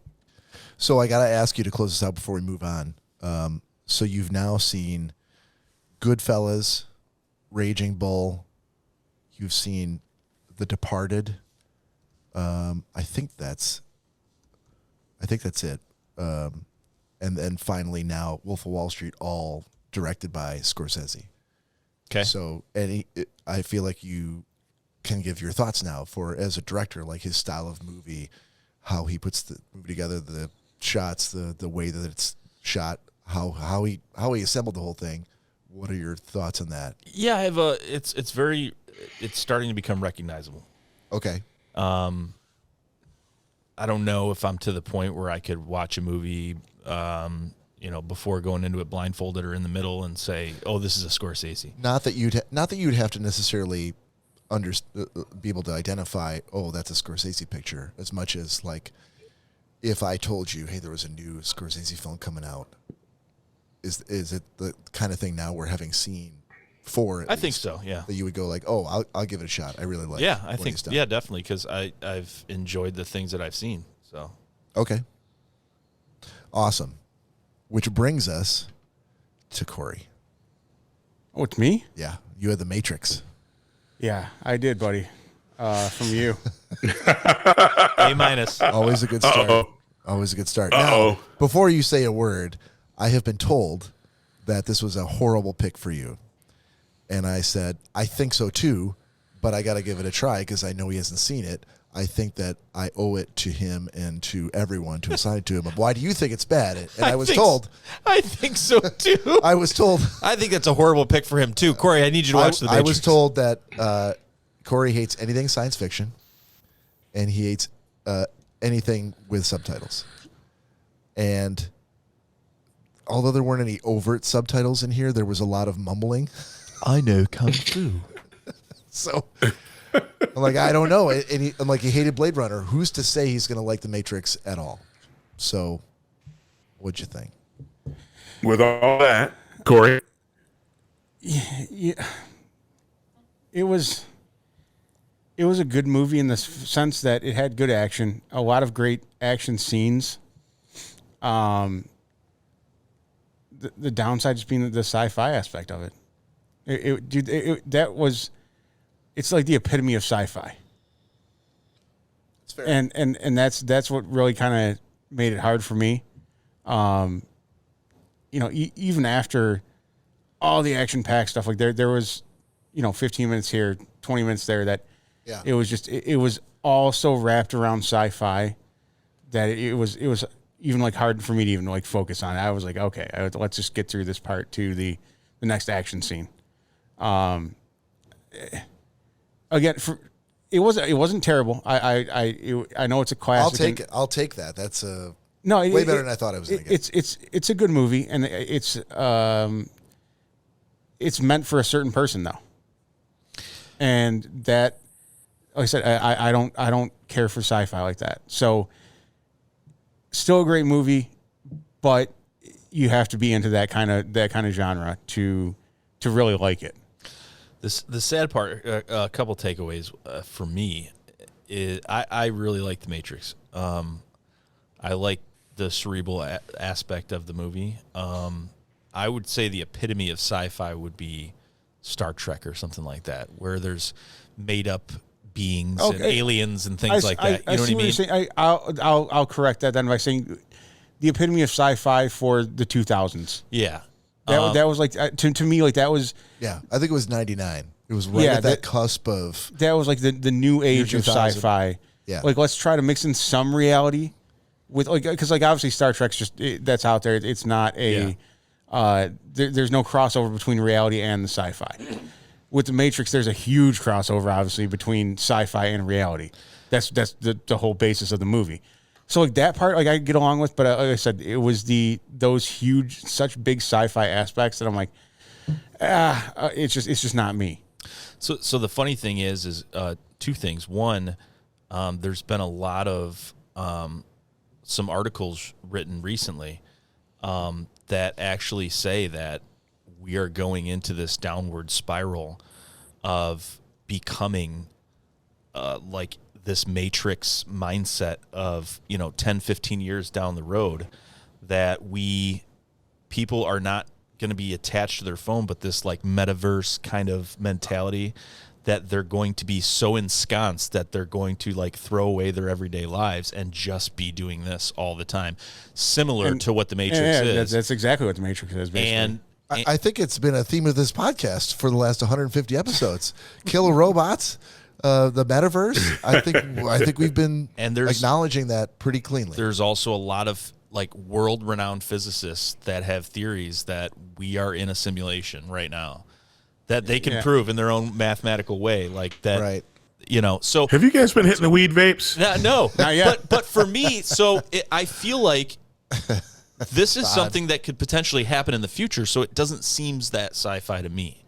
So I gotta ask you to close this out before we move on. So you've now seen Goodfellas, Raging Bull. You've seen The Departed. I think that's it. And then finally now Wolf of Wall Street, all directed by Scorsese. Okay. So I feel like you can give your thoughts now as a director, like his style of movie, how he puts the movie together, the shots, the way that it's shot, how he assembled the whole thing. What are your thoughts on that? Yeah, I have it's starting to become recognizable. Okay. I don't know if I'm to the point where I could watch a movie, before going into it blindfolded or in the middle and say, "Oh, this is a Scorsese." Not that you'd have to necessarily be able to identify, "Oh, that's a Scorsese picture," as much as like if I told you, "Hey, there was a new Scorsese film coming out," is it the kind of thing now we're having seen? I think so. Yeah, that you would go like, oh, I'll give it a shot. I really like. Yeah, I think. Yeah, definitely, because I've enjoyed the things that I've seen. So okay, awesome. Which brings us to Cory. Oh, it's me? Yeah, you had The Matrix. Yeah, I did, buddy. From you. A-. Always a good start. Uh-oh. Always a good start. Uh-oh. Now, before you say a word, I have been told that this was a horrible pick for you. And I said, I think so too, but I got to give it a try because I know he hasn't seen it. I think that I owe it to him and to everyone to assign it to him. Why do you think it's bad? And I was told. I think so too. I was told. I think that's a horrible pick for him too. Corey, I need you to watch The I Matrix. was told that Cory hates anything science fiction, and he hates anything with subtitles. And although there weren't any overt subtitles in here, there was a lot of mumbling. I know Kung Fu. So I'm like, I don't know. And I'm like, he hated Blade Runner. Who's to say he's going to like The Matrix at all? So what'd you think? With all that, Cory. Yeah. It was a good movie in the sense that it had good action, a lot of great action scenes. The downside just being the sci-fi aspect of it. It's like the epitome of sci-fi. It's fair. And that's what really kind of made it hard for me. Even after all the action-packed stuff, like there was, 15 minutes here, 20 minutes there, that Yeah. it was just it was all so wrapped around sci-fi that it was even like hard for me to even like focus on it. I was like, okay, let's just get through this part to the next action scene. Again, it wasn't terrible. I know it's a classic. I'll take that. That's No, way better than I thought it was going to get. It's a good movie, and it's meant for a certain person though, and that, like I said, I don't care for sci-fi like that. So, still a great movie, but you have to be into that kind of genre to really like it. The sad part, a couple takeaways for me, is I really like The Matrix. I like the cerebral aspect of the movie. I would say the epitome of sci-fi would be Star Trek or something like that, where there's made up beings and aliens and things like that. You know what I mean? You're saying. I'll correct that then by saying the epitome of sci-fi for the 2000s. Yeah. That was like to me, like that was. Yeah, I think it was 99. It was right at that cusp of. That was like the new age of 2000. sci-fi. Yeah. Like, let's try to mix in some reality with, like, because like obviously Star Trek's just that's out there. It's not a. There's no crossover between reality and the sci-fi. With The Matrix, there's a huge crossover, obviously, between sci-fi and reality. That's the whole basis of the movie. So like that part, like I get along with, but like I said, it was those huge, such big sci-fi aspects that I'm like, it's just not me. So the funny thing is two things. One, there's been a lot of some articles written recently that actually say that we are going into this downward spiral of becoming like this Matrix mindset of, 10, 15 years down the road, that people are not going to be attached to their phone, but this like metaverse kind of mentality that they're going to be so ensconced that they're going to like throw away their everyday lives and just be doing this all the time, similar to what the Matrix is. That's exactly what the Matrix is, basically. And I think it's been a theme of this podcast for the last 150 episodes. Killer robots, the metaverse. I think we've been acknowledging that pretty cleanly. There's also a lot of like world-renowned physicists that have theories that we are in a simulation right now, that they can prove in their own mathematical way, like that. Right. So Have you guys been hitting the weed vapes? no, Not yet. But for me, I feel like this is something that could potentially happen in the future. So it doesn't seem that sci-fi to me.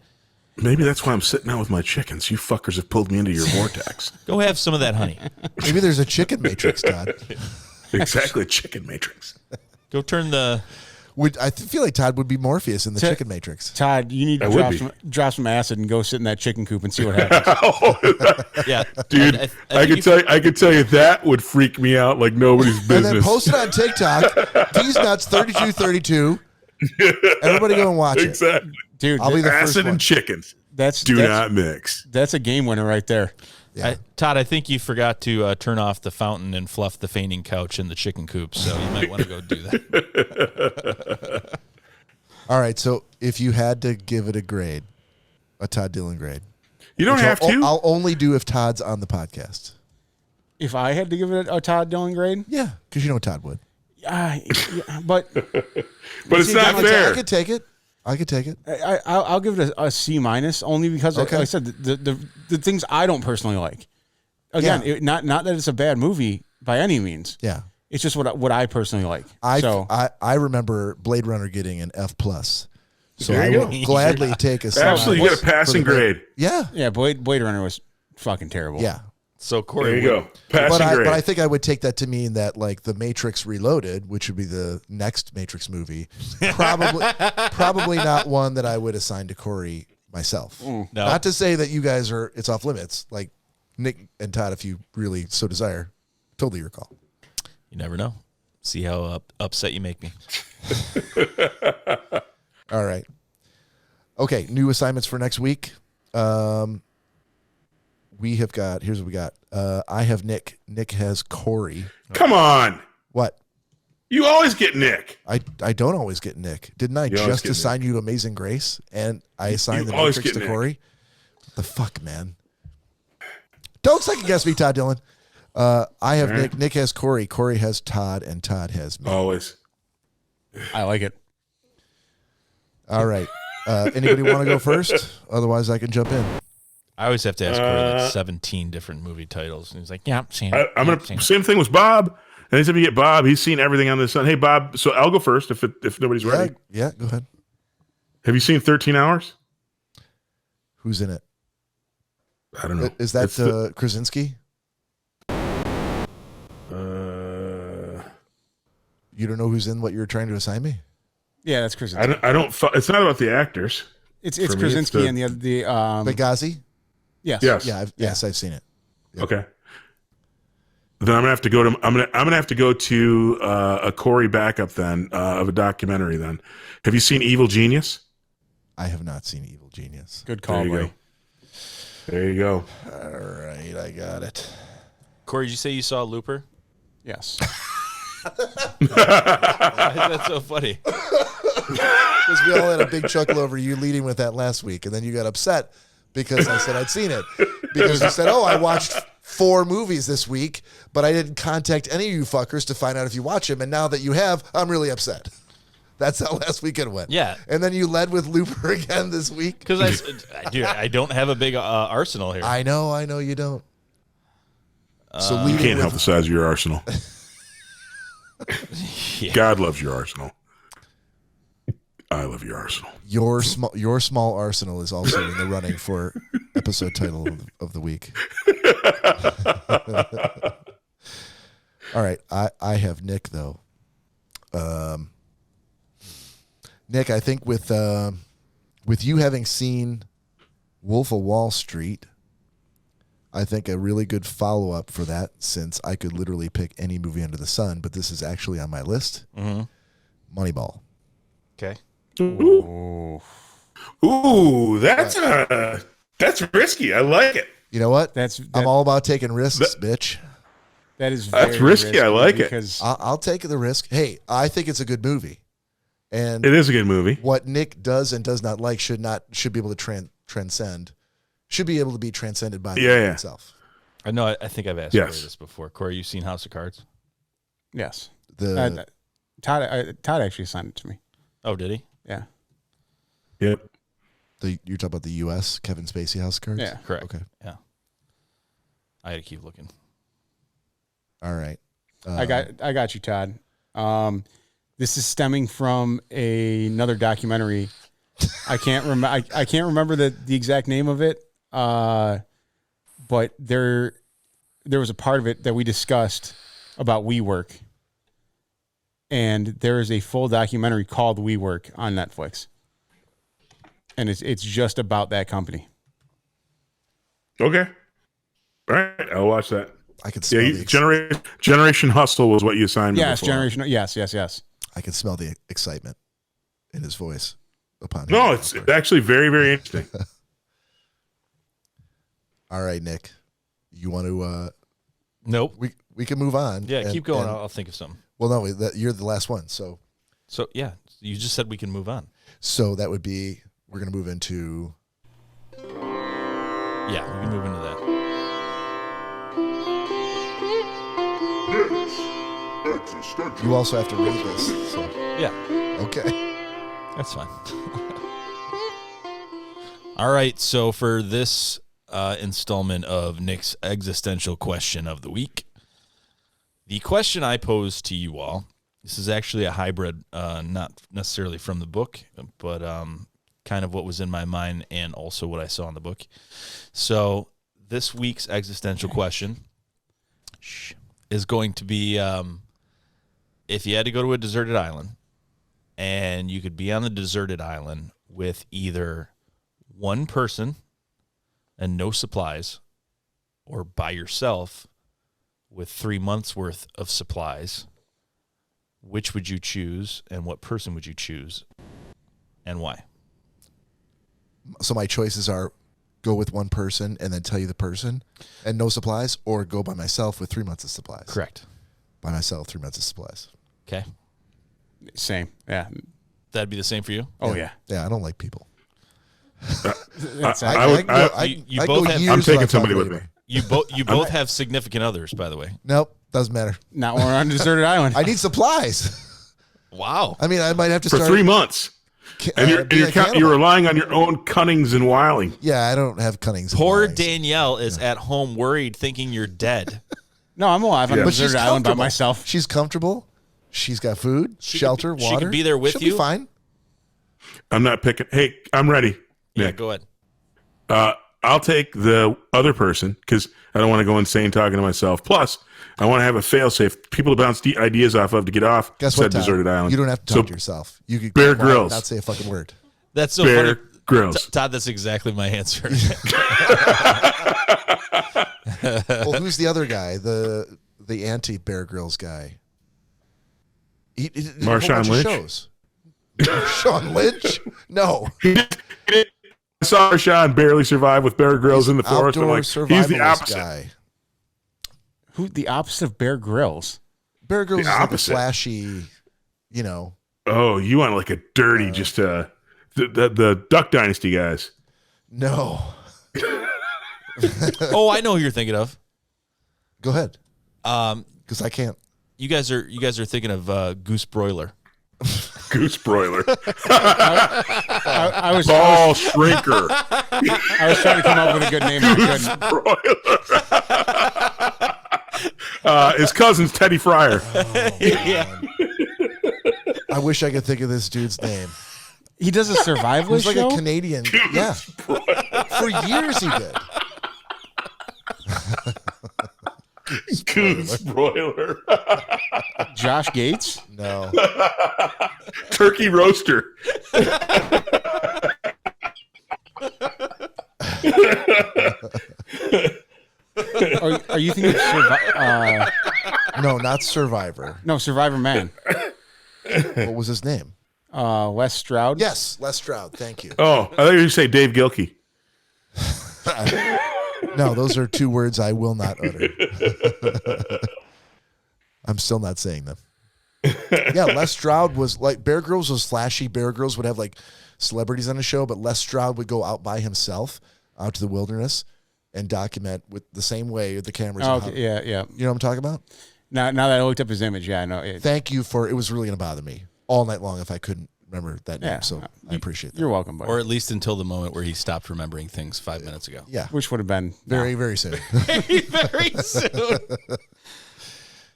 Maybe that's why I'm sitting out with my chickens. You fuckers have pulled me into your vortex. Go have some of that honey. Maybe there's a chicken matrix, Todd. Exactly, chicken matrix. Go turn the. I feel like Todd would be Morpheus in the chicken matrix. Todd, you need I to would drop some acid and go sit in that chicken coop and see what happens. Yeah, Dude, I think could tell you that would freak me out like nobody's And business. then post it on TikTok. These nuts 3232. Everybody go and watch it. Exactly. Dude, I'll be the first Acid one. and chickens. Do not mix. That's a game winner right there. Yeah. Todd, I think you forgot to turn off the fountain and fluff the fainting couch in the chicken coop, so you might want to go do that. All right, so if you had to give it a grade, a Todd Dillon grade. You don't which have to. I'll only do if Todd's on the podcast. If I had to give it a Todd Dillon grade, Yeah, because you know Todd would. yeah, but But it's not fair. I could take it. I could take it. I'll give it a C minus only because, Okay. like I said, the things I don't personally like. Again, Yeah. not that it's a bad movie by any means. Yeah. It's just what I personally like. I remember Blade Runner getting an F plus. So There I you will go. gladly take a C Absolutely, you minus get a passing for the grade. Yeah. yeah, Blade Runner was fucking terrible. Yeah. So Corey, There you go. Passing grade. But I think I would take that to mean that like the Matrix Reloaded, which would be the next Matrix movie, probably not one that I would assign to Corey myself. No. Not to say that you guys are it's off limits. Like Nick and Todd, if you really so desire, totally your call. You never know. See how upset you make me. All right. Okay, new assignments for next week. We have got, here's what we got. I have Nick. Nick has Cory. Come on. What? You always get Nick. I don't always get Nick. Didn't I You always just get assign you to Amazing Grace? And I assigned the always Matrix get to Nick. Cory? What the fuck, man? Don't second guess me, Todd Dillon. I have All right. Nick. Nick has Cory. Cory has Todd, and Todd has me. Always. I like it. All right. Anybody want to go first? Otherwise, I can jump in. I always have to ask Corey like 17 different movie titles, and he's like, Yeah, seen it. I'm Yeah, gonna seen it. same thing with Bob. Anytime you get Bob, he's seen everything on the sun. Hey Bob, so I'll go first if nobody's Yeah, ready. yeah, go ahead. Have you seen 13 Hours? Who's in it? I don't know. Is that It's the- Krasinski? You don't know who's in what you're trying to assign me? Yeah, that's Krasinski. I don't. It's not about the actors. It's for me, it's Krasinski the- and the Benghazi? yes. Yes. Yeah, yes, I've seen it. Yep. Okay. Then I'm gonna have to go to. I'm gonna have to go to a Cory backup then of a documentary. Then, have you seen Evil Genius? I have not seen Evil Genius. Good call, There you buddy. go. There you go. All right, I got it. Corey, did you say you saw Looper? Yes. Why is that so funny? Because we all had a big chuckle over you leading with that last week, and then you got upset because I said I'd seen it. Because you said, "Oh, I watched 4 movies this week, but I didn't contact any of you fuckers to find out if you watch them, and now that you have, I'm really upset." That's how last weekend went. Yeah. And then you led with Looper again this week. Because I don't have a big arsenal here. I know you don't. So You leading can't help with the size of your arsenal. Yeah. God loves your arsenal. I love your arsenal. your small arsenal is also in the running for episode title of the week. All right, I have Nick though. Nick, I think with you having seen Wolf of Wall Street, I think a really good follow up for that, since I could literally pick any movie under the sun, but this is actually on my list. Moneyball. Okay. Ooh, that's risky. I like it. You know what? That's I'm all about taking risks, bitch. that is That's very risky. I like it. because I'll take the risk. Hey, I think it's a good movie, and It is a good movie. what Nick does and does not like should be able to transcend. Should be able to be transcended by the movie Yeah. itself. I know. I think I've asked Yes. Corey this before. Corey, you seen House of Cards? yes. The Todd actually assigned it to me. Oh, did he? Yeah. Yep. you're talking about the U.S. Kevin Spacey House of Cards. Yeah. Correct. Okay. Yeah. I had to keep looking. All right. I got you, Todd. This is stemming from another documentary. I can't remember the exact name of it. But there was a part of it that we discussed about WeWork. And there is a full documentary called WeWork on Netflix. And it's just about that company. Okay. All right. I'll watch that. I could smell Yeah. Generation Hustle was what you assigned me Yes, before. generation. Yes. I can smell the excitement in his voice upon. No, hearing it's that. actually very, very interesting. All right, Nick. You want to? Nope. We can move on. Yeah, keep going. I'll think of something. Well, no, you're the last one. So yeah, you just said we can move on. So that would be we're going to move into. Yeah, we can move into that. You also have to read this. So. Yeah. Okay. That's fine. All right. So for this installment of Nick's existential question of the week, the question I pose to you all, this is actually a hybrid, not necessarily from the book, but kind of what was in my mind and also what I saw in the book. So this week's existential question is going to be if you had to go to a deserted island and you could be on the deserted island with either one person and no supplies or by yourself with 3 months worth of supplies, which would you choose and what person would you choose and why? So my choices are go with one person and then tell you the person and no supplies, or go by myself with 3 months of supplies. Correct. By myself, 3 months of supplies. Okay. Same. Yeah. That'd be the same for you? Oh, yeah. Yeah, I don't like people. I'm taking somebody with me. You both have significant others, by the way. Nope, doesn't matter. Not when we're on a deserted island. I need supplies. Wow. I mean, I might have to For start 3 months. And you're relying on your own cunnings and wiling. Yeah, I don't have cunnings. Poor Danielle is at home worried, thinking you're dead. No, I'm alive on a But she's deserted island by comfortable. myself. She's comfortable. She's got food, shelter, water. She could be there with She'll you. Be fine. I'm not picking. Hey, I'm ready. Yeah, Nick. go ahead. I'll take the other person because I don't want to go insane talking to myself. Plus, I want to have a fail-safe, people to bounce ideas off of to get off Guess said what, Todd? deserted island. You don't have to talk to yourself. You could Bear go quiet and Grylls. not say a fucking word. That's so Bear funny. Grylls. Todd, that's exactly my answer. Well, who's the other guy? The anti-Bear Grylls guy. He did a whole Marshawn bunch of Lynch? shows. Marshawn Lynch? No. I saw Sean barely survive with Bear Grylls in the forest. I'm Outdoor like, he's the survivalist opposite. guy. Who? The opposite of Bear Grylls. Bear Grylls is like a opposite. flashy, you know. Oh, you want like a dirty, just the Duck Dynasty guys. No. Oh, I know who you're thinking of. Go ahead. Because I can't. You guys are thinking of Goose Broiler. Goose Broiler. I was Ball Shrinker. I was trying to come up with a good name. I couldn't. Broiler. His cousin's Teddy Fryer. Yeah. I wish I could think of this dude's name. He does a survivalist He's like show? a Canadian. Yeah. For years he did. Goose Broiler. Josh Gates? No. Turkey Roaster. Are you thinking of No, not Survivor. Survivor Man? What was his name? Les Stroud? Yes, Les Stroud. Thank you. Oh, I thought you were going to say Dave Gilkey. No, those are two words I will not utter. I'm still not saying them. Yeah, Les Stroud was like, Bear Grylls was flashy. Bear Grylls would have like celebrities on the show, but Les Stroud would go out by himself out to the wilderness and document with the same way the cameras. Oh, and how- okay, yeah. You know what I'm talking about? Now that I looked up his image, yeah, I know. Thank you for, it was really going to bother me all night long if I couldn't remember that name. Yeah. So I appreciate that. You're welcome, buddy. Or at least until the moment where he stopped remembering things 5 minutes ago. Yeah. Which would have been Very, very soon. Very soon.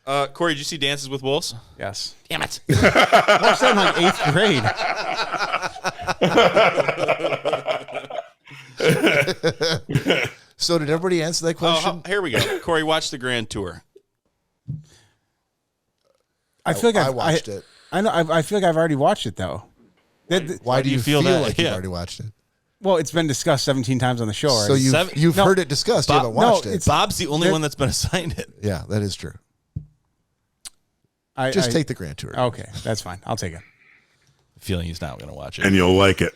Cory, did you see Dances with Wolves? Yes. Damn it. Watched that in like 8th grade. So did everybody answer that question? Here we go. Cory, watch the Grand Tour. I feel like I watched it. I know. I feel like I've already watched it though. Why do you feel that? like Yeah. you've already watched it? Well, it's been discussed 17 times on the show So already. you've heard it discussed. You haven't watched it. Bob's the only one that's been assigned it. Yeah, that is true. I Just take the Grand Tour. Okay, that's fine. I'll take it. Feeling he's not going to watch it. And you'll like it.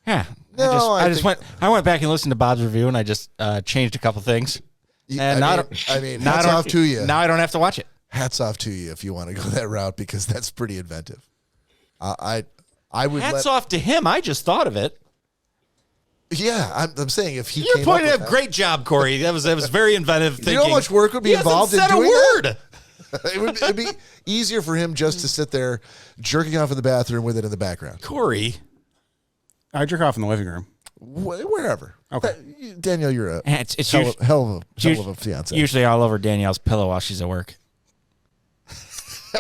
Yeah. No, I went back and listened to Bob's review, and I just changed a couple things. And hats off to you. Now I don't have to watch it. Hats off to you if you want to go that route, because that's pretty inventive. I would. Hats off to him. I just thought of it. Yeah, I'm saying if he. You're pointing out, great job, Corey. That was very inventive thinking. You know how much work would be involved in doing that? It'd be easier for him just to sit there jerking off in the bathroom with it in the background. Corey, I jerk off in the living room. Wherever. Okay. Danielle, you're a It's hell of a fiance. usually all over Danielle's pillow while she's at work.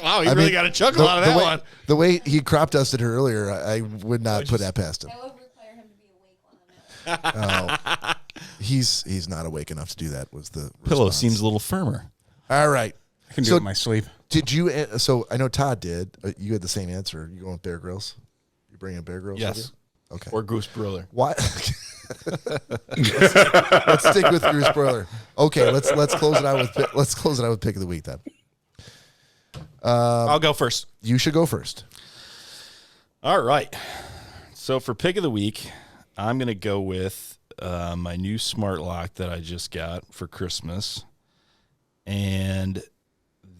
wow, you really got a chuckle out of that one. The way he crop dusted her earlier, I would not put that past him. That would require him to be awake while I'm at it. He's not awake enough to do that. Was the Pillow response. seems a little firmer. All right. I can do it in my sleep. Did you? So I know Todd did. You had the same answer. You going with Bear Grylls? You bringing Bear Grylls? Yes. With you? Okay. Or Goose Broiler. Why? let's stick with Goose Broiler. Okay, let's close it out with pick of the week then. I'll go first. You should go first. All right. So for pick of the week, I'm going to go with my new smart lock that I just got for Christmas. And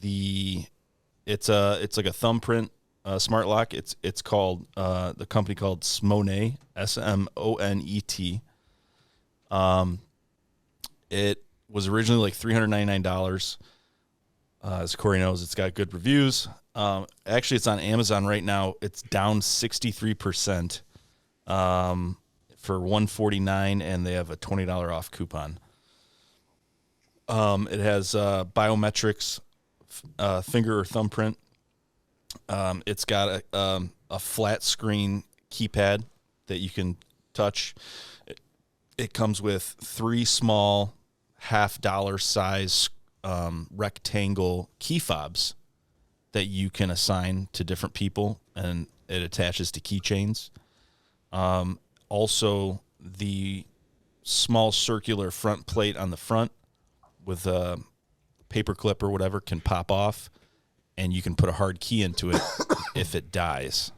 it's like a thumbprint smart lock. It's called the company called Smonet, Smonet. It was originally like $399. As Corey knows, it's got good reviews. Actually, it's on Amazon right now. It's down 63% for $149, and they have a $20 off coupon. It has biometrics, finger or thumbprint. It's got a flat screen keypad that you can touch. It comes with 3 small $50 size rectangle key fobs that you can assign to different people, and it attaches to keychains. Also, the small circular front plate on the front with a paper clip or whatever can pop off, and you can put a hard key into it if it dies.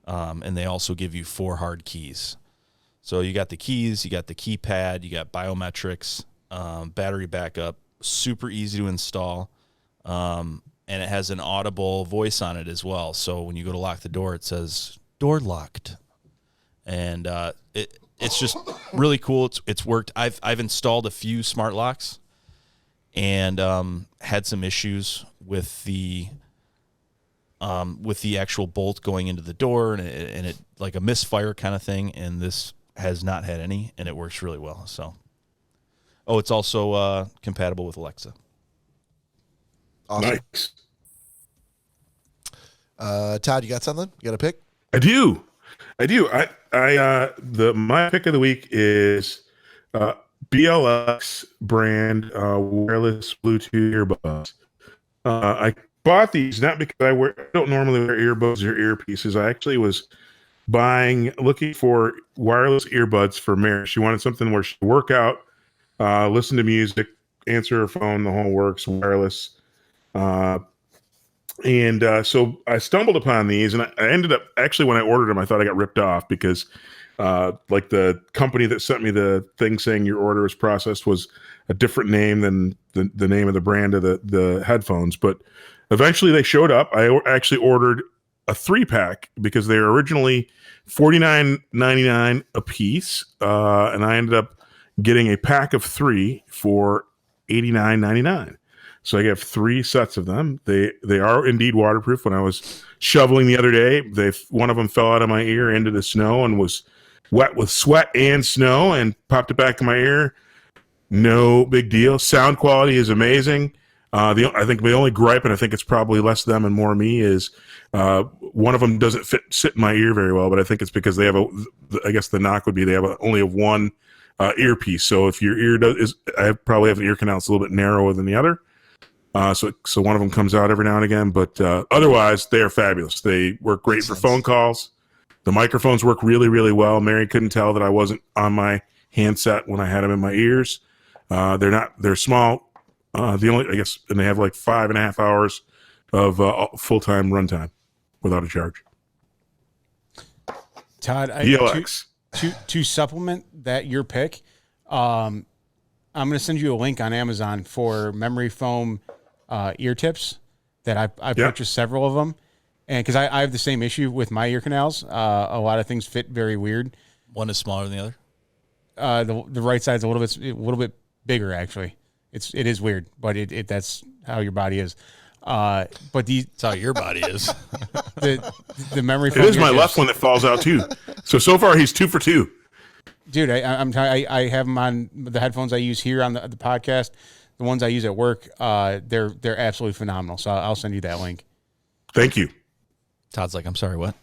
And they also give you 4 hard keys. So you got the keys, you got the keypad, you got biometrics, battery backup, super easy to install. And it has an audible voice on it as well. So when you go to lock the door, it says, "Door locked." And it's just really cool. It's worked. I've installed a few smart locks and had some issues with the actual bolt going into the door, and it like a misfire kind of thing. And this has not had any, and it works really well. So, it's also compatible with Alexa. Awesome. Nice. Todd, you got something? You got a pick? I do. My pick of the week is BLX brand wireless Bluetooth earbuds. I bought these not because I don't normally wear earbuds or earpieces. I actually was looking for wireless earbuds for Mary. She wanted something where she could work out, listen to music, answer her phone, the whole works, wireless. So I stumbled upon these, and I ended up actually, when I ordered them, I thought I got ripped off because like the company that sent me the thing saying your order was processed was a different name than the name of the brand of the headphones. But eventually they showed up. I actually ordered a 3-pack because they were originally $49.99 a piece, and I ended up getting a pack of 3 for $89.99. So I have 3 sets of them. They are indeed waterproof. When I was shoveling the other day, one of them fell out of my ear into the snow and was wet with sweat and snow, and popped it back in my ear. No big deal. Sound quality is amazing. I think the only gripe, and I think it's probably less them and more me, is one of them doesn't sit in my ear very well. But I think it's because they have I guess the knock would be they only have one earpiece. So if your ear I probably have an ear canal that's a little bit narrower than the other. So one of them comes out every now and again, but otherwise they are fabulous. They work great for phone calls. The microphones work really, really well. Mary couldn't tell that I wasn't on my handset when I had them in my ears. They're small. And they have like 5.5 hours of full-time runtime without a charge. Todd, DLX. to supplement your pick, I'm going to send you a link on Amazon for memory foam ear tips that I purchased several of them. And because I have the same issue with my ear canals. A lot of things fit very weird. One is smaller than the other? The right side's a little bit bigger, actually. It is weird, but that's how your body is. But That's how your body is. the memory foam It is ear my tips, left one that falls out too. So far he's 2 for 2. dude. I have them on the headphones I use here on the podcast. The ones I use at work, they're absolutely phenomenal. So I'll send you that link. Thank you. Todd's like, I'm sorry, what?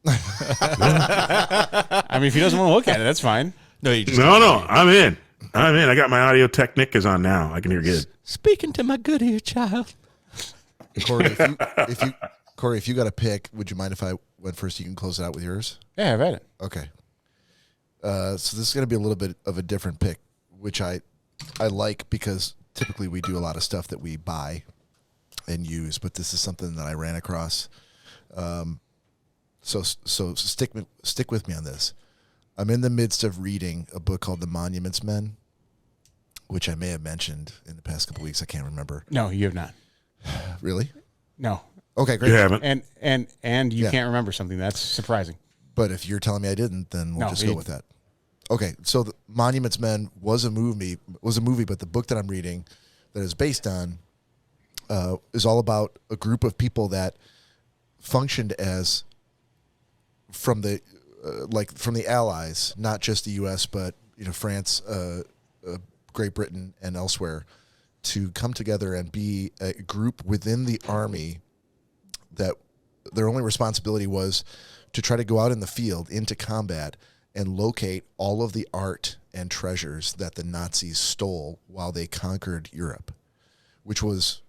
I mean, if he doesn't want to look at it, that's fine. No, you just No, I'm in. I got my Audio Technica is on now. I can hear good. speaking to my good ear child. Corey, if you got a pick, would you mind if I went first? You can close it out with yours. Yeah, I've had it. Okay. So this is going to be a little bit of a different pick, which I like because typically we do a lot of stuff that we buy and use, but this is something that I ran across. So stick with me on this. I'm in the midst of reading a book called The Monuments Men, which I may have mentioned in the past couple of weeks. I can't remember. No, you have not. Really? No. Okay, great. You haven't. And you Yeah. can't remember something. That's surprising. But if you're telling me I didn't, then we'll No, just go with that. Okay, so the Monuments Men was a movie, but the book that I'm reading that is based on is all about a group of people that functioned as from the Allies, not just the U.S., but France, Great Britain, and elsewhere, to come together and be a group within the army that their only responsibility was to try to go out in the field into combat and locate all of the art and treasures that the Nazis stole while they conquered Europe, which was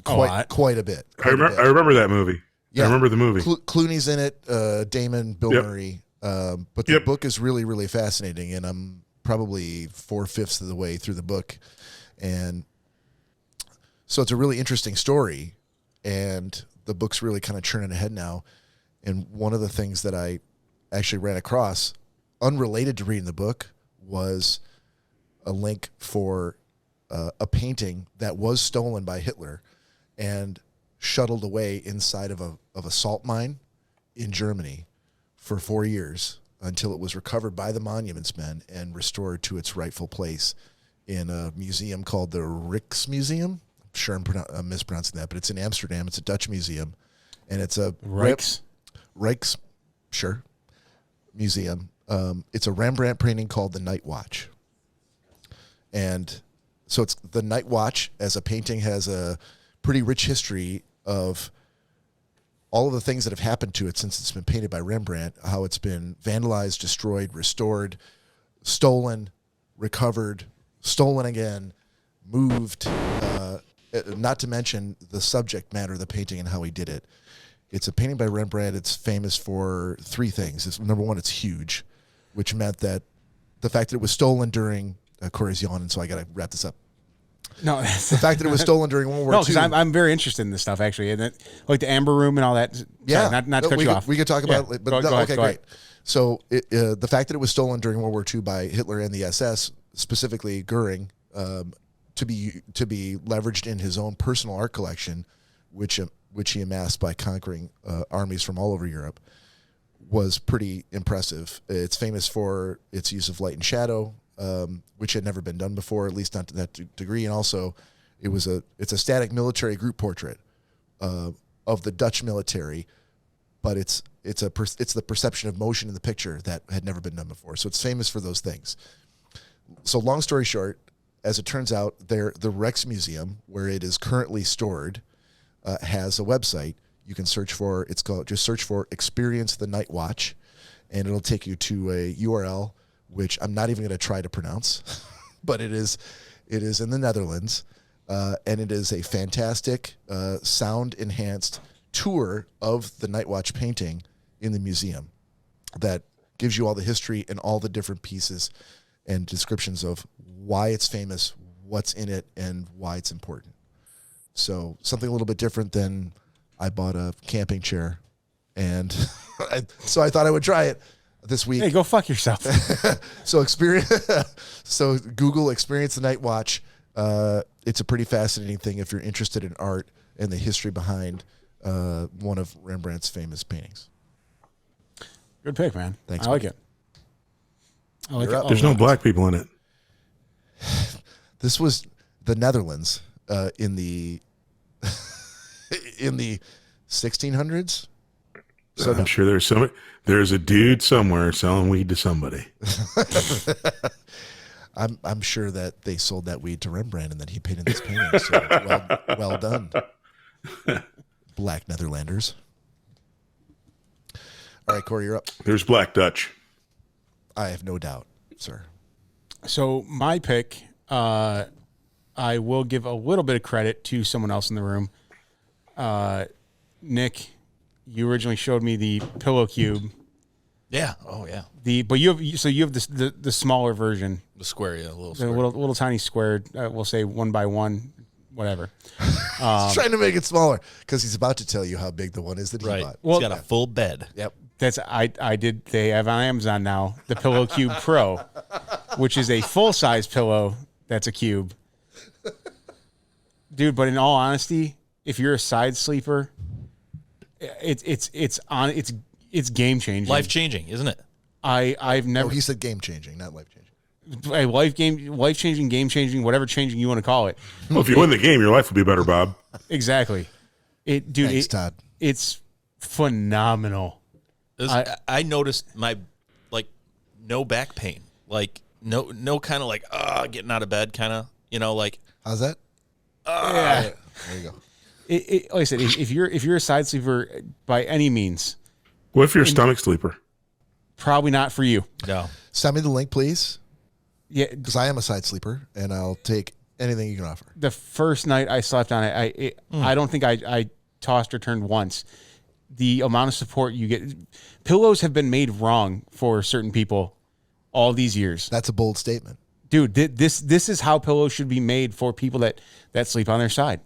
quite a bit. I remember that movie. Yeah. I remember the movie. Clooney's in it, Damon, Bill Yep. Murray. But the book is really, really fascinating, and I'm probably 4/5 of the way through the book. And so it's a really interesting story, and the book's really kind of churning ahead now. And one of the things that I actually ran across, unrelated to reading the book, was a link for a painting that was stolen by Hitler and shuttled away inside of a salt mine in Germany for 4 years until it was recovered by the Monuments Men and restored to its rightful place in a museum called the Rijksmuseum. I'm sure I'm mispronouncing that, but it's in Amsterdam. It's a Dutch museum, and it's a Rijks, sure, museum. It's a Rembrandt painting called The Night Watch. And so it's The Night Watch as a painting has a pretty rich history of all of the things that have happened to it since it's been painted by Rembrandt, how it's been vandalized, destroyed, restored, stolen, recovered, stolen again, moved, not to mention the subject matter of the painting and how he did it. It's a painting by Rembrandt. It's famous for three things. Number one, it's huge, which meant that the fact that it was stolen during Cory's yawning, so I got to wrap this up. No, The fact that it was stolen during World War II. because I'm very interested in this stuff actually, and like the Amber Room and all that. Yeah, Sorry, not to cut you off. We could talk about Yeah. it, but Go ahead, okay, go great. ahead. So the fact that it was stolen during World War II by Hitler and the SS, specifically Goering, to be leveraged in his own personal art collection, which he amassed by conquering armies from all over Europe, was pretty impressive. It's famous for its use of light and shadow, which had never been done before, at least not to that degree. And also, it's a static military group portrait of the Dutch military, but it's the perception of motion in the picture that had never been done before. So it's famous for those things. So long story short, as it turns out, the Rijksmuseum, where it is currently stored, has a website you can search for. Just search for Experience the Night Watch, and it'll take you to a URL, which I'm not even going to try to pronounce, but it is in the Netherlands, and it is a fantastic sound-enhanced tour of the Night Watch painting in the museum that gives you all the history and all the different pieces and descriptions of why it's famous, what's in it, and why it's important. So something a little bit different than I bought a camping chair, and so I thought I would try it. this week. Hey, go fuck yourself. So Google Experience the Night Watch. It's a pretty fascinating thing if you're interested in art and the history behind one of Rembrandt's famous paintings. Good pick, man. Thanks, I like it. I like it. There's no black people in it. This was the Netherlands in the in the 1600s. So I'm sure there's a dude somewhere selling weed to somebody. I'm sure that they sold that weed to Rembrandt and that he painted this painting. So well done, Black Netherlanders. All right, Cory, you're up. There's Black Dutch. I have no doubt, sir. So my pick, I will give a little bit of credit to someone else in the room. Nick, you originally showed me the pillow cube. Yeah. Oh, yeah. But you have the smaller version, The square, yeah, a little the square. little tiny square. We'll say 1 by 1, whatever. He's trying to make it smaller because he's about to tell you how big the one is that he Right. bought. It's got a full bed. Yep. They have on Amazon now the Pillow Cube Pro, which is a full size pillow that's a cube. Dude, but in all honesty, if you're a side sleeper, it's game changing. Life changing, isn't it? I've No, never he said game changing, not life changing. a life changing, game changing, whatever changing you want to call it. Well, if you win the game, your life will be better, Bob. Exactly. Thanks, Todd. It's phenomenal. I noticed my no back pain, no kind of getting out of bed, kind of How's that? Yeah. There you go. Like I said, if you're a side sleeper by any means, What if you're a stomach sleeper? probably not for you. no. Send me the link, please, Yeah, because I am a side sleeper, and I'll take anything you can offer. the first night I slept on it, I don't think I tossed or turned once. The amount of support you get, pillows have been made wrong for certain people all these years. That's a bold statement. Dude, this is how pillows should be made for people that sleep on their side.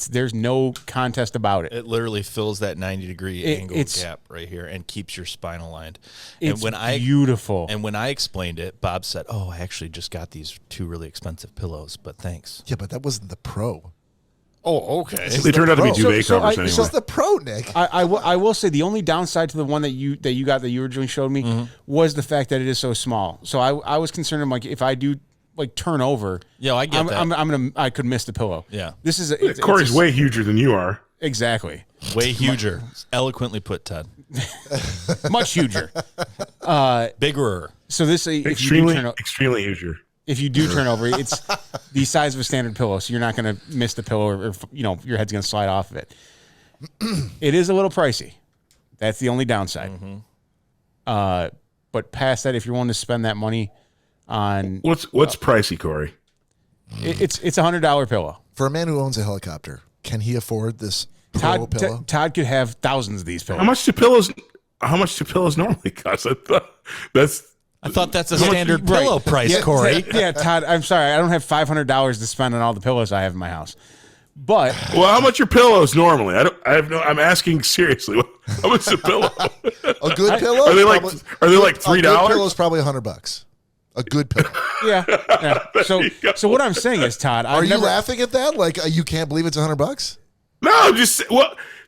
There's no contest about it. It literally fills that 90-degree angle gap right here and keeps your spine aligned. It's and beautiful. And when I explained it, Bob said, "Oh, I actually just got these 2 really expensive pillows, but thanks." Yeah, but that wasn't the Pro. Oh, okay. They turned out to be duvet So covers This anyway. is the Pro, Nick. I will say the only downside to the one that you got that you originally showed me was the fact that it is so small. So I was concerned. I'm like, if I do turn over, Yeah, I get that. I could miss the pillow. Yeah. This is Corey's way huger than you are. exactly Way huger. Eloquently put, Todd. much huger. Bigger. So this Extremely huger. if you do turn over, it's the size of a standard pillow, so you're not going to miss the pillow or your head's going to slide off of it. It is a little pricey. That's the only downside. But past that, if you're willing to spend that money on What's pricey, Corey? it's $100 pillow. For a man who owns a helicopter, can he afford this Pro pillow? Todd could have thousands of these pillows. How much do pillows normally cost? I thought that's a standard pillow price, Corey. Yeah, Todd, I'm sorry. I don't have $500 to spend on all the pillows I have in my house. But Well, how much are pillows normally? I'm asking seriously. How much is a pillow? A good pillow? Are they like A good $3? pillow is probably $100. A good pillow. yeah. So what I'm saying is, Todd, Are you laughing at that? Like you can't believe it's $100? No, I'm just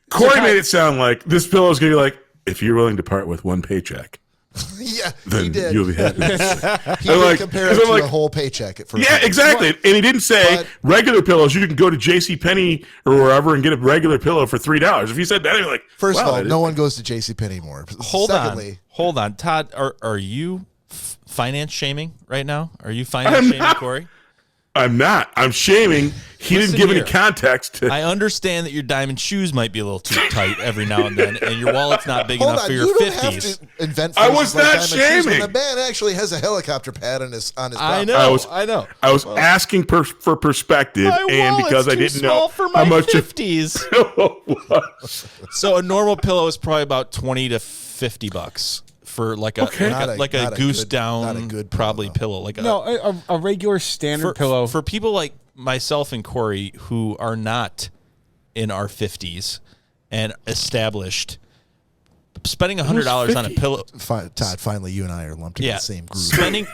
Corey made it sound like this pillow is gonna be like, if you're willing to part with one paycheck, Yeah, then he did. you'll be happy. He did compare it to a whole paycheck at first. Yeah, exactly. And he didn't say But- regular pillows. You can go to JCPenney or wherever and get a regular pillow for $3. If you said that, I'd be like, First of wow, all, no one goes to JCPenney anymore. Hold Secondly, on. Todd, are you finance shaming right now? Are you finance shaming not. Corey? I'm not. I'm shaming. He Listen didn't give here. any context. To, I understand that your diamond shoes might be a little too tight every now and then, and your wallet's not big hold enough on. for your You don't 50s. have to invent. I phrases was like not diamond shoes when shaming. The man actually has a helicopter pad on his. I property. know. I was asking for perspective, My and wallet's because I too didn't small know for my how much a 50s. pillow was. So a normal pillow is probably about $20 to $50 for like a Not a goose good- down, not a good probably pillow, pillow. Like a regular standard for, pillow. for people like myself and Corey who are not in our 50s and established. spending $100 on a pillow. Todd, finally, you and I are lumped in the same group. Spending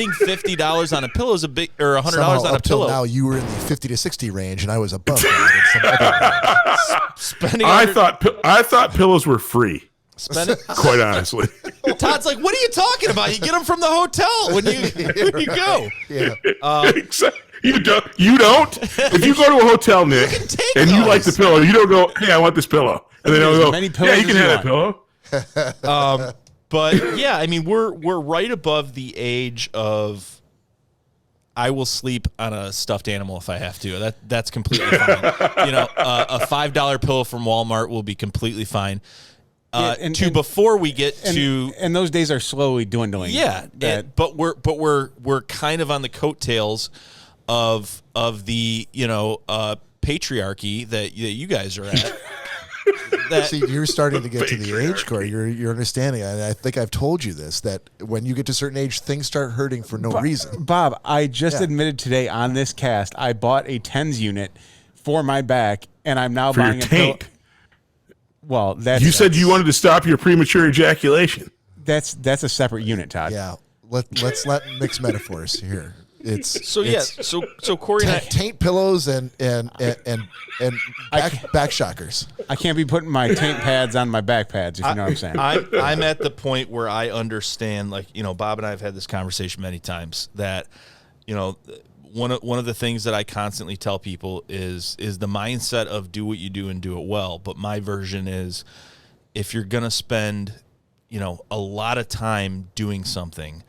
$50 on a pillow is a big, or $100 on a pillow. Now you were in the 50 to 60 range, and I was above that. Spending. I thought pillows were free. Quite honestly, Todd's like, "What are you talking about? You get them from the hotel when you go." Yeah. You don't. If you go to a hotel, Nick, and you like the pillow, you don't go, "Hey, I want this pillow," and they don't go, "Yeah, you can have that pillow." But yeah, I mean, we're right above the age of I will sleep on a stuffed animal if I have to. That's completely fine. A $5 pillow from Walmart will be completely fine. Before we get to, and those days are slowly dwindling. Yeah, but we're kind of on the coattails of the patriarchy that you guys are at. See, you're starting to get to the age, Cory. You're understanding. And I think I've told you this, that when you get to a certain age, things start hurting for no reason. Bob, I just admitted today on this cast, I bought a TENS unit for my back, and I'm now buying a taint. Well, you said you wanted to stop your premature ejaculation. That's a separate unit, Todd. Yeah, let's let mix metaphors here. So Cory and I, taint pillows and back shockers. I can't be putting my taint pads on my back pads, if you know what I'm saying. I'm at the point where I understand, Bob and I have had this conversation many times, that one of the things that I constantly tell people is the mindset of do what you do and do it well. But my version is, if you're gonna spend a lot of time doing something,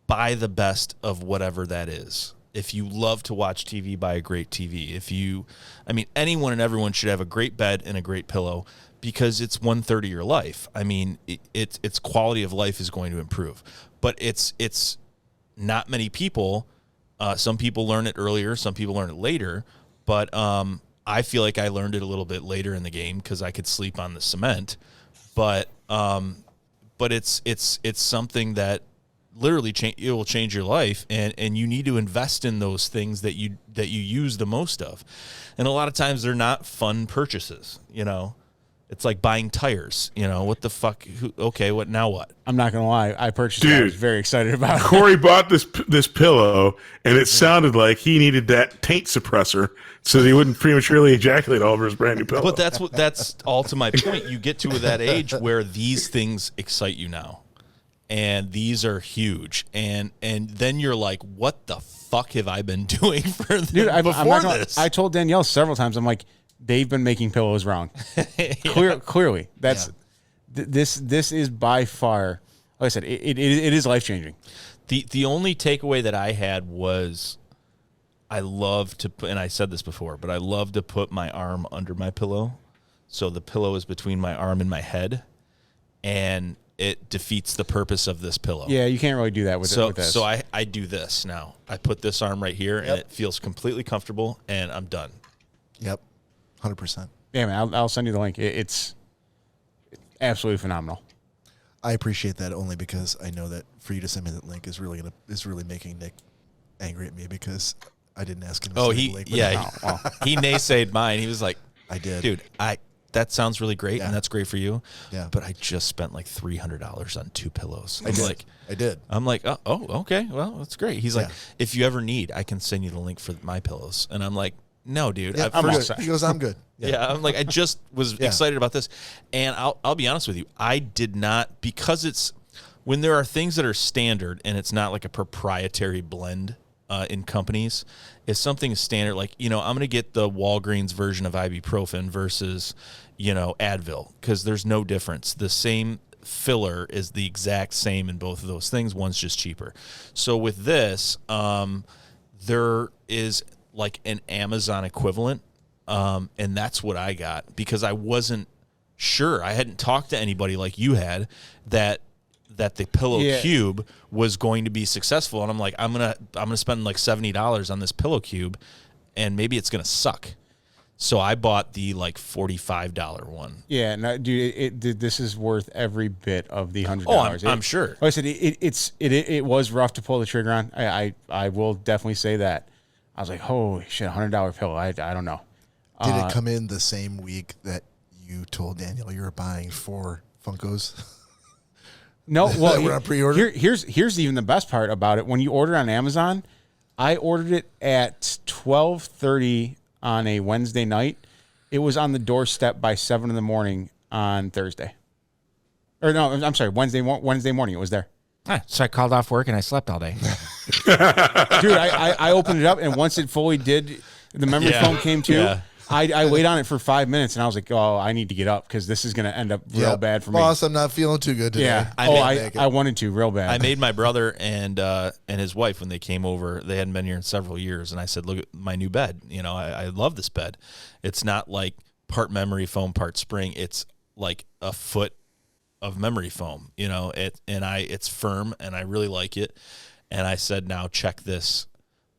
buy the best of whatever that is. If you love to watch TV, buy a great TV. Anyone and everyone should have a great bed and a great pillow, because it's 1/3 of your life. I mean, its quality of life is going to improve. But it's not many people. Some people learn it earlier, some people learn it later. But I feel like I learned it a little bit later in the game because I could sleep on the cement. But it's something that literally it will change your life, and you need to invest in those things that you use the most of. And a lot of times they're not fun purchases. It's like buying tires. What the fuck? What now? What? I'm not gonna lie, I purchased it. I was very excited about it. Cory bought this pillow, and it sounded like he needed that taint suppressor so that he wouldn't prematurely ejaculate all over his brand new pillow. But that's all to my point. You get to that age where these things excite you now, and these are huge, and then you're like, what the fuck have I been doing for before this? I told Danielle several times, I'm like, they've been making pillows wrong. Clearly, this is by far, like I said, it is life changing. The only takeaway that I had was, I love to put, and I said this before, but I love to put my arm under my pillow, so the pillow is between my arm and my head, and it defeats the purpose of this pillow. Yeah, you can't really do that with this. So I do this now. I put this arm right here, and it feels completely comfortable, and I'm done. Yep, 100%. Yeah, man, I'll send you the link. It's absolutely phenomenal. I appreciate that only because I know that for you to send me that link is really making Nick angry at me because I didn't ask him to send the link. He naysayed mine. He was like, I did. Dude, that sounds really great, and that's great for you. Yeah. But I just spent like $300 on 2 pillows. I did. I'm like, oh, okay. Well, that's great. He's like, if you ever need, I can send you the link for my pillows. And I'm like, no, dude. Yeah, I'm good. He goes, I'm good. Yeah. I'm like, I just was excited about this. And I'll be honest with you. I did not, because it's, when there are things that are standard and it's not like a proprietary blend in companies, if something is standard, like, I'm going to get the Walgreens version of ibuprofen versus, Advil, because there's no difference. The same filler is the exact same in both of those things. One's just cheaper. So with this, there is like an Amazon equivalent, and that's what I got because I wasn't sure. I hadn't talked to anybody like you had that the pillow cube was going to be successful, and I'm like, I'm gonna spend like $70 on this pillow cube, and maybe it's gonna suck. So I bought the like $45 one. Yeah, no, dude, this is worth every bit of the $100. Oh, I'm sure. Like I said, it was rough to pull the trigger on. I will definitely say that. I was like, holy shit, $100 pillow. I don't know. Did it come in the same week that you told Daniel you were buying 4 Funkos. No, well, We're on pre-order? here's even the best part about it. When you order on Amazon, I ordered it at 12:30 on a Wednesday night. It was on the doorstep by 7 in the morning on Thursday. Or no, I'm sorry, Wednesday morning it was there. So I called off work and I slept all day. Dude, I opened it up, and once it fully did, the memory foam came too. Yeah. I wait on it for 5 minutes, and I was like, oh, I need to get up because this is going to end up real bad for me. Boss, I'm not feeling too good today. Yeah. I wanted to real bad. I made my brother and his wife, when they came over, they hadn't been here in several years, and I said, look at my new bed. You know, I love this bed. It's not like part memory foam, part spring. It's like a foot of memory foam, you know, it's firm, and I really like it. And I said, now check this.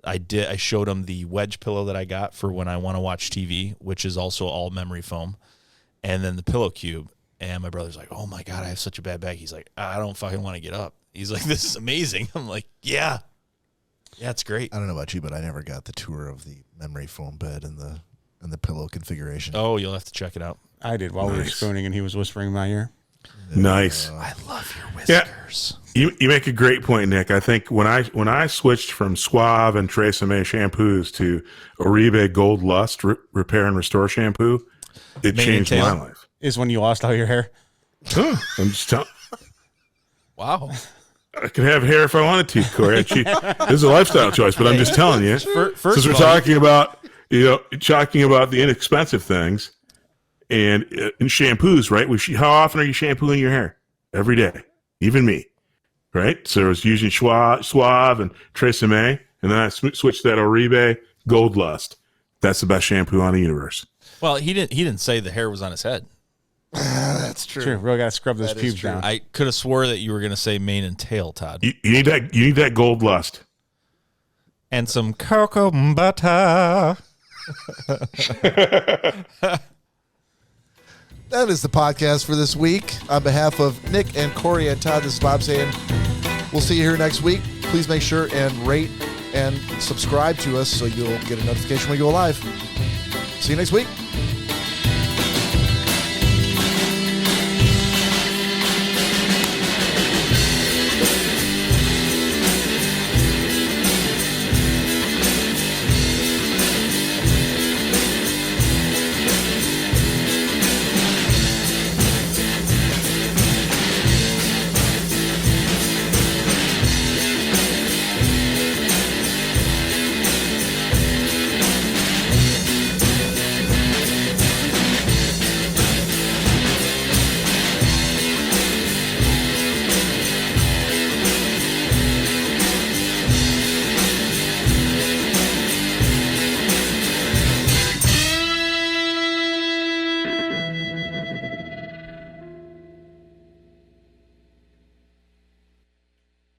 I showed him the wedge pillow that I got for when I want to watch TV, which is also all memory foam, and then the pillow cube. And my brother's like, oh my God, I have such a bad back. He's like, I don't fucking want to get up. He's like, this is amazing. I'm like, yeah, it's great. I don't know about you, but I never got the tour of the memory foam bed and the pillow configuration. Oh, you'll have to check it out. I did while we were spooning, and he was whispering in my ear. Nice. I love your whiskers. You make a great point, Nick. I think when I switched from Suave and Tresemme shampoos to Oribe Gold Lust Repair and Restore shampoo, it changed my life. Is when you lost all your hair. I'm just telling. Wow. I could have hair if I wanted to, Corey. This is a lifestyle choice, but I'm just telling you. First Since we're talking about the inexpensive things and in shampoos, right? How often are you shampooing your hair? Every day, even me, right? So I was using Suave and Tresemme, and then I switched to that Oribe Gold Lust. That's the best shampoo on the universe. Well, he didn't say the hair was on his head. That's true. True. Really got to scrub those pubes down. I could have swore that you were going to say mane and tail, Todd. You need that Gold Lust. And some Cocoa butter. That is the podcast for this week. On behalf of Nick and Corey and Todd, this is Bob saying we'll see you here next week. Please make sure and rate and subscribe to us so you'll get a notification when we go live. See you next week.